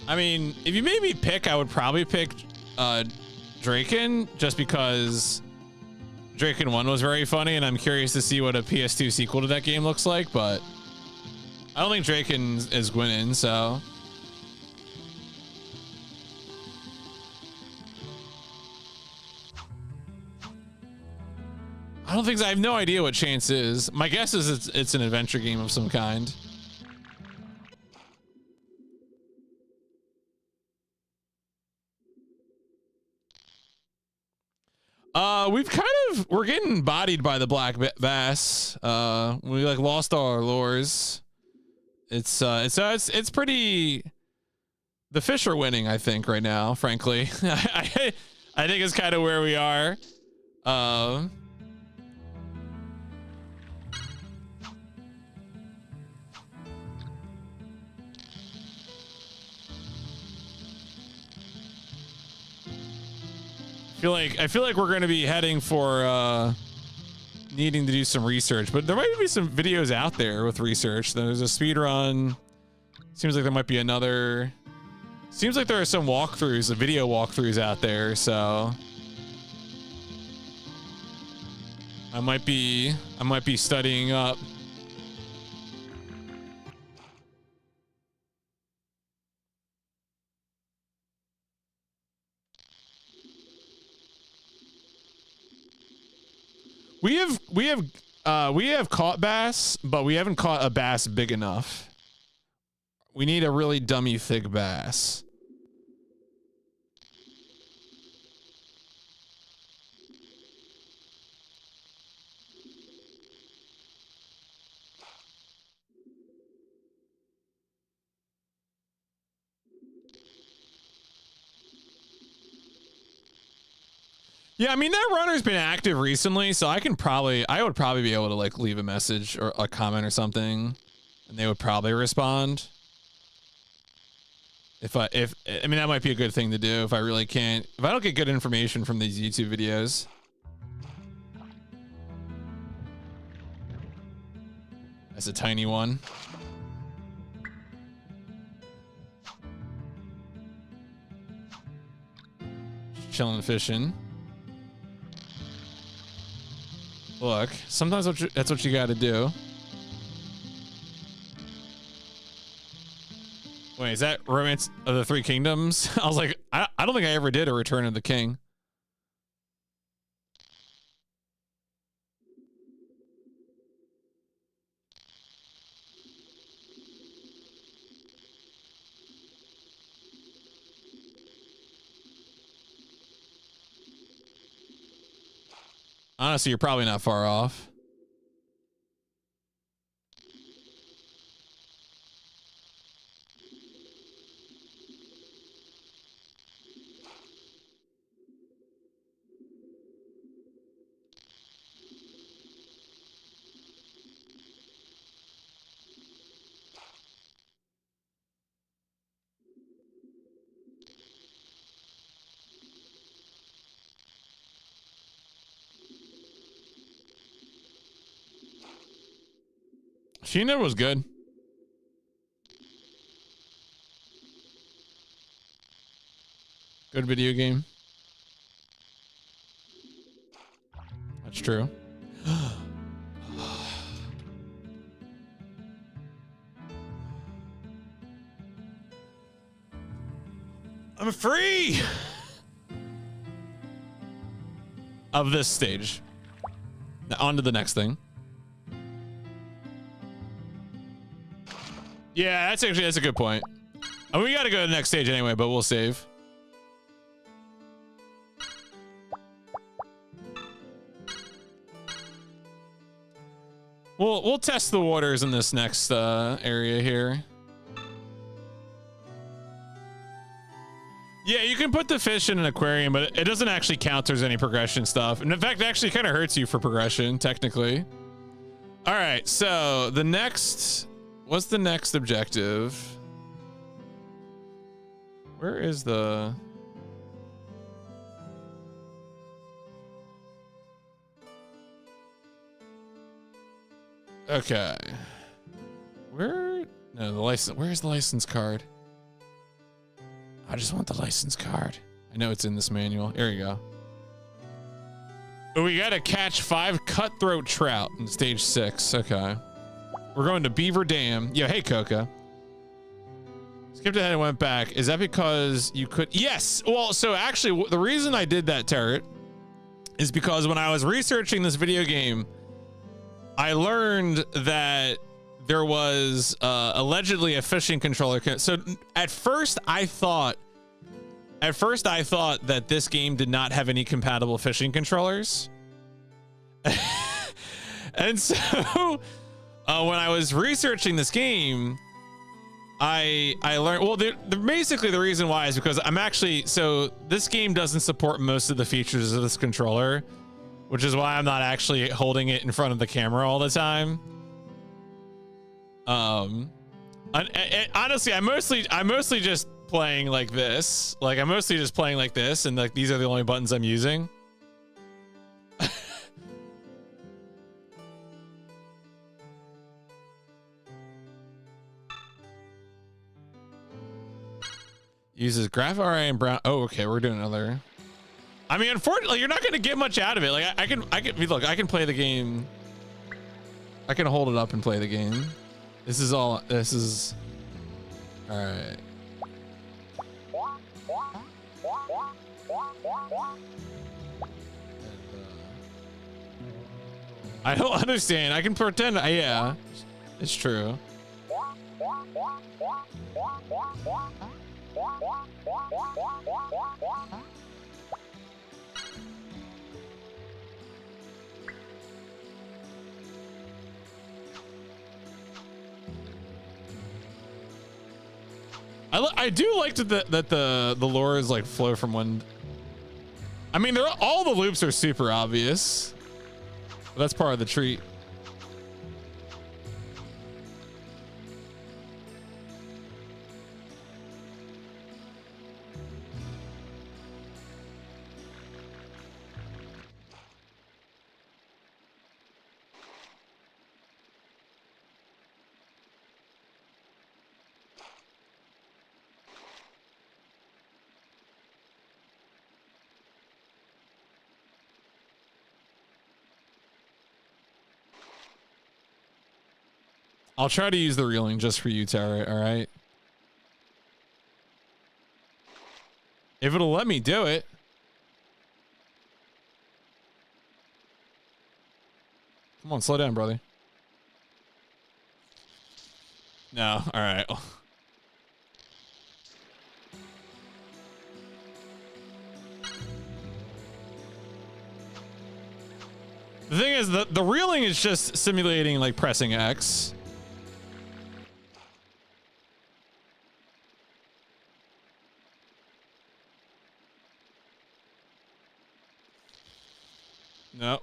A: I mean, if you made me pick, I would probably pick Draken, just because Draken 1 was very funny and I'm curious to see what a PS2 sequel to that game looks like, but I don't think Draken is winning, so. I don't think I have no idea what Chance is. My guess is it's an adventure game of some kind. We're getting bodied by the black bass. We like lost all our lures. It's pretty. The fish are winning, I think, right now. Frankly, I think it's kind of where we are. I feel like we're going to be heading for needing to do some research, but there might be some videos out there with research. There's a speed run. Seems like there might be another. Seems like there are some walkthroughs, the video walkthroughs out there. So I might be studying up. We have caught bass, but we haven't caught a bass big enough. We need a really dummy thick bass. Yeah, I mean, that runner's been active recently, so I would probably be able to like leave a message or a comment or something, and they would probably respond. I mean, that might be a good thing to do if I really can't, if I don't get good information from these YouTube videos. That's a tiny one. Just chilling, fishing. Look, sometimes that's what you got to do. Wait, is that Romance of the Three Kingdoms? I was like, I don't think I ever did a Return of the King. Honestly, you're probably not far off. Sheena was good. Good video game. That's true. I'm free of this stage. Now on to the next thing. Yeah, that's a good point. I mean, we got to go to the next stage anyway, but we'll save. We'll test the waters in this next area here. Yeah, you can put the fish in an aquarium, but it doesn't actually count towards any progression stuff. And in fact, it actually kind of hurts you for progression, technically. All right, so the next... What's the next objective? Where is the... Okay. Where? No, the license. Where's the license card? I just want the license card. I know it's in this manual. Here you go. Oh, we gotta catch 5 cutthroat trout in stage 6. Okay. We're going to Beaver Dam. Yeah, hey, Coca. Skipped ahead and went back. Is that because you could? Yes. Well, so actually, the reason I did that, Tarot, is because when I was researching this video game, I learned that there was allegedly a fishing controller. So at first I thought that this game did not have any compatible fishing controllers. And so when I was researching this game, I learned, well, basically the reason why is because so this game doesn't support most of the features of this controller, which is why I'm not actually holding it in front of the camera all the time. Honestly, I mostly just playing like this. Like I'm mostly just playing like this, and like these are the only buttons I'm using. Uses graph RA and brown. Oh, okay, we're doing another. I mean, unfortunately, you're not going to get much out of it. Like I can look. I can play the game. I can hold it up and play the game. This is all. This is. All right. I don't understand. I can pretend. Yeah, it's true. I do like that the lures like flow from one. I mean, all the loops are super obvious. But that's part of the treat. I'll try to use the reeling just for you, Tara, all right? If it'll let me do it. Come on, slow down, brother. No, all right. The thing is, the reeling is just simulating like pressing X. No.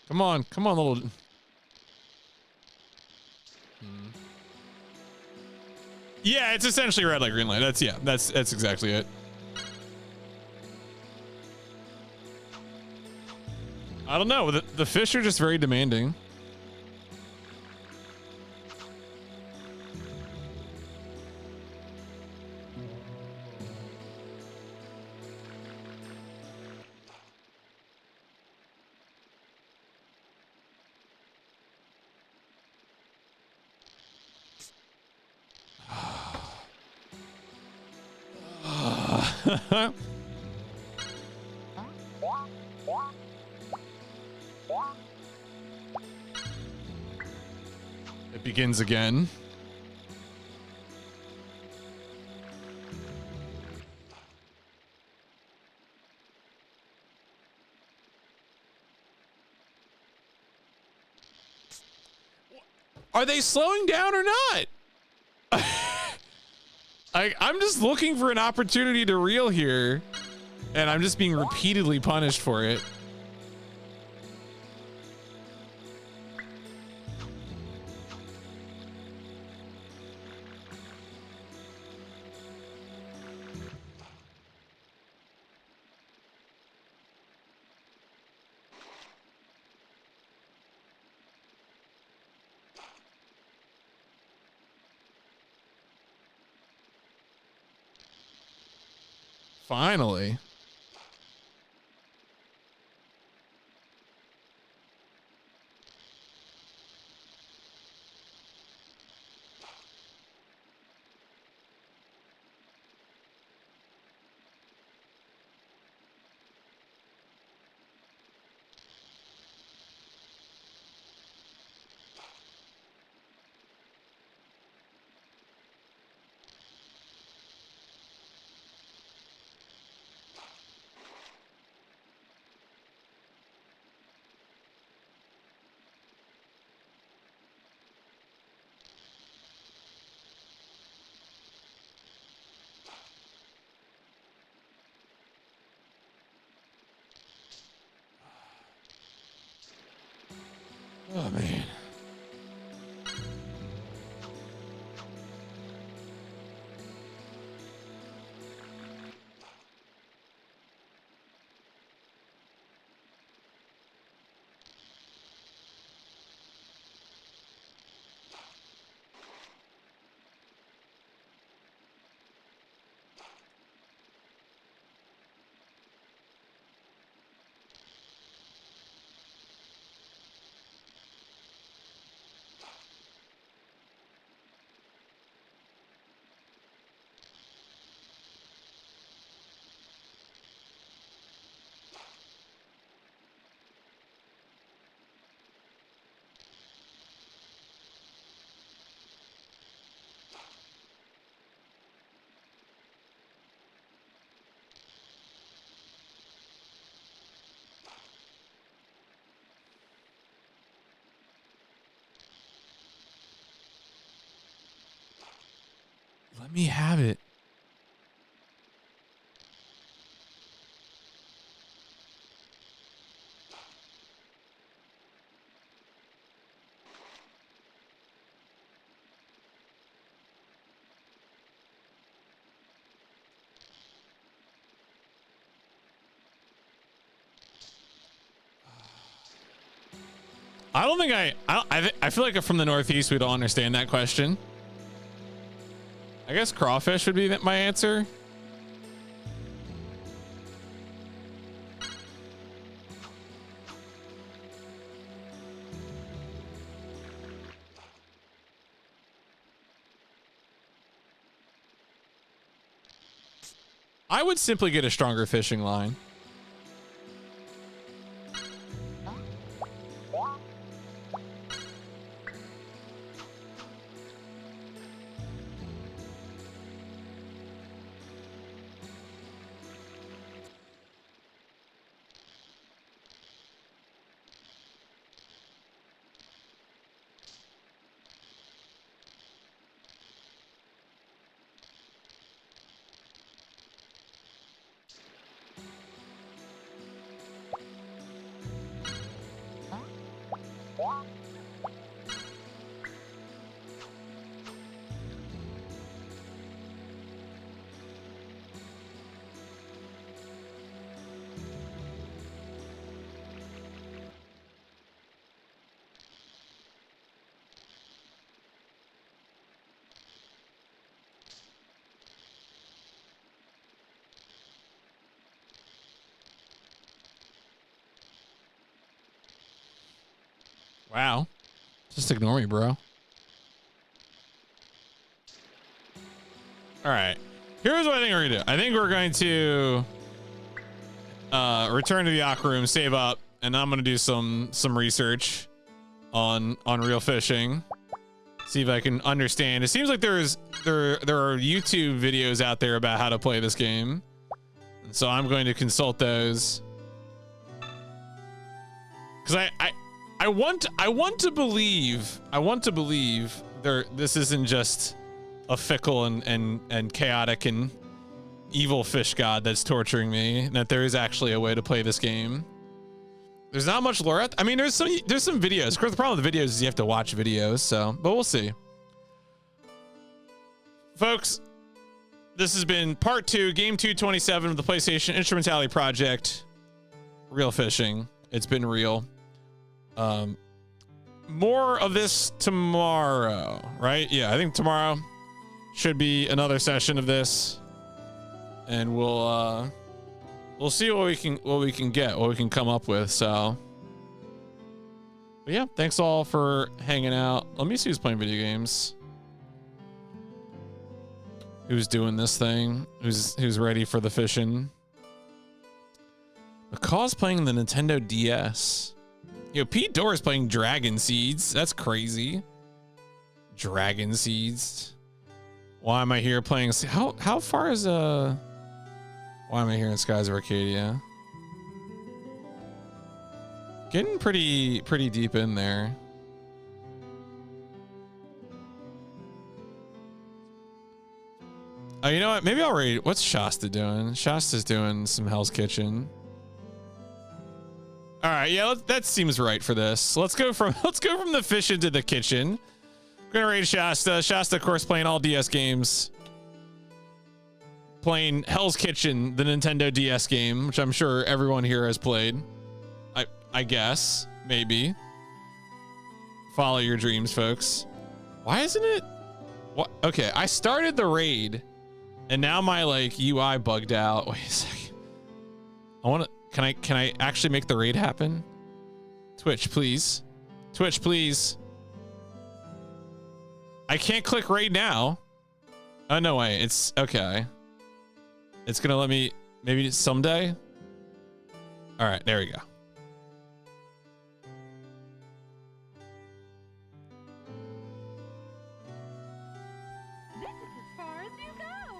A: Come on, little. Yeah, it's essentially red light, green light. That's exactly it. I don't know. The fish are just very demanding. It begins again. Are they slowing down or not? I'm just looking for an opportunity to reel here, and I'm just being repeatedly punished for it. Finally. let me have it. I don't think I feel like from the Northeast, we don't understand that question. I guess crawfish would be my answer. I would simply get a stronger fishing line. Wow. Just ignore me, bro. All right. Here's what I think we're gonna do. I think we're going to return to the aqua room, save up, and I'm gonna do some research on real fishing. See if I can understand. It seems like there are YouTube videos out there about how to play this game. And so I'm going to consult those. Cause I want to believe this isn't just a fickle and chaotic and evil fish god that's torturing me, and that there is actually a way to play this game. There's not much lore. I mean, there's some videos. Of course, the problem with the videos is you have to watch videos. So, but we'll see. Folks, this has been part 2, game 227 of the PlayStation Instrumentality Project. Real fishing. It's been real. More of this tomorrow, right? Yeah, I think tomorrow should be another session of this, and we'll see what we can come up with. So, but yeah, thanks all for hanging out. Let me see who's playing video games. Who's doing this thing? Who's ready for the fishing? McCaw's playing the Nintendo DS. Yo, Pete Dorr is playing Dragon Seeds. That's crazy. Dragon Seeds. Why am I here playing? How far is why am I here in Skies of Arcadia? Getting pretty deep in there. Oh, you know what? Maybe I'll read. What's Shasta doing? Shasta's doing some Hell's Kitchen. All right, yeah, that seems right for this. Let's go from the fish into the kitchen. We're gonna raid Shasta. Shasta, of course, playing all DS games. Playing Hell's Kitchen, the Nintendo DS game, which I'm sure everyone here has played. I guess, maybe. Follow your dreams, folks. Why isn't it? What? Okay, I started the raid, and now my UI bugged out. Wait a second. I want to. Can I actually make the raid happen? Twitch, please. Twitch, please. I can't click raid now. Oh, no way. It's okay. It's gonna let me maybe someday. All right, there we go.
C: This is as far as you go.